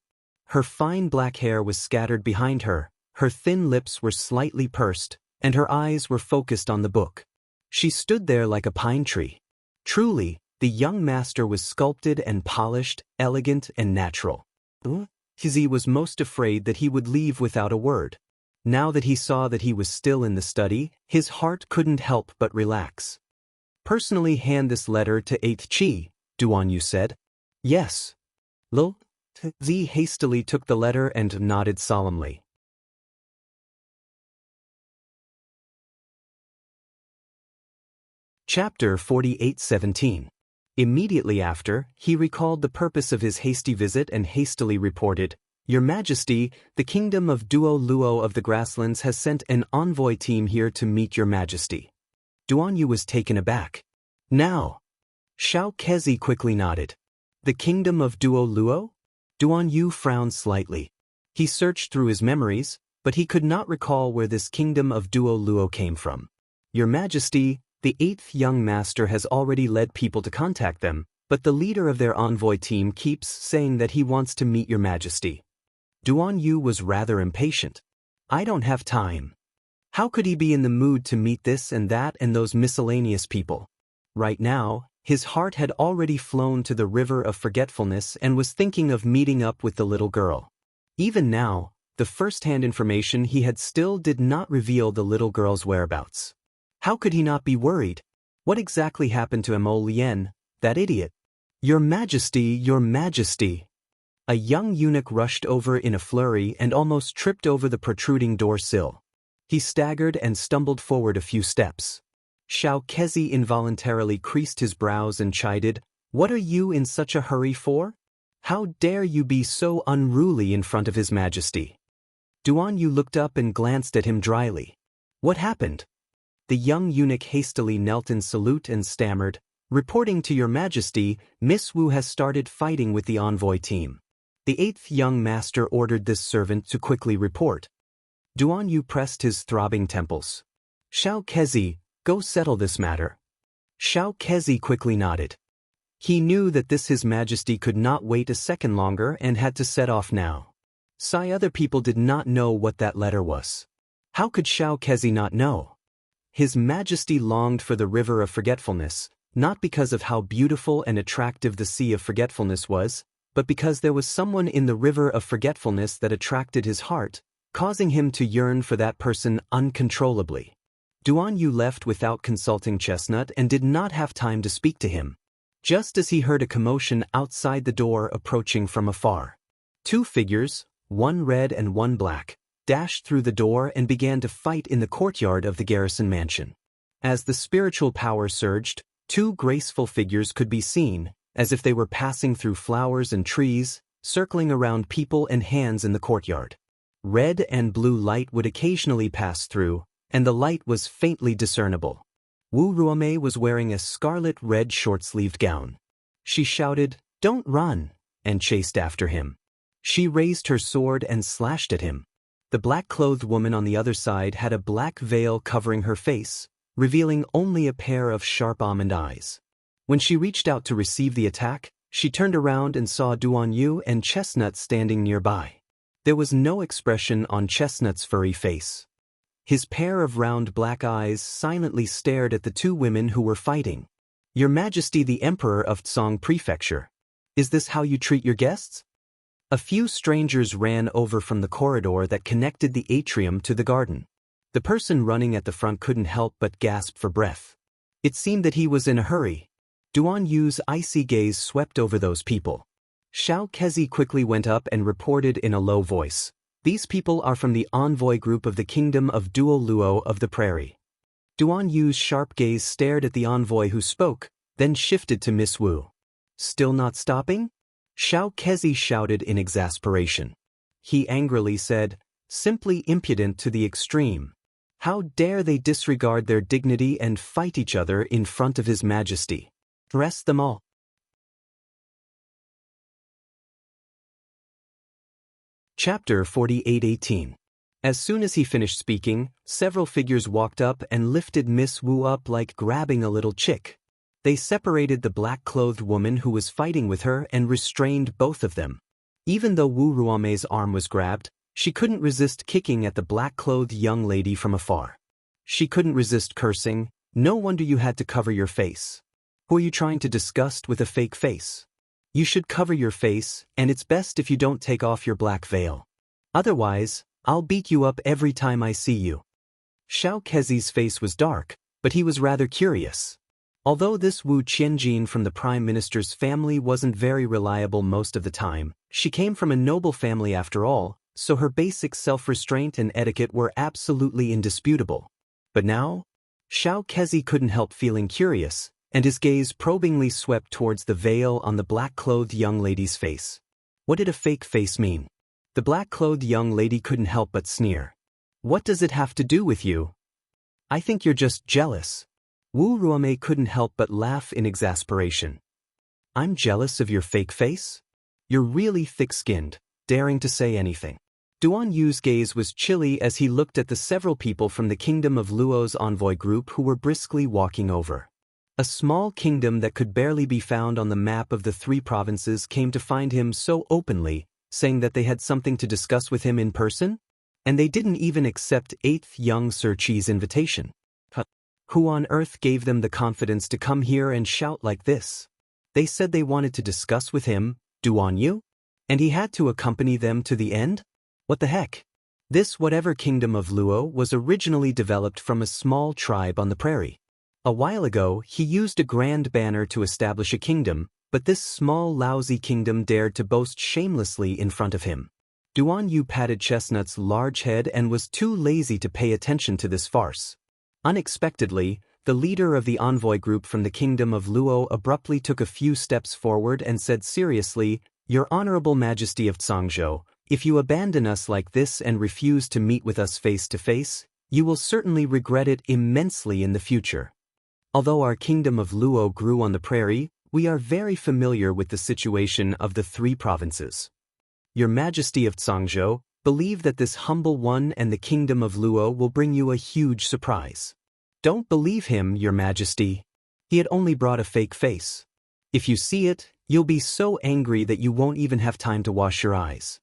Her fine black hair was scattered behind her. Her thin lips were slightly pursed, and her eyes were focused on the book. She stood there like a pine tree. Truly, the young master was sculpted and polished, elegant and natural. He was most afraid that he would leave without a word. Now that he saw that he was still in the study, his heart couldn't help but relax. "Personally hand this letter to 8th Chi, Duan Yu said. "Yes." Lil Zi hastily took the letter and nodded solemnly. Chapter 48:17. Immediately after, he recalled the purpose of his hasty visit and hastily reported, Your Majesty, the kingdom of Duo Luo of the Grasslands has sent an envoy team here to meet your Majesty. Duan Yu was taken aback. Now. Xiao Kezi quickly nodded. The kingdom of Duo Luo? Duan Yu frowned slightly. He searched through his memories, but he could not recall where this kingdom of Duo Luo came from. Your Majesty, the 8th young master has already led people to contact them, but the leader of their envoy team keeps saying that he wants to meet your Majesty. Duan Yu was rather impatient. I don't have time. How could he be in the mood to meet this and that and those miscellaneous people? Right now, his heart had already flown to the river of forgetfulness and was thinking of meeting up with the little girl. Even now, the first-hand information he had still did not reveal the little girl's whereabouts. How could he not be worried? What exactly happened to Mo Lien, that idiot? Your Majesty, your Majesty! A young eunuch rushed over in a flurry and almost tripped over the protruding door sill. He staggered and stumbled forward a few steps. Xiao Kezi involuntarily creased his brows and chided, What are you in such a hurry for? How dare you be so unruly in front of His Majesty? Duan Yu looked up and glanced at him dryly. What happened? The young eunuch hastily knelt in salute and stammered, Reporting to your Majesty, Miss Wu has started fighting with the envoy team. The 8th young master ordered this servant to quickly report. Duan Yu pressed his throbbing temples. Xiao Kezi, go settle this matter. Xiao Kezi quickly nodded. He knew that this His Majesty could not wait a second longer and had to set off now. Other people did not know what that letter was. How could Xiao Kezi not know? His Majesty longed for the river of forgetfulness, not because of how beautiful and attractive the sea of forgetfulness was, but because there was someone in the river of forgetfulness that attracted his heart, causing him to yearn for that person uncontrollably. Duan Yu left without consulting Chestnut and did not have time to speak to him. Just as he heard a commotion outside the door approaching from afar. 2 figures, one red and one black, dashed through the door and began to fight in the courtyard of the garrison mansion. As the spiritual power surged, 2 graceful figures could be seen, as if they were passing through flowers and trees, circling around people and hands in the courtyard. Red and blue light would occasionally pass through, and the light was faintly discernible. Wu Ruomei was wearing a scarlet-red short-sleeved gown. She shouted, "Don't run," and chased after him. She raised her sword and slashed at him. The black-clothed woman on the other side had a black veil covering her face, revealing only a pair of sharp almond eyes. When she reached out to receive the attack, she turned around and saw Duan Yu and Chestnut standing nearby. There was no expression on Chestnut's furry face. His pair of round black eyes silently stared at the 2 women who were fighting. "Your Majesty the Emperor of Tsong Prefecture. Is this how you treat your guests?" A few strangers ran over from the corridor that connected the atrium to the garden. The person running at the front couldn't help but gasp for breath. It seemed that he was in a hurry. Duan Yu's icy gaze swept over those people. Xiao Kezi quickly went up and reported in a low voice, "These people are from the envoy group of the kingdom of Duo Luo of the Prairie." Duan Yu's sharp gaze stared at the envoy who spoke, then shifted to Miss Wu. "Still not stopping?" Xiao Kezi shouted in exasperation. He angrily said, "Simply impudent to the extreme. How dare they disregard their dignity and fight each other in front of His Majesty? Arrest them all." Chapter 48:18. As soon as he finished speaking, several figures walked up and lifted Miss Wu up like grabbing a little chick. They separated the black-clothed woman who was fighting with her and restrained both of them. Even though Wu Ruomei's arm was grabbed, she couldn't resist kicking at the black-clothed young lady from afar. She couldn't resist cursing, "No wonder you had to cover your face. Who are you trying to disgust with a fake face? You should cover your face, and it's best if you don't take off your black veil. Otherwise, I'll beat you up every time I see you." Xiao Kezi's face was dark, but he was rather curious. Although this Wu Qianjin from the Prime Minister's family wasn't very reliable most of the time, she came from a noble family after all, so her basic self-restraint and etiquette were absolutely indisputable. But now? Xiao Kezi couldn't help feeling curious, and his gaze probingly swept towards the veil on the black-clothed young lady's face. What did a fake face mean? The black-clothed young lady couldn't help but sneer. What does it have to do with you? I think you're just jealous. Wu Ruomei couldn't help but laugh in exasperation. I'm jealous of your fake face? You're really thick-skinned, daring to say anything. Duan Yu's gaze was chilly as he looked at the several people from the kingdom of Luo's envoy group who were briskly walking over. A small kingdom that could barely be found on the map of the 3 provinces came to find him so openly, saying that they had something to discuss with him in person? And they didn't even accept 8th young Sir Chi's invitation. Who on earth gave them the confidence to come here and shout like this? They said they wanted to discuss with him, Duan Yu? And he had to accompany them to the end? What the heck? This whatever kingdom of Luo was originally developed from a small tribe on the prairie. A while ago, he used a grand banner to establish a kingdom, but this small lousy kingdom dared to boast shamelessly in front of him. Duan Yu patted Chestnut's large head and was too lazy to pay attention to this farce. Unexpectedly, the leader of the envoy group from the kingdom of Luo abruptly took a few steps forward and said seriously, Your Honorable Majesty of Zhangzhou, if you abandon us like this and refuse to meet with us face to face, you will certainly regret it immensely in the future. Although our kingdom of Luo grew on the prairie, we are very familiar with the situation of the 3 provinces. Your Majesty of Zhangzhou, believe that this humble one and the kingdom of Luo will bring you a huge surprise. Don't believe him, Your Majesty. He had only brought a fake face. If you see it, you'll be so angry that you won't even have time to wash your eyes.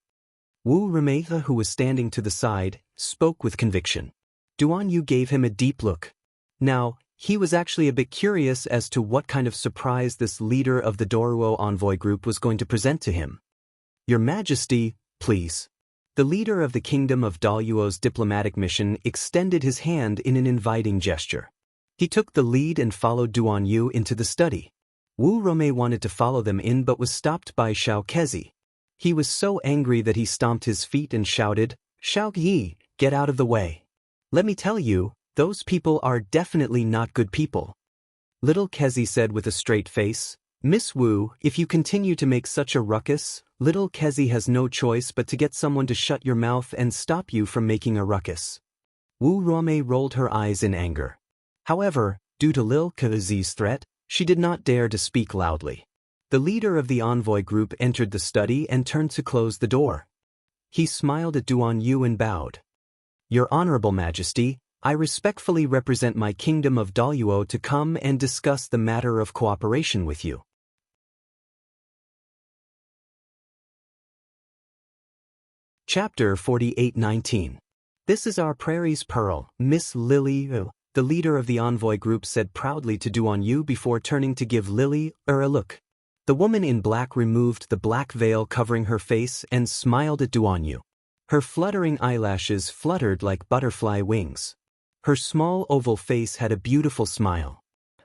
Wu Ruomei, who was standing to the side, spoke with conviction. Duan Yu gave him a deep look. Now, he was actually a bit curious as to what kind of surprise this leader of the Doruo envoy group was going to present to him. Your Majesty, please. The leader of the kingdom of Daluo's diplomatic mission extended his hand in an inviting gesture. He took the lead and followed Duan Yu into the study. Wu Ruomei wanted to follow them in but was stopped by Xiao Kezi. He was so angry that he stomped his feet and shouted, Xiao Yi, get out of the way. Let me tell you, those people are definitely not good people. Little Kezi said with a straight face, Miss Wu, if you continue to make such a ruckus, Little Kezi has no choice but to get someone to shut your mouth and stop you from making a ruckus. Wu Ruomei rolled her eyes in anger. However, due to Lil Kezi's threat, she did not dare to speak loudly. The leader of the envoy group entered the study and turned to close the door. He smiled at Duan Yu and bowed. Your Honorable Majesty, I respectfully represent my kingdom of Daluo to come and discuss the matter of cooperation with you. Chapter 48:19. This is our prairie's pearl, Miss Lily, the leader of the envoy group said proudly to Duan Yu before turning to give Lily a look. The woman in black removed the black veil covering her face and smiled at Duan Yu. Her fluttering eyelashes fluttered like butterfly wings. Her small oval face had a beautiful smile.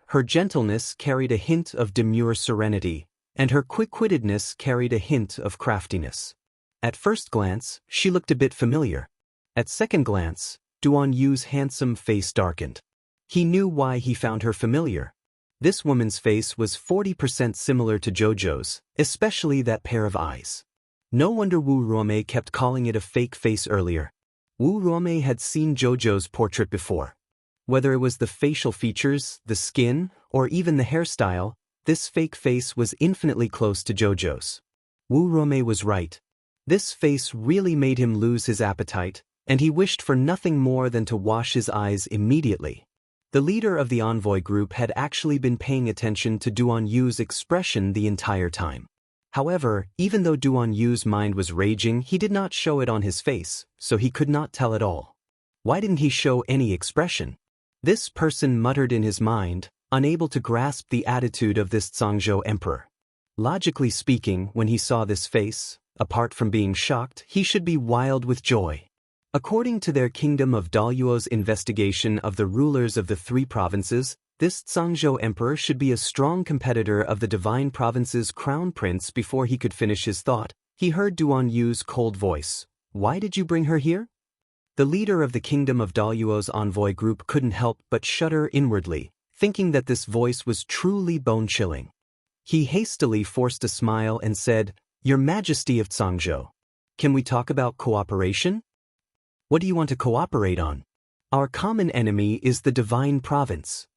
Her gentleness carried a hint of demure serenity, and her quick-wittedness carried a hint of craftiness. At first glance, she looked a bit familiar. At second glance, Duan Yu's handsome face darkened. He knew why he found her familiar. This woman's face was 40% similar to Jojo's, especially that pair of eyes. No wonder Wu Ruomei kept calling it a fake face earlier. Wu Ruomei had seen Jojo's portrait before. Whether it was the facial features, the skin, or even the hairstyle, this fake face was infinitely close to Jojo's. Wu Ruomei was right. This face really made him lose his appetite, and he wished for nothing more than to wash his eyes immediately. The leader of the envoy group had actually been paying attention to Duan Yu's expression the entire time. However, even though Duan Yu's mind was raging, he did not show it on his face, so he could not tell at all. Why didn't he show any expression? This person muttered in his mind, unable to grasp the attitude of this Zhangzhou emperor. Logically speaking, when he saw this face, apart from being shocked, he should be wild with joy. According to their kingdom of Daluo's investigation of the rulers of the 3 provinces, this Zhangzhou emperor should be a strong competitor of the divine province's crown prince. Before he could finish his thought, he heard Duan Yu's cold voice. Why did you bring her here? The leader of the kingdom of Daluo's envoy group couldn't help but shudder inwardly, thinking that this voice was truly bone-chilling. He hastily forced a smile and said, Your Majesty of Zhangzhou, Can we talk about cooperation? What do you want to cooperate on? Our common enemy is the Divine Province.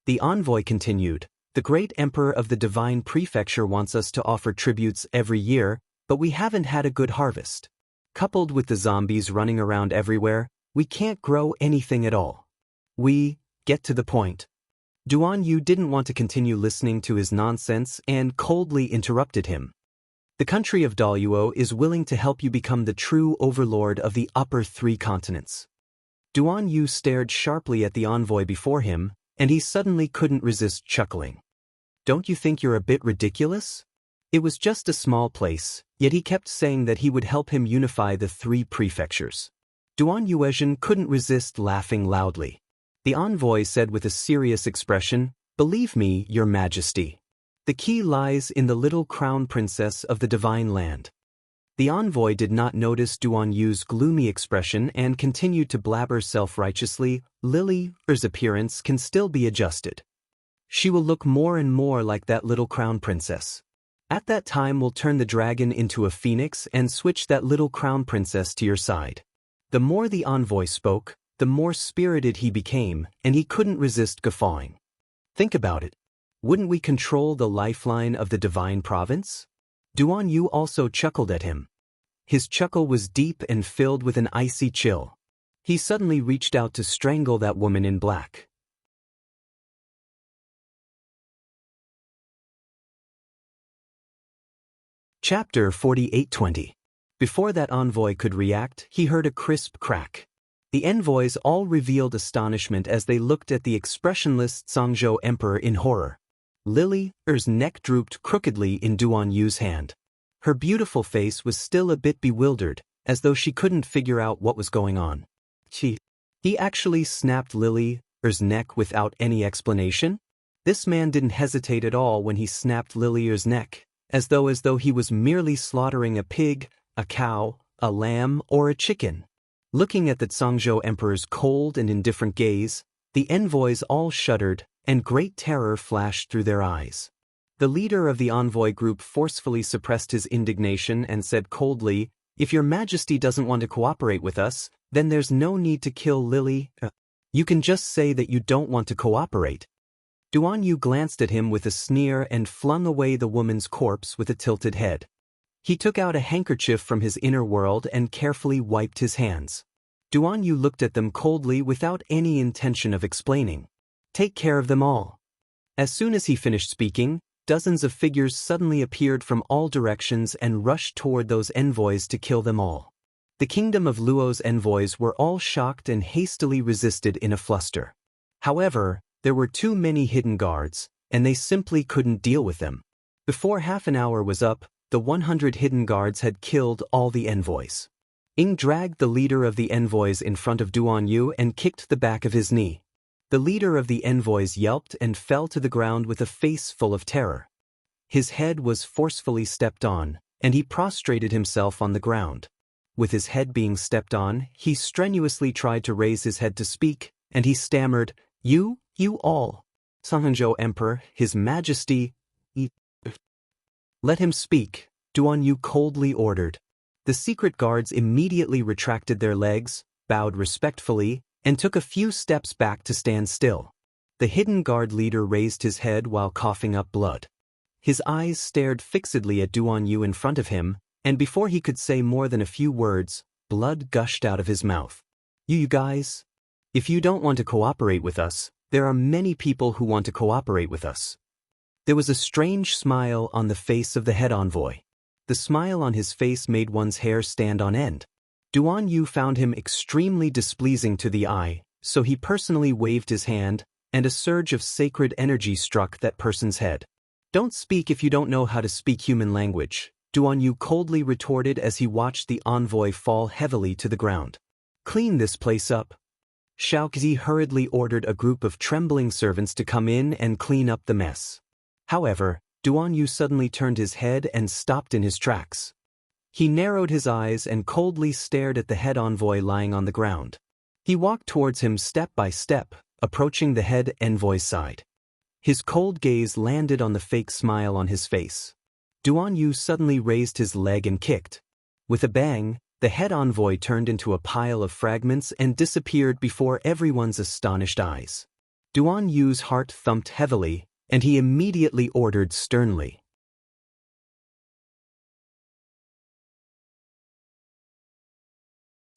The envoy continued, the great emperor of the Divine Prefecture wants us to offer tributes every year, but we haven't had a good harvest. Coupled with the zombies running around everywhere, we can't grow anything at all. Get to the point. Duan Yu didn't want to continue listening to his nonsense and coldly interrupted him. The country of Daluo is willing to help you become the true overlord of the upper 3 continents. Duan Yu stared sharply at the envoy before him, and he suddenly couldn't resist chuckling. Don't you think you're a bit ridiculous? It was just a small place, yet he kept saying that he would help him unify the 3 prefectures. Duan Yuezhen couldn't resist laughing loudly. The envoy said with a serious expression, "Believe me, Your Majesty. The key lies in the little crown princess of the divine land." The envoy did not notice Duan Yu's gloomy expression and continued to blabber self-righteously, "Lily's appearance can still be adjusted. She will look more and more like that little crown princess. At that time we'll turn the dragon into a phoenix and switch that little crown princess to your side." The more the envoy spoke, the more spirited he became, and he couldn't resist guffawing. Think about it. Wouldn't we control the lifeline of the Divine Province? Duan Yu also chuckled at him. His chuckle was deep and filled with an icy chill. He suddenly reached out to strangle that woman in black. Chapter 48:20. Before that envoy could react, he heard a crisp crack. The envoys all revealed astonishment as they looked at the expressionless Zhongzhou emperor in horror. Lily's neck drooped crookedly in Duan Yu's hand. Her beautiful face was still a bit bewildered, as though she couldn't figure out what was going on. He actually snapped Lily's neck without any explanation? This man didn't hesitate at all when he snapped Lily's neck, as though he was merely slaughtering a pig, a cow, a lamb, or a chicken. Looking at the Zhongzhou emperor's cold and indifferent gaze, the envoys all shuddered, and great terror flashed through their eyes. The leader of the envoy group forcefully suppressed his indignation and said coldly, "If your majesty doesn't want to cooperate with us, then there's no need to kill Lily. You can just say that you don't want to cooperate." Duan Yu glanced at him with a sneer and flung away the woman's corpse with a tilted head. He took out a handkerchief from his inner world and carefully wiped his hands. Duan Yu looked at them coldly without any intention of explaining. "Take care of them all." As soon as he finished speaking, dozens of figures suddenly appeared from all directions and rushed toward those envoys to kill them all. The kingdom of Luo's envoys were all shocked and hastily resisted in a fluster. However, there were too many hidden guards, and they simply couldn't deal with them. Before half an hour was up, the 100 hidden guards had killed all the envoys. Ing dragged the leader of the envoys in front of Duan Yu and kicked the back of his knee. The leader of the envoys yelped and fell to the ground with a face full of terror. His head was forcefully stepped on, and he prostrated himself on the ground. With his head being stepped on, he strenuously tried to raise his head to speak, and he stammered, You all. Zhongzhou Emperor, His Majesty, Let him speak, Duan Yu coldly ordered. The secret guards immediately retracted their legs, bowed respectfully, and took a few steps back to stand still. The hidden guard leader raised his head while coughing up blood. His eyes stared fixedly at Duan Yu in front of him, and before he could say more than a few words, blood gushed out of his mouth. You guys? If you don't want to cooperate with us, there are many people who want to cooperate with us. There was a strange smile on the face of the head envoy. The smile on his face made one's hair stand on end. Duan Yu found him extremely displeasing to the eye, so he personally waved his hand, and a surge of sacred energy struck that person's head. Don't speak if you don't know how to speak human language, Duan Yu coldly retorted as he watched the envoy fall heavily to the ground. Clean this place up. Shaoxi hurriedly ordered a group of trembling servants to come in and clean up the mess. However, Duan Yu suddenly turned his head and stopped in his tracks. He narrowed his eyes and coldly stared at the head envoy lying on the ground. He walked towards him step by step, approaching the head envoy's side. His cold gaze landed on the fake smile on his face. Duan Yu suddenly raised his leg and kicked. With a bang, the head envoy turned into a pile of fragments and disappeared before everyone's astonished eyes. Duan Yu's heart thumped heavily, and he immediately ordered sternly.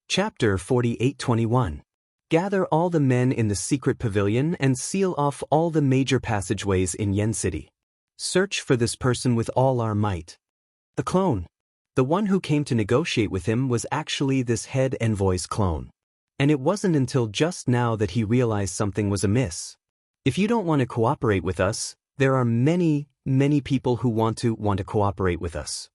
Chapter 48:21. Gather all the men in the secret pavilion and seal off all the major passageways in Yen City. Search for this person with all our might. The clone. The one who came to negotiate with him was actually this head envoy's clone. And it wasn't until just now that he realized something was amiss. If you don't want to cooperate with us, there are many people who want to cooperate with us.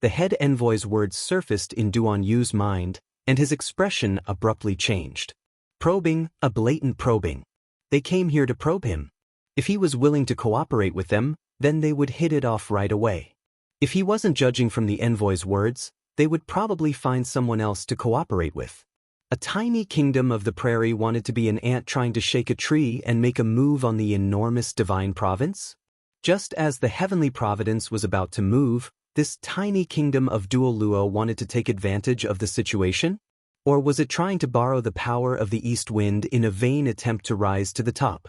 The head envoy's words surfaced in Duan Yu's mind, and his expression abruptly changed. Probing, a blatant probing. They came here to probe him. If he was willing to cooperate with them, then they would hit it off right away. If he wasn't judging from the envoy's words, they would probably find someone else to cooperate with. A tiny kingdom of the prairie wanted to be an ant trying to shake a tree and make a move on the enormous divine province? Just as the heavenly providence was about to move, this tiny kingdom of Dual Luo wanted to take advantage of the situation? Or was it trying to borrow the power of the east wind in a vain attempt to rise to the top?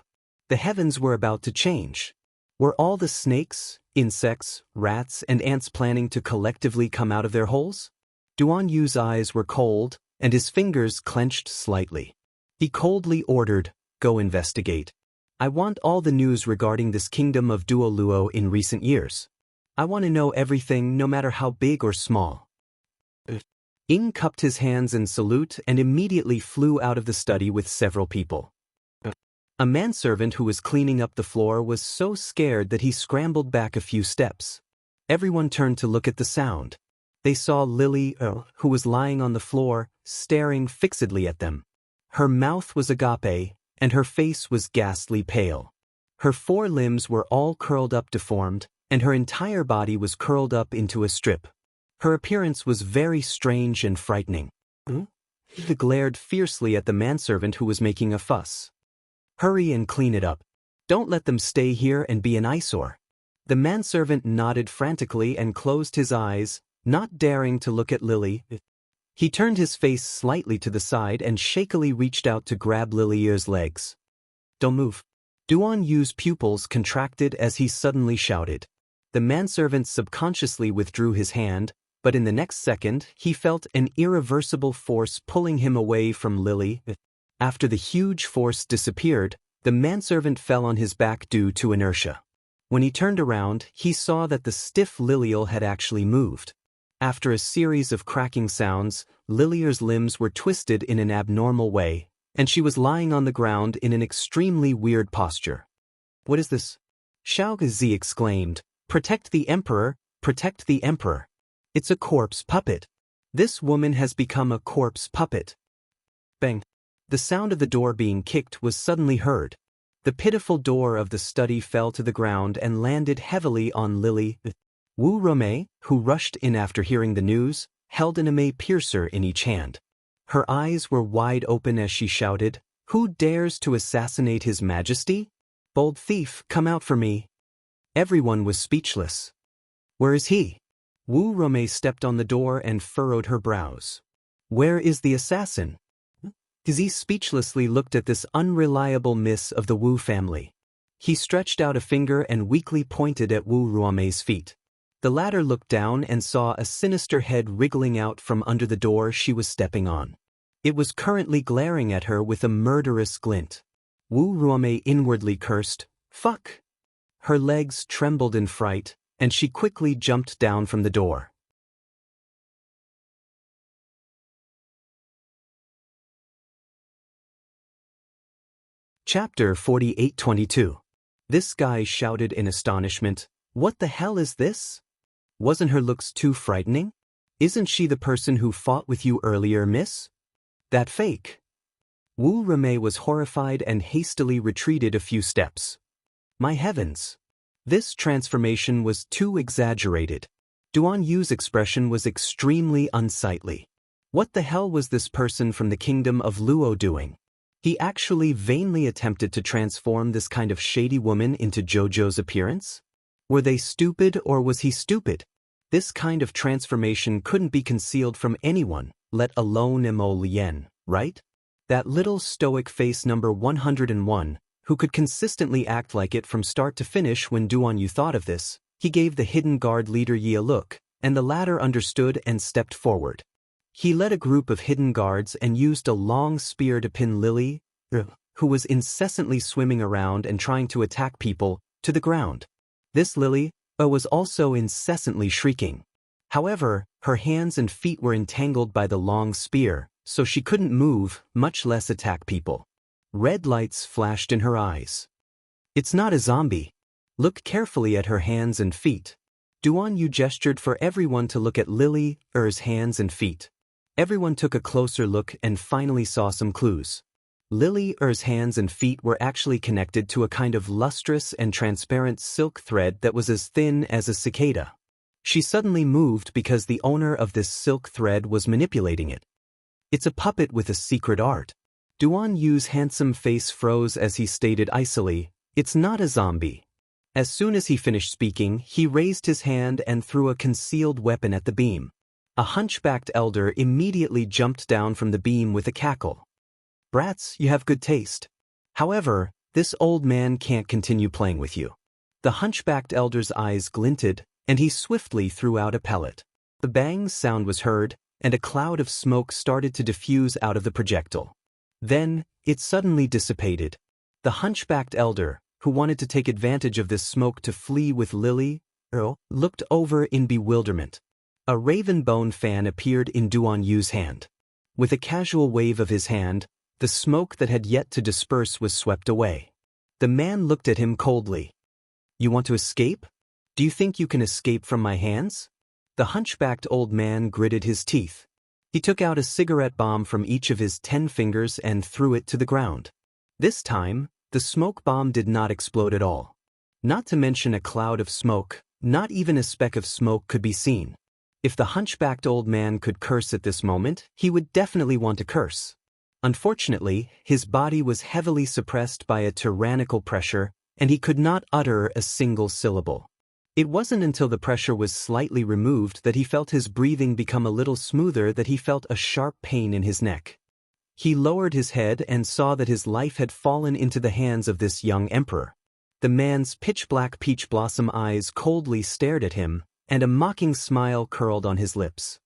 The heavens were about to change. Were all the snakes, insects, rats, and ants planning to collectively come out of their holes? Duan Yu's eyes were cold, and his fingers clenched slightly. He coldly ordered, "Go investigate. I want all the news regarding this kingdom of Dual Luo in recent years. I want to know everything, no matter how big or small." Ing cupped his hands in salute and immediately flew out of the study with several people. A manservant who was cleaning up the floor was so scared that he scrambled back a few steps. Everyone turned to look at the sound. They saw Lily, who was lying on the floor, staring fixedly at them. Her mouth was agape, and her face was ghastly pale. Her four limbs were all curled up deformed, and her entire body was curled up into a strip. Her appearance was very strange and frightening. He glared fiercely at the manservant who was making a fuss. "Hurry and clean it up. Don't let them stay here and be an eyesore." The manservant nodded frantically and closed his eyes, not daring to look at Lily. He turned his face slightly to the side and shakily reached out to grab Lily's legs. "Don't move." Duan Yu's pupils contracted as he suddenly shouted. The manservant subconsciously withdrew his hand, but in the next second he felt an irreversible force pulling him away from Lily. After the huge force disappeared, the manservant fell on his back due to inertia. When he turned around, he saw that the stiff Lilial had actually moved. After a series of cracking sounds, Lilia's limbs were twisted in an abnormal way, and she was lying on the ground in an extremely weird posture. "What is this?" Xiao Zi exclaimed. "Protect the Emperor! Protect the Emperor! It's a corpse puppet. This woman has become a corpse puppet." Bang! The sound of the door being kicked was suddenly heard. The pitiful door of the study fell to the ground and landed heavily on Lily. Wu Rome, who rushed in after hearing the news, held an email piercer in each hand. Her eyes were wide open as she shouted, "Who dares to assassinate His Majesty? Bold thief, come out for me." Everyone was speechless. "Where is he?" Wu Rome stepped on the door and furrowed her brows. "Where is the assassin?" Zi speechlessly looked at this unreliable miss of the Wu family. He stretched out a finger and weakly pointed at Wu Ruome's feet. The latter looked down and saw a sinister head wriggling out from under the door she was stepping on. It was currently glaring at her with a murderous glint. Wu Ruome inwardly cursed, "Fuck!" Her legs trembled in fright, and she quickly jumped down from the door. Chapter 48:22. This guy shouted in astonishment, "What the hell is this? Wasn't her looks too frightening? Isn't she the person who fought with you earlier, miss? That fake?" Wu Reme was horrified and hastily retreated a few steps. My heavens! This transformation was too exaggerated. Duan Yu's expression was extremely unsightly. What the hell was this person from the kingdom of Luo doing? He actually vainly attempted to transform this kind of shady woman into Jojo's appearance? Were they stupid or was he stupid? This kind of transformation couldn't be concealed from anyone, let alone Mo Lien, right? That little stoic face number 101, who could consistently act like it from start to finish. When Duan Yu thought of this, he gave the hidden guard leader Yi a look, and the latter understood and stepped forward. He led a group of hidden guards and used a long spear to pin Lily, who was incessantly swimming around and trying to attack people, to the ground. This Lily was also incessantly shrieking. However, her hands and feet were entangled by the long spear, so she couldn't move, much less attack people. Red lights flashed in her eyes. It's not a zombie. Look carefully at her hands and feet. Duan Yu gestured for everyone to look at Lily's hands and feet. Everyone took a closer look and finally saw some clues. Lily's hands and feet were actually connected to a kind of lustrous and transparent silk thread that was as thin as a cicada. She suddenly moved because the owner of this silk thread was manipulating it. It's a puppet with a secret art. Duan Yu's handsome face froze as he stated icily, "It's not a zombie." As soon as he finished speaking, he raised his hand and threw a concealed weapon at the beam. A hunchbacked elder immediately jumped down from the beam with a cackle. "Brats, you have good taste. However, this old man can't continue playing with you." The hunchbacked elder's eyes glinted, and he swiftly threw out a pellet. The bang sound was heard, and a cloud of smoke started to diffuse out of the projectile. Then, it suddenly dissipated. The hunchbacked elder, who wanted to take advantage of this smoke to flee with Lily, looked over in bewilderment. A raven bone fan appeared in Duan Yu's hand. With a casual wave of his hand, the smoke that had yet to disperse was swept away. The man looked at him coldly. "You want to escape? Do you think you can escape from my hands?" The hunchbacked old man gritted his teeth. He took out a cigarette bomb from each of his 10 fingers and threw it to the ground. This time, the smoke bomb did not explode at all. Not to mention a cloud of smoke, not even a speck of smoke could be seen. If the hunchbacked old man could curse at this moment, he would definitely want to curse. Unfortunately, his body was heavily suppressed by a tyrannical pressure, and he could not utter a single syllable. It wasn't until the pressure was slightly removed that he felt his breathing become a little smoother, that he felt a sharp pain in his neck. He lowered his head and saw that his life had fallen into the hands of this young emperor. The man's pitch-black peach blossom eyes coldly stared at him, and a mocking smile curled on his lips.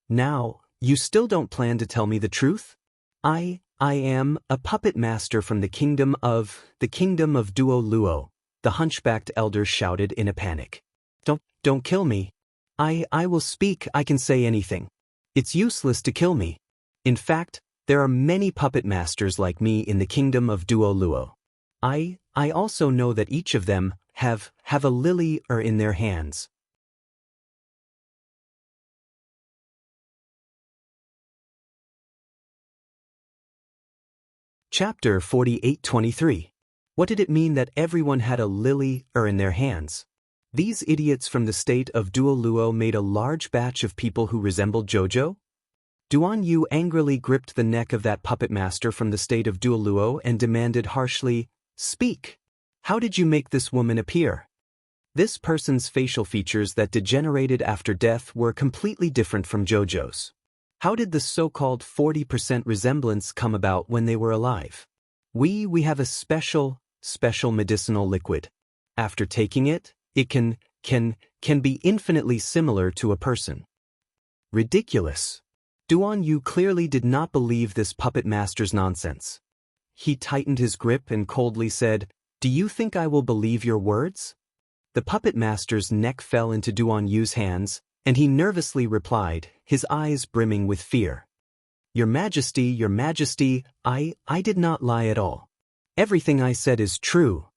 "Now, you still don't plan to tell me the truth? I am a puppet master from the kingdom of Duo Luo," the hunchbacked elder shouted in a panic. Don't kill me. I will speak. I can say anything. It's useless to kill me. In fact, there are many puppet masters like me in the kingdom of Duo Luo. I also know that each of them have a lily in their hands." Chapter 48:23. What did it mean that everyone had a lily in their hands? These idiots from the state of Duo Luo made a large batch of people who resembled Jojo? Duan Yu angrily gripped the neck of that puppet master from the state of Duo Luo and demanded harshly, "Speak! How did you make this woman appear?" This person's facial features that degenerated after death were completely different from Jojo's. How did the so-called 40% resemblance come about when they were alive? We have a special medicinal liquid. After taking it, it can be infinitely similar to a person. Ridiculous. Duan Yu clearly did not believe this puppet master's nonsense. He tightened his grip and coldly said, "Do you think I will believe your words?" The puppet master's neck fell into Duan Yu's hands, and he nervously replied, his eyes brimming with fear. Your Majesty, I did not lie at all. Everything I said is true."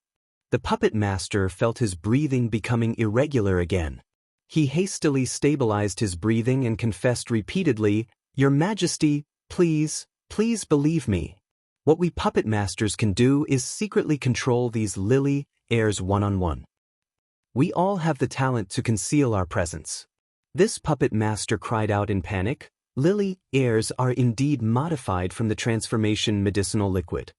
The puppet master felt his breathing becoming irregular again. He hastily stabilized his breathing and confessed repeatedly, "Your Majesty, please believe me. What we puppet masters can do is secretly control these lily heirs one-on-one. We all have the talent to conceal our presence." This puppet master cried out in panic, "Lily heirs are indeed modified from the transformation medicinal liquid."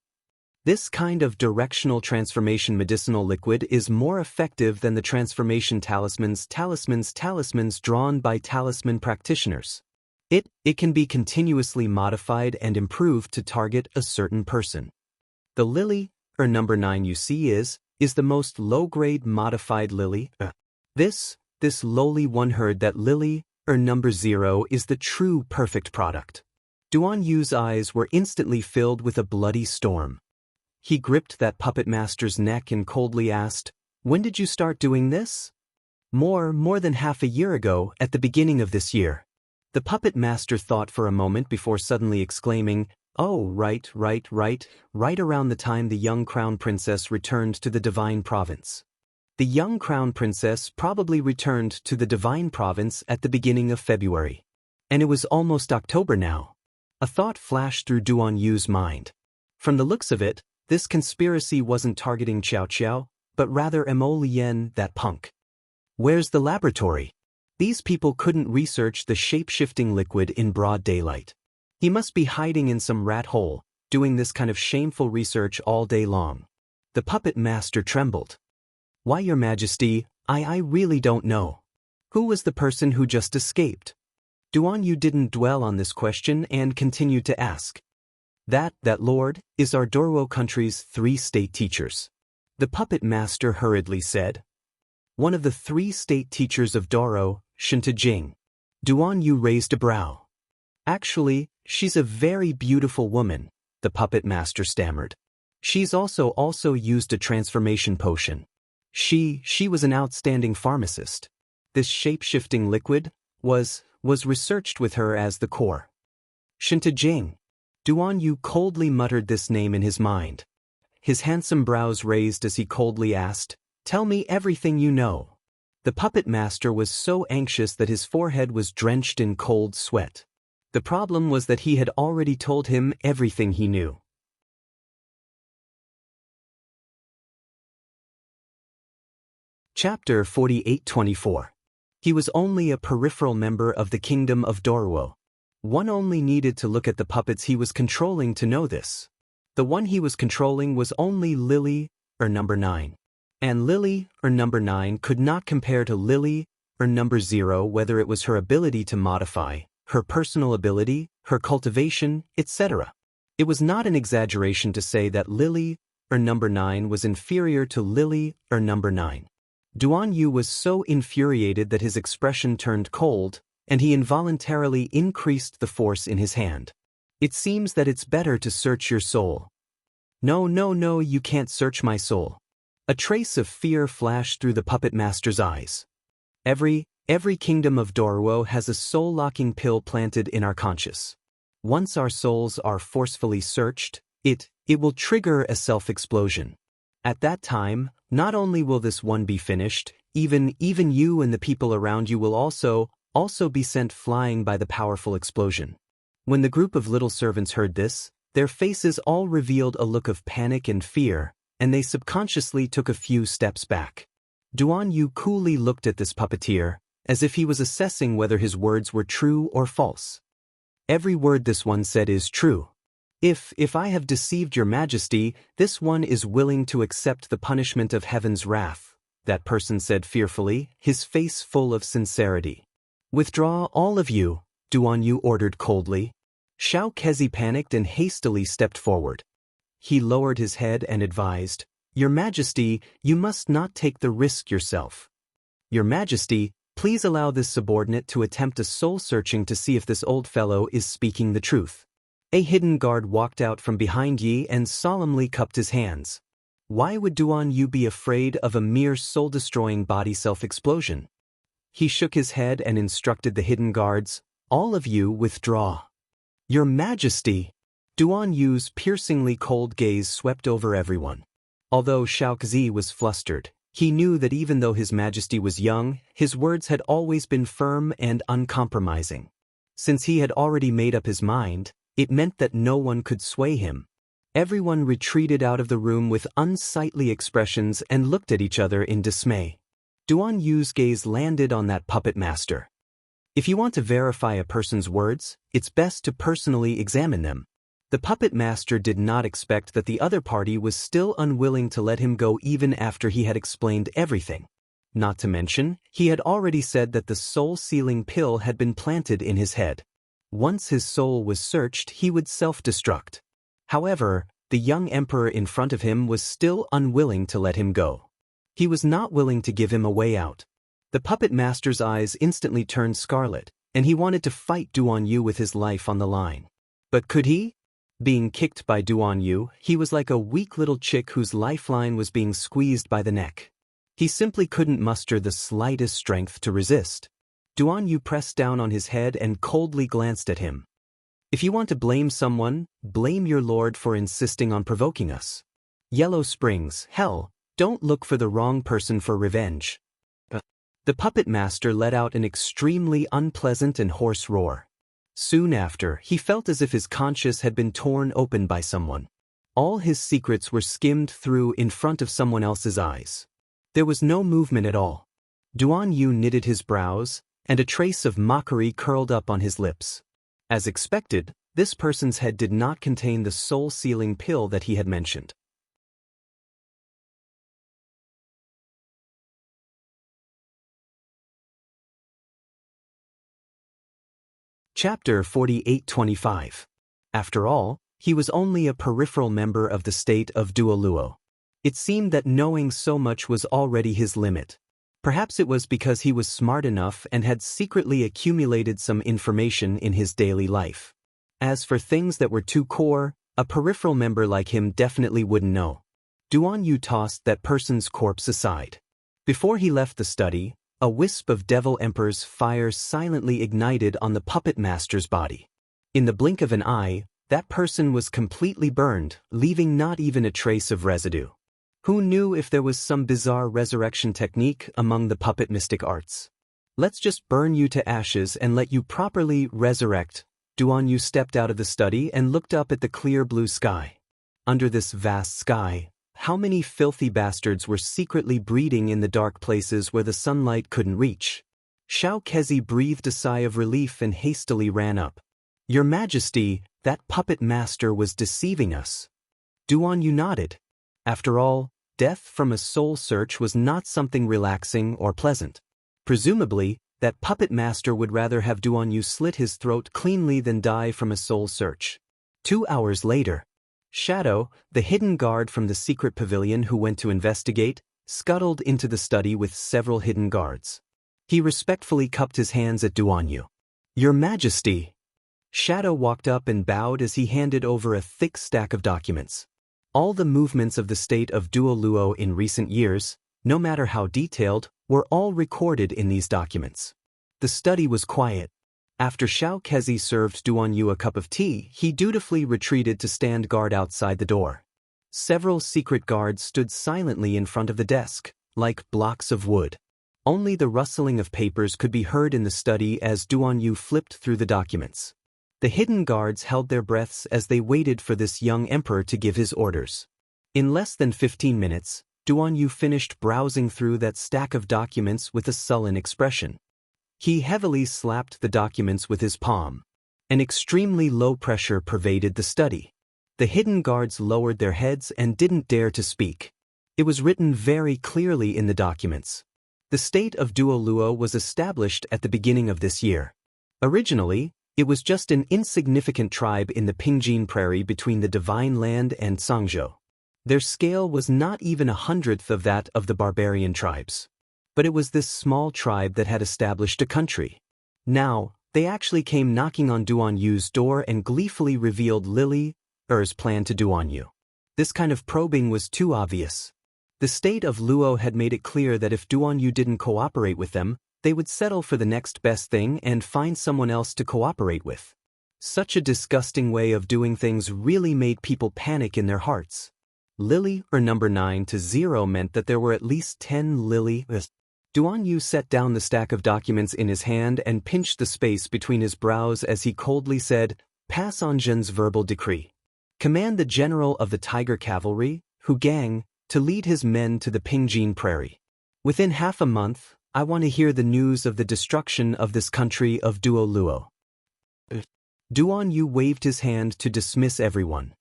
This kind of directional transformation medicinal liquid is more effective than the transformation talismans drawn by talisman practitioners. It can be continuously modified and improved to target a certain person. The lily, or number 9 you see is the most low-grade modified lily. This lowly one heard that lily, or number 0 is the true perfect product. Duan Yu's eyes were instantly filled with a bloody storm. He gripped that puppet master's neck and coldly asked, "When did you start doing this?" More than half a year ago, at the beginning of this year." The puppet master thought for a moment before suddenly exclaiming, "Oh, right around the time the young crown princess returned to the divine province." The young crown princess probably returned to the divine province at the beginning of February. And it was almost October now. A thought flashed through Duan Yu's mind. From the looks of it, this conspiracy wasn't targeting Xiao Xiao, but rather Mo Lien, that punk. Where's the laboratory? These people couldn't research the shape-shifting liquid in broad daylight. He must be hiding in some rat hole, doing this kind of shameful research all day long. The puppet master trembled. "Why, Your Majesty, I really don't know. Who was the person who just escaped?" Duan Yu didn't dwell on this question and continued to ask. That lord, is our Dorwo country's 3 state teachers." The puppet master hurriedly said. "One of the 3 state teachers of Dorwo, Jing." Duan Yu raised a brow. "Actually, she's a very beautiful woman," the puppet master stammered. "She's also used a transformation potion. She was an outstanding pharmacist. This shape-shifting liquid was researched with her as the core." Jing. Duan Yu coldly muttered this name in his mind. His handsome brows raised as he coldly asked, "Tell me everything you know." The puppet master was so anxious that his forehead was drenched in cold sweat. The problem was that he had already told him everything he knew. Chapter 48-24. He was only a peripheral member of the kingdom of Dorwo. One only needed to look at the puppets he was controlling to know this. The one he was controlling was only Lily, or number 9. And Lily, or number 9, could not compare to Lily, or number 0, whether it was her ability to modify, her personal ability, her cultivation, etc. It was not an exaggeration to say that Lily, or number 9, was inferior to Lily, or number 9. Duan Yu was so infuriated that his expression turned cold, and he involuntarily increased the force in his hand. "It seems that it's better to search your soul." No, you can't search my soul." A trace of fear flashed through the puppet master's eyes. Every kingdom of Dorwo has a soul-locking pill planted in our conscious. Once our souls are forcefully searched, it will trigger a self-explosion. At that time, not only will this one be finished, even you and the people around you will also be sent flying by the powerful explosion. When the group of little servants heard this, their faces all revealed a look of panic and fear, and they subconsciously took a few steps back. Duan Yu coolly looked at this puppeteer, as if he was assessing whether his words were true or false. "Every word this one said is true. If I have deceived your majesty, this one is willing to accept the punishment of heaven's wrath," that person said fearfully, his face full of sincerity. "Withdraw, all of you," Duan Yu ordered coldly. Xiao Kezi panicked and hastily stepped forward. He lowered his head and advised, "Your Majesty, you must not take the risk yourself. Your Majesty, please allow this subordinate to attempt a soul-searching to see if this old fellow is speaking the truth." A hidden guard walked out from behind Yi and solemnly cupped his hands. Why would Duan Yu be afraid of a mere soul-destroying body self-explosion? He shook his head and instructed the hidden guards, "All of you withdraw." "Your Majesty!" Duan Yu's piercingly cold gaze swept over everyone. Although Xiaozi was flustered, he knew that even though His Majesty was young, his words had always been firm and uncompromising. Since he had already made up his mind, it meant that no one could sway him. Everyone retreated out of the room with unsightly expressions and looked at each other in dismay. Duan Yu's gaze landed on that puppet master. If you want to verify a person's words, it's best to personally examine them. The puppet master did not expect that the other party was still unwilling to let him go even after he had explained everything. Not to mention, he had already said that the soul-sealing pill had been planted in his head. Once his soul was searched, he would self-destruct. However, the young emperor in front of him was still unwilling to let him go. He was not willing to give him a way out. The puppet master's eyes instantly turned scarlet, and he wanted to fight Duan Yu with his life on the line. But could he? Being kicked by Duan Yu, he was like a weak little chick whose lifeline was being squeezed by the neck. He simply couldn't muster the slightest strength to resist. Duan Yu pressed down on his head and coldly glanced at him. If you want to blame someone, blame your lord for insisting on provoking us. Yellow Springs, hell, don't look for the wrong person for revenge. The puppet master let out an extremely unpleasant and hoarse roar. Soon after, he felt as if his conscience had been torn open by someone. All his secrets were skimmed through in front of someone else's eyes. There was no movement at all. Duan Yu knitted his brows, and a trace of mockery curled up on his lips. As expected, this person's head did not contain the soul-sealing pill that he had mentioned. Chapter 48-25. After all, he was only a peripheral member of the state of Duoluo. It seemed that knowing so much was already his limit. Perhaps it was because he was smart enough and had secretly accumulated some information in his daily life. As for things that were too core, a peripheral member like him definitely wouldn't know. Duan Yu tossed that person's corpse aside. Before he left the study, a wisp of Devil Emperor's fire silently ignited on the puppet master's body. In the blink of an eye, that person was completely burned, leaving not even a trace of residue. Who knew if there was some bizarre resurrection technique among the puppet mystic arts? Let's just burn you to ashes and let you properly resurrect. Duan Yu stepped out of the study and looked up at the clear blue sky. Under this vast sky, how many filthy bastards were secretly breeding in the dark places where the sunlight couldn't reach? Xiao Kezi breathed a sigh of relief and hastily ran up. Your Majesty, that puppet master was deceiving us. Duan Yu nodded. After all, death from a soul search was not something relaxing or pleasant. Presumably, that puppet master would rather have Duan Yu slit his throat cleanly than die from a soul search. 2 hours later, Shadow, the hidden guard from the secret pavilion who went to investigate, scuttled into the study with several hidden guards. He respectfully cupped his hands at Duan Yu. Your Majesty! Shadow walked up and bowed as he handed over a thick stack of documents. All the movements of the state of Duoluo in recent years, no matter how detailed, were all recorded in these documents. The study was quiet. After Xiao Kezi served Duan Yu a cup of tea, he dutifully retreated to stand guard outside the door. Several secret guards stood silently in front of the desk, like blocks of wood. Only the rustling of papers could be heard in the study as Duan Yu flipped through the documents. The hidden guards held their breaths as they waited for this young emperor to give his orders. In less than 15 minutes, Duan Yu finished browsing through that stack of documents with a sullen expression. He heavily slapped the documents with his palm. An extremely low pressure pervaded the study. The hidden guards lowered their heads and didn't dare to speak. It was written very clearly in the documents. The state of Duoluo was established at the beginning of this year. Originally, it was just an insignificant tribe in the Pingjin Prairie between the Divine Land and Sangzhou. Their scale was not even 1/100th of that of the barbarian tribes. But it was this small tribe that had established a country. Now, they actually came knocking on Duan Yu's door and gleefully revealed Lily's plan to Duan Yu. This kind of probing was too obvious. The state of Luo had made it clear that if Duan Yu didn't cooperate with them, they would settle for the next best thing and find someone else to cooperate with. Such a disgusting way of doing things really made people panic in their hearts. Number 9 to 0 meant that there were at least 10 Lilys. Duan Yu set down the stack of documents in his hand and pinched the space between his brows as he coldly said, Pass on Zhen's verbal decree. Command the general of the Tiger Cavalry, Hu Gang, to lead his men to the Pingjin Prairie. Within half a month, I want to hear the news of the destruction of this country of Duoluo. Duan Yu waved his hand to dismiss everyone.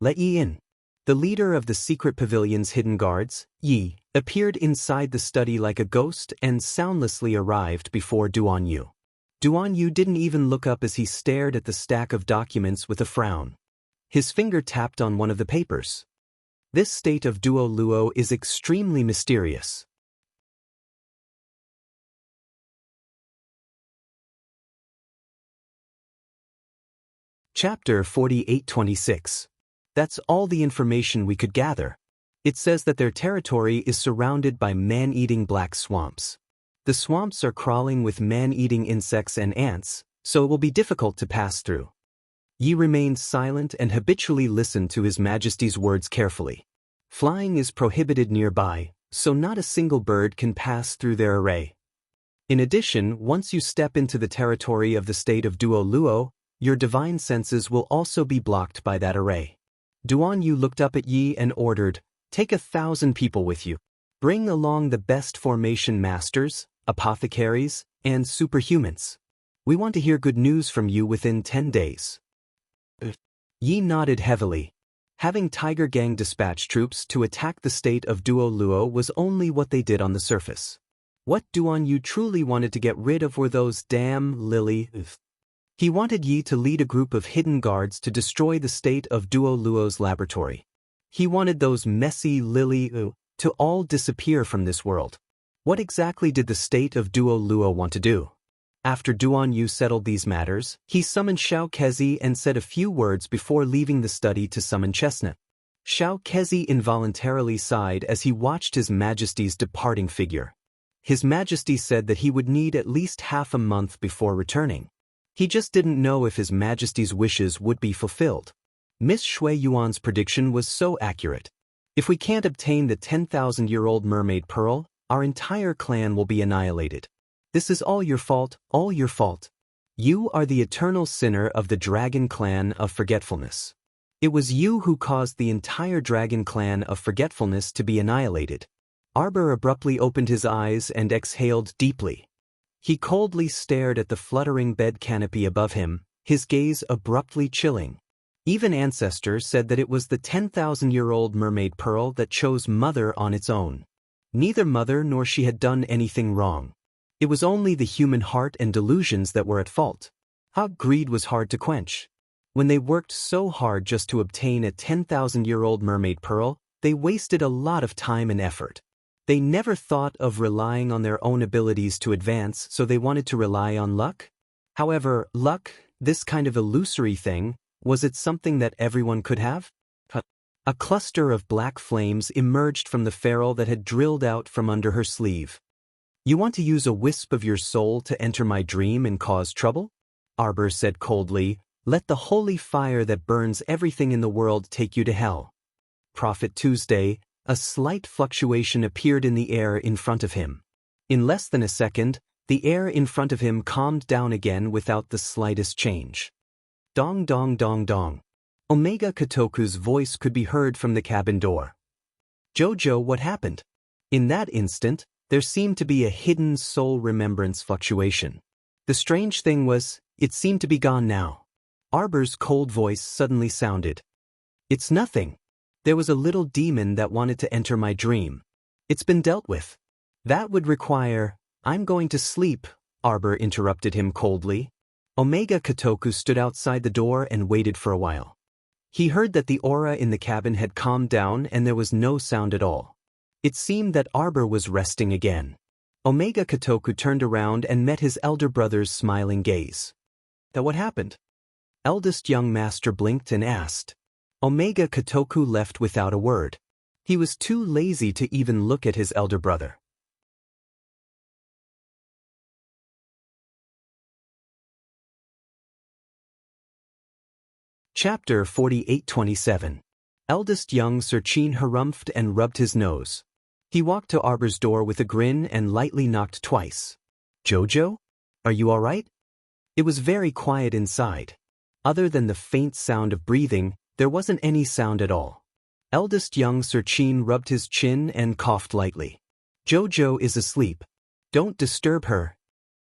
Let Yi in. The leader of the secret pavilion's hidden guards, Yi, appeared inside the study like a ghost and soundlessly arrived before Duan Yu. Duan Yu didn't even look up as he stared at the stack of documents with a frown. His finger tapped on one of the papers. This state of Duo Luo is extremely mysterious. Chapter 4826. That's all the information we could gather. It says that their territory is surrounded by man-eating black swamps. The swamps are crawling with man-eating insects and ants, so it will be difficult to pass through. Yi remained silent and habitually listened to His Majesty's words carefully. Flying is prohibited nearby, so not a single bird can pass through their array. In addition, once you step into the territory of the state of Duo Luo, your divine senses will also be blocked by that array. Duan Yu looked up at Yi and ordered, "Take 1,000 people with you. Bring along the best formation masters, apothecaries, and superhumans. We want to hear good news from you within 10 days. Yi nodded heavily. Having Tiger Gang dispatch troops to attack the state of Duo Luo was only what they did on the surface. What Duan Yu truly wanted to get rid of were those damn Lily. He wanted Yi to lead a group of hidden guards to destroy the state of Duo Luo's laboratory. He wanted those messy Lily to all disappear from this world. What exactly did the state of Duo Luo want to do? After Duan Yu settled these matters, he summoned Xiao Kezi and said a few words before leaving the study to summon Chestnut. Xiao Kezi involuntarily sighed as he watched His Majesty's departing figure. His Majesty said that he would need at least half a month before returning. He just didn't know if His Majesty's wishes would be fulfilled. Miss Shui Yuan's prediction was so accurate. If we can't obtain the 10,000-year-old mermaid pearl, our entire clan will be annihilated. This is all your fault, all your fault. You are the eternal sinner of the Dragon Clan of Forgetfulness. It was you who caused the entire Dragon Clan of Forgetfulness to be annihilated. Arbor abruptly opened his eyes and exhaled deeply. He coldly stared at the fluttering bed canopy above him, his gaze abruptly chilling. Even ancestors said that it was the 10,000-year-old mermaid pearl that chose Mother on its own. Neither Mother nor she had done anything wrong. It was only the human heart and delusions that were at fault. How greed was hard to quench. When they worked so hard just to obtain a 10,000-year-old mermaid pearl, they wasted a lot of time and effort. They never thought of relying on their own abilities to advance, so they wanted to rely on luck. However, luck, this kind of illusory thing, was it something that everyone could have? A cluster of black flames emerged from the ferrule that had drilled out from under her sleeve. You want to use a wisp of your soul to enter my dream and cause trouble? Arbor said coldly, let the holy fire that burns everything in the world take you to hell. Prophet Tuesday, a slight fluctuation appeared in the air in front of him. In less than a second, the air in front of him calmed down again without the slightest change. Dong dong dong dong. Omega Kotoku's voice could be heard from the cabin door. Jojo, what happened? In that instant, there seemed to be a hidden soul remembrance fluctuation. The strange thing was, it seemed to be gone now. Arbor's cold voice suddenly sounded. It's nothing. There was a little demon that wanted to enter my dream. It's been dealt with. That would require... I'm going to sleep, Arbor interrupted him coldly. Omega Kotoku stood outside the door and waited for a while. He heard that the aura in the cabin had calmed down and there was no sound at all. It seemed that Arbor was resting again. Omega Kotoku turned around and met his elder brother's smiling gaze. That what happened? Eldest young master blinked and asked. Omega Kotoku left without a word. He was too lazy to even look at his elder brother. Chapter 4827. Eldest young Sir Chin harumphed and rubbed his nose. He walked to Arbor's door with a grin and lightly knocked twice. Jojo? Are you all right? It was very quiet inside. Other than the faint sound of breathing, there wasn't any sound at all. Eldest young Sir Chin rubbed his chin and coughed lightly. Jojo is asleep. Don't disturb her.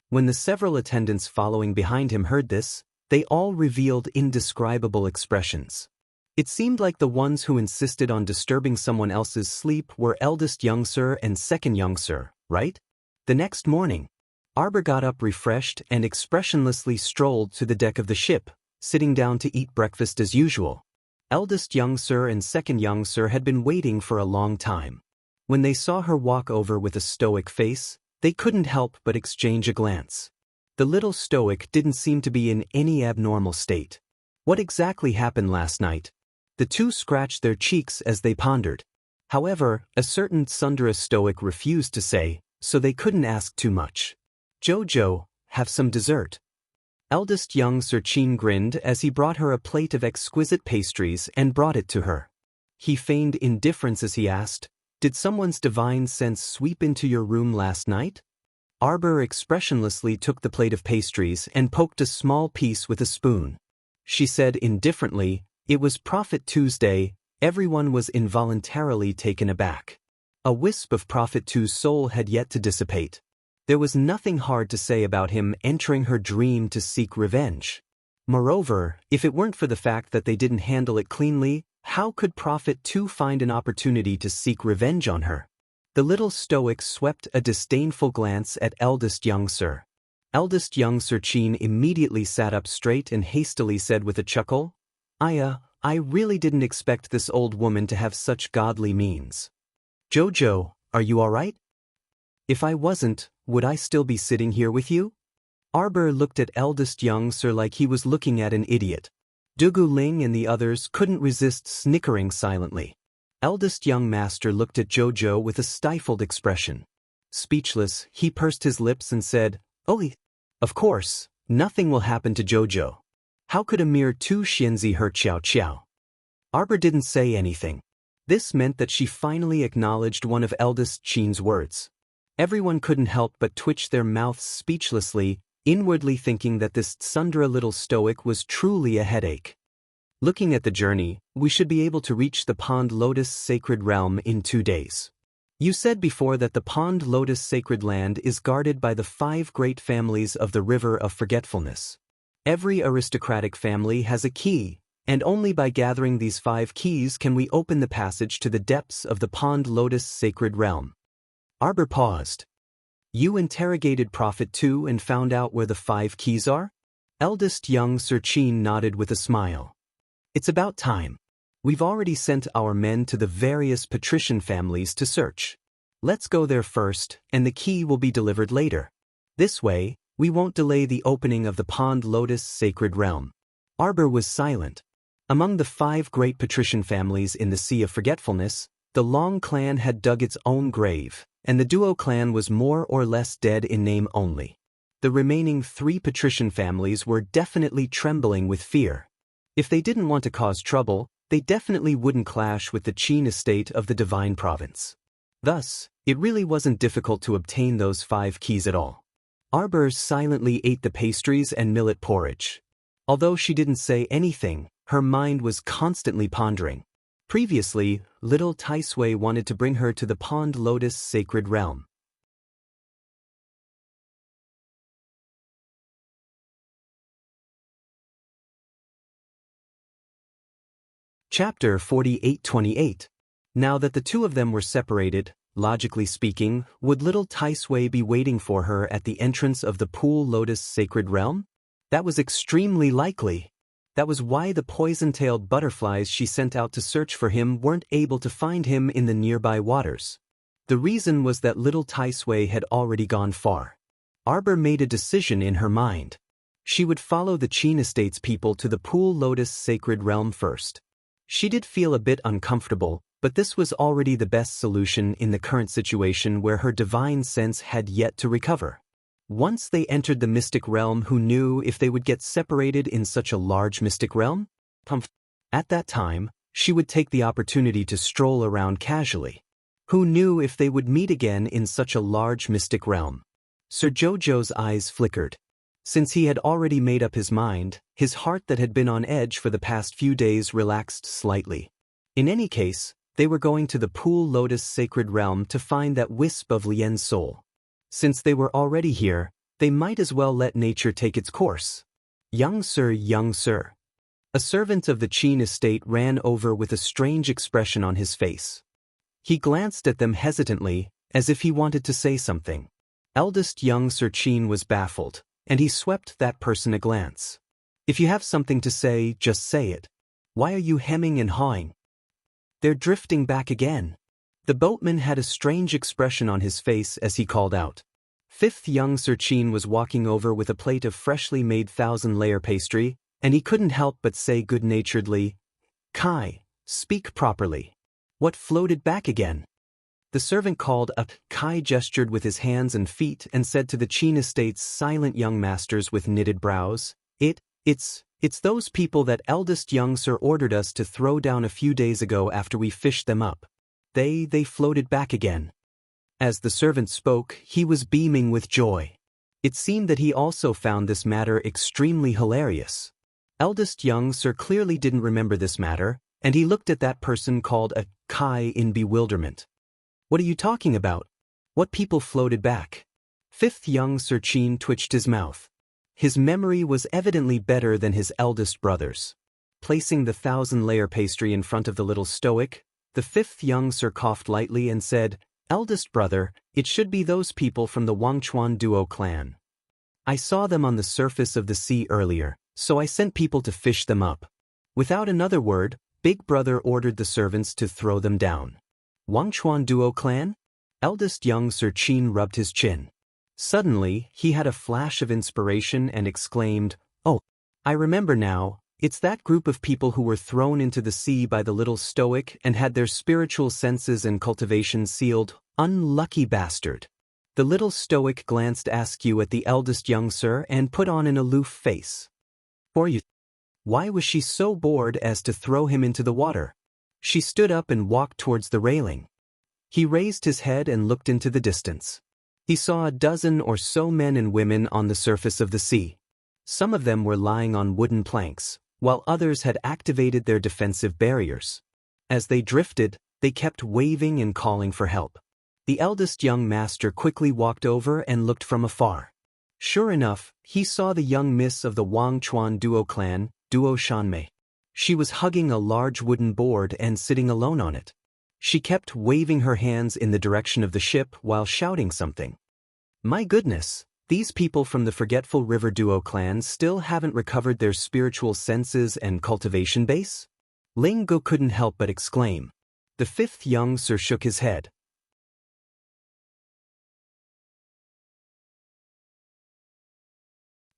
When the several attendants following behind him heard this, They all revealed indescribable expressions. It seemed like the ones who insisted on disturbing someone else's sleep were eldest young sir and second young sir, right? The next morning, Arbor got up refreshed and expressionlessly strolled to the deck of the ship, sitting down to eat breakfast as usual. Eldest young sir and second young sir had been waiting for a long time. When they saw her walk over with a stoic face, they couldn't help but exchange a glance. The little stoic didn't seem to be in any abnormal state. What exactly happened last night? The two scratched their cheeks as they pondered. However, a certain tsundere stoic refused to say, so they couldn't ask too much. "Jojo, have some dessert." Eldest young Sir Chin grinned as he brought her a plate of exquisite pastries and brought it to her. He feigned indifference as he asked, "Did someone's divine sense sweep into your room last night?" Arbor expressionlessly took the plate of pastries and poked a small piece with a spoon. She said indifferently, "It was Prophet Tuesday." Everyone was involuntarily taken aback. A wisp of Prophet Two's soul had yet to dissipate. There was nothing hard to say about him entering her dream to seek revenge. Moreover, if it weren't for the fact that they didn't handle it cleanly, how could Prophet Two find an opportunity to seek revenge on her? The little stoic swept a disdainful glance at eldest young sir. Eldest young Sir Chin immediately sat up straight and hastily said with a chuckle, I really didn't expect this old woman to have such godly means. Jojo, are you all right? If I wasn't, would I still be sitting here with you? Arbor looked at eldest young sir like he was looking at an idiot. Dugu Ling and the others couldn't resist snickering silently. Eldest young master looked at Jojo with a stifled expression. Speechless, he pursed his lips and said, "Oh, of course, nothing will happen to Jojo. How could a mere 2 Xianzi hurt Xiao Xiao?" Arbor didn't say anything. This meant that she finally acknowledged one of eldest Chin's words. Everyone couldn't help but twitch their mouths speechlessly, inwardly thinking that this tsundere little stoic was truly a headache. Looking at the journey, we should be able to reach the Pond Lotus Sacred Realm in 2 days. You said before that the Pond Lotus Sacred Land is guarded by the 5 great families of the River of Forgetfulness. Every aristocratic family has a key, and only by gathering these 5 keys can we open the passage to the depths of the Pond Lotus Sacred Realm. Arbor paused. You interrogated Prophet Two and found out where the 5 keys are? Eldest young Sir Chin nodded with a smile. It's about time. We've already sent our men to the various patrician families to search. Let's go there first, and the key will be delivered later. This way, we won't delay the opening of the Pond Lotus Sacred Realm. Arbor was silent. Among the 5 great patrician families in the Sea of Forgetfulness, the Long clan had dug its own grave, and the Duo clan was more or less dead in name only. The remaining 3 patrician families were definitely trembling with fear. If they didn't want to cause trouble, they definitely wouldn't clash with the Qin estate of the Divine Province. Thus, it really wasn't difficult to obtain those 5 keys at all. Arbor silently ate the pastries and millet porridge. Although she didn't say anything, her mind was constantly pondering. Previously, little Tai Sui wanted to bring her to the Pond Lotus Sacred Realm. Chapter 48-28. Now that the 2 of them were separated, logically speaking, would little Tai Sui be waiting for her at the entrance of the Pool Lotus Sacred Realm? That was extremely likely. That was why the poison-tailed butterflies she sent out to search for him weren't able to find him in the nearby waters. The reason was that little Tai Sui had already gone far. Arbor made a decision in her mind. She would follow the Qin Estate's people to the Pool Lotus Sacred Realm first. She did feel a bit uncomfortable, but this was already the best solution in the current situation where her divine sense had yet to recover. Once they entered the mystic realm, who knew if they would get separated in such a large mystic realm? At that time, she would take the opportunity to stroll around casually. Who knew if they would meet again in such a large mystic realm? Sir Jojo's eyes flickered. Since he had already made up his mind, his heart that had been on edge for the past few days relaxed slightly. In any case, they were going to the Pool Lotus Sacred Realm to find that wisp of Lien's soul. Since they were already here, they might as well let nature take its course. Young sir, young sir. A servant of the Qin estate ran over with a strange expression on his face. He glanced at them hesitantly, as if he wanted to say something. Eldest young Sir Qin was baffled, and he swept that person a glance. If you have something to say, just say it. Why are you hemming and hawing? They're drifting back again. The boatman had a strange expression on his face as he called out. Fifth young Sir Qin was walking over with a plate of freshly made 1,000-layer pastry, and he couldn't help but say good-naturedly, Kai, speak properly. What floated back again? The servant called up. Kai gestured with his hands and feet and said to the Qin estate's silent young masters with knitted brows, It's those people that eldest young sir ordered us to throw down a few days ago after we fished them up. They floated back again. As the servant spoke, he was beaming with joy. It seemed that he also found this matter extremely hilarious. Eldest young sir clearly didn't remember this matter, and he looked at that person called a Kai in bewilderment. What are you talking about? What people floated back? Fifth young Sir Qin twitched his mouth. His memory was evidently better than his eldest brother's. Placing the 1,000-layer pastry in front of the little stoic, the fifth young sir coughed lightly and said, Eldest brother, it should be those people from the Wangchuan duo clan. I saw them on the surface of the sea earlier, so I sent people to fish them up. Without another word, Big Brother ordered the servants to throw them down. Wangchuan duo clan? Eldest young Sir Qin rubbed his chin. Suddenly, he had a flash of inspiration and exclaimed, Oh, I remember now, it's that group of people who were thrown into the sea by the little stoic and had their spiritual senses and cultivation sealed. Unlucky bastard. The little stoic glanced askew at the eldest young sir and put on an aloof face. For you. Why was she so bored as to throw him into the water? She stood up and walked towards the railing. He raised his head and looked into the distance. He saw a dozen or so men and women on the surface of the sea. Some of them were lying on wooden planks, while others had activated their defensive barriers. As they drifted, they kept waving and calling for help. The eldest young master quickly walked over and looked from afar. Sure enough, he saw the young miss of the Wangchuan duo clan, Duo Shanmei. She was hugging a large wooden board and sitting alone on it. She kept waving her hands in the direction of the ship while shouting something. My goodness, these people from the Forgetful River Duo clan still haven't recovered their spiritual senses and cultivation base? Ling Go couldn't help but exclaim. The fifth young sir shook his head.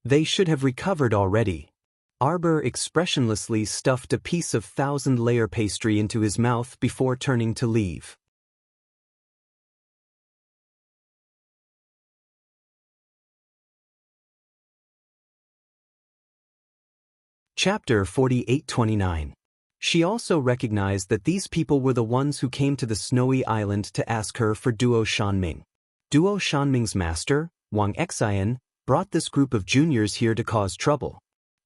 They should have recovered already. Arbor expressionlessly stuffed a piece of 1,000-layer pastry into his mouth before turning to leave. Chapter 48-29. She also recognized that these people were the ones who came to the snowy island to ask her for Duo Shanming. Duo Shanming's master, Wang Xian, brought this group of juniors here to cause trouble.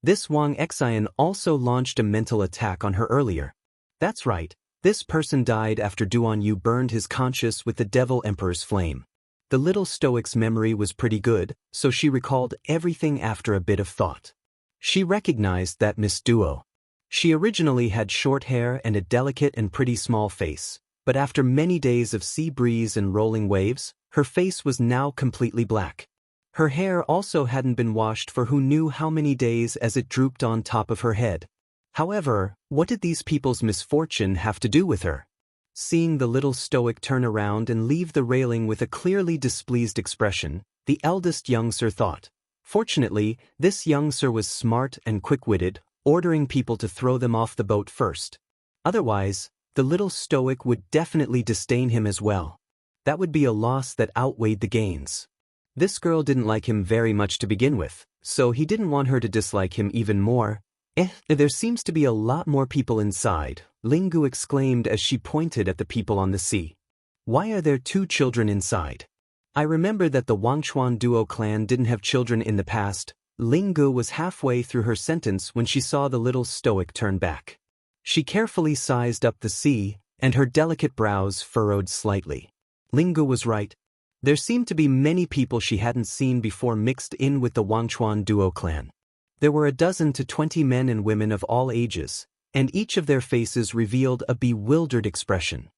This Wang Xian also launched a mental attack on her earlier. That's right, this person died after Duan Yu burned his conscience with the Devil Emperor's flame. The little stoic's memory was pretty good, so she recalled everything after a bit of thought. She recognized that Miss Duo. She originally had short hair and a delicate and pretty small face, but after many days of sea breeze and rolling waves, her face was now completely black. Her hair also hadn't been washed for who knew how many days as it drooped on top of her head. However, what did these people's misfortune have to do with her? Seeing the little stoic turn around and leave the railing with a clearly displeased expression, the eldest young sir thought. Fortunately, this young sir was smart and quick-witted, ordering people to throw them off the boat first. Otherwise, the little stoic would definitely disdain him as well. That would be a loss that outweighed the gains. This girl didn't like him very much to begin with, so he didn't want her to dislike him even more. There seems to be a lot more people inside, Ling Gu exclaimed as she pointed at the people on the sea. Why are there 2 children inside? I remember that the Wangchuan duo clan didn't have children in the past. Ling Gu was halfway through her sentence when she saw the little stoic turn back. She carefully sized up the sea, and her delicate brows furrowed slightly. Ling Gu was right. There seemed to be many people she hadn't seen before mixed in with the Wangchuan duo clan. There were 12 to 20 men and women of all ages, and each of their faces revealed a bewildered expression.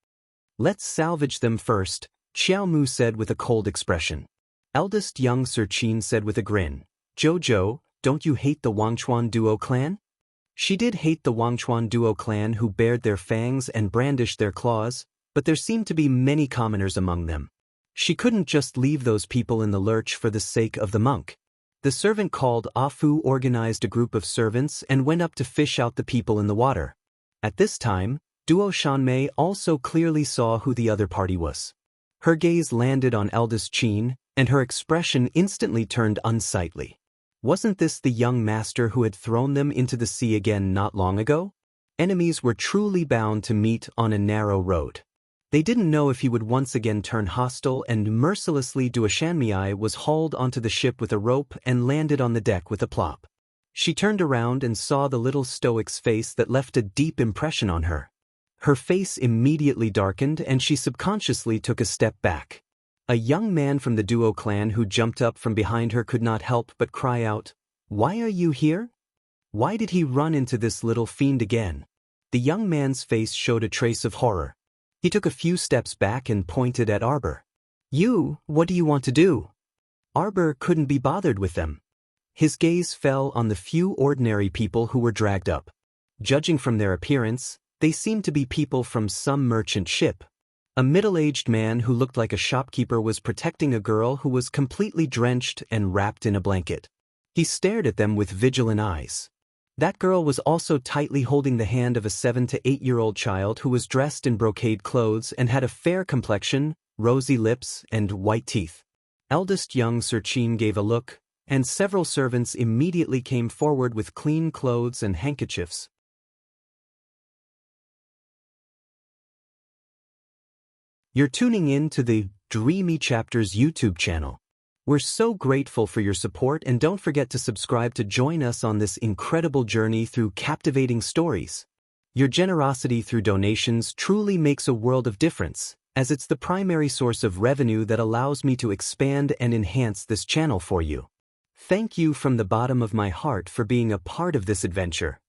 "Let's salvage them first," Xiao Mu said with a cold expression. Eldest young Sir Qin said with a grin, "Jojo, don't you hate the Wangchuan duo clan?" She did hate the Wangchuan duo clan who bared their fangs and brandished their claws, but there seemed to be many commoners among them. She couldn't just leave those people in the lurch for the sake of the monk. The servant called Afu organized a group of servants and went up to fish out the people in the water. At this time, Duo Shanmei also clearly saw who the other party was. Her gaze landed on eldest Qin, and her expression instantly turned unsightly. Wasn't this the young master who had thrown them into the sea again not long ago? Enemies were truly bound to meet on a narrow road. They didn't know if he would once again turn hostile, and mercilessly Duo Shanmei was hauled onto the ship with a rope and landed on the deck with a plop. She turned around and saw the little stoic's face that left a deep impression on her. Her face immediately darkened and she subconsciously took a step back. A young man from the Duo clan who jumped up from behind her could not help but cry out, "Why are you here? Why did he run into this little fiend again?" The young man's face showed a trace of horror. He took a few steps back and pointed at Arbor. "You, what do you want to do?" Arbor couldn't be bothered with them. His gaze fell on the few ordinary people who were dragged up. Judging from their appearance, they seemed to be people from some merchant ship. A middle-aged man who looked like a shopkeeper was protecting a girl who was completely drenched and wrapped in a blanket. He stared at them with vigilant eyes. That girl was also tightly holding the hand of a 7 to 8-year-old child who was dressed in brocade clothes and had a fair complexion, rosy lips, and white teeth. Eldest young Sir Qin gave a look, and several servants immediately came forward with clean clothes and handkerchiefs. You're tuning in to the Dreamy Chapters YouTube channel. We're so grateful for your support, and don't forget to subscribe to join us on this incredible journey through captivating stories. Your generosity through donations truly makes a world of difference, as it's the primary source of revenue that allows me to expand and enhance this channel for you. Thank you from the bottom of my heart for being a part of this adventure.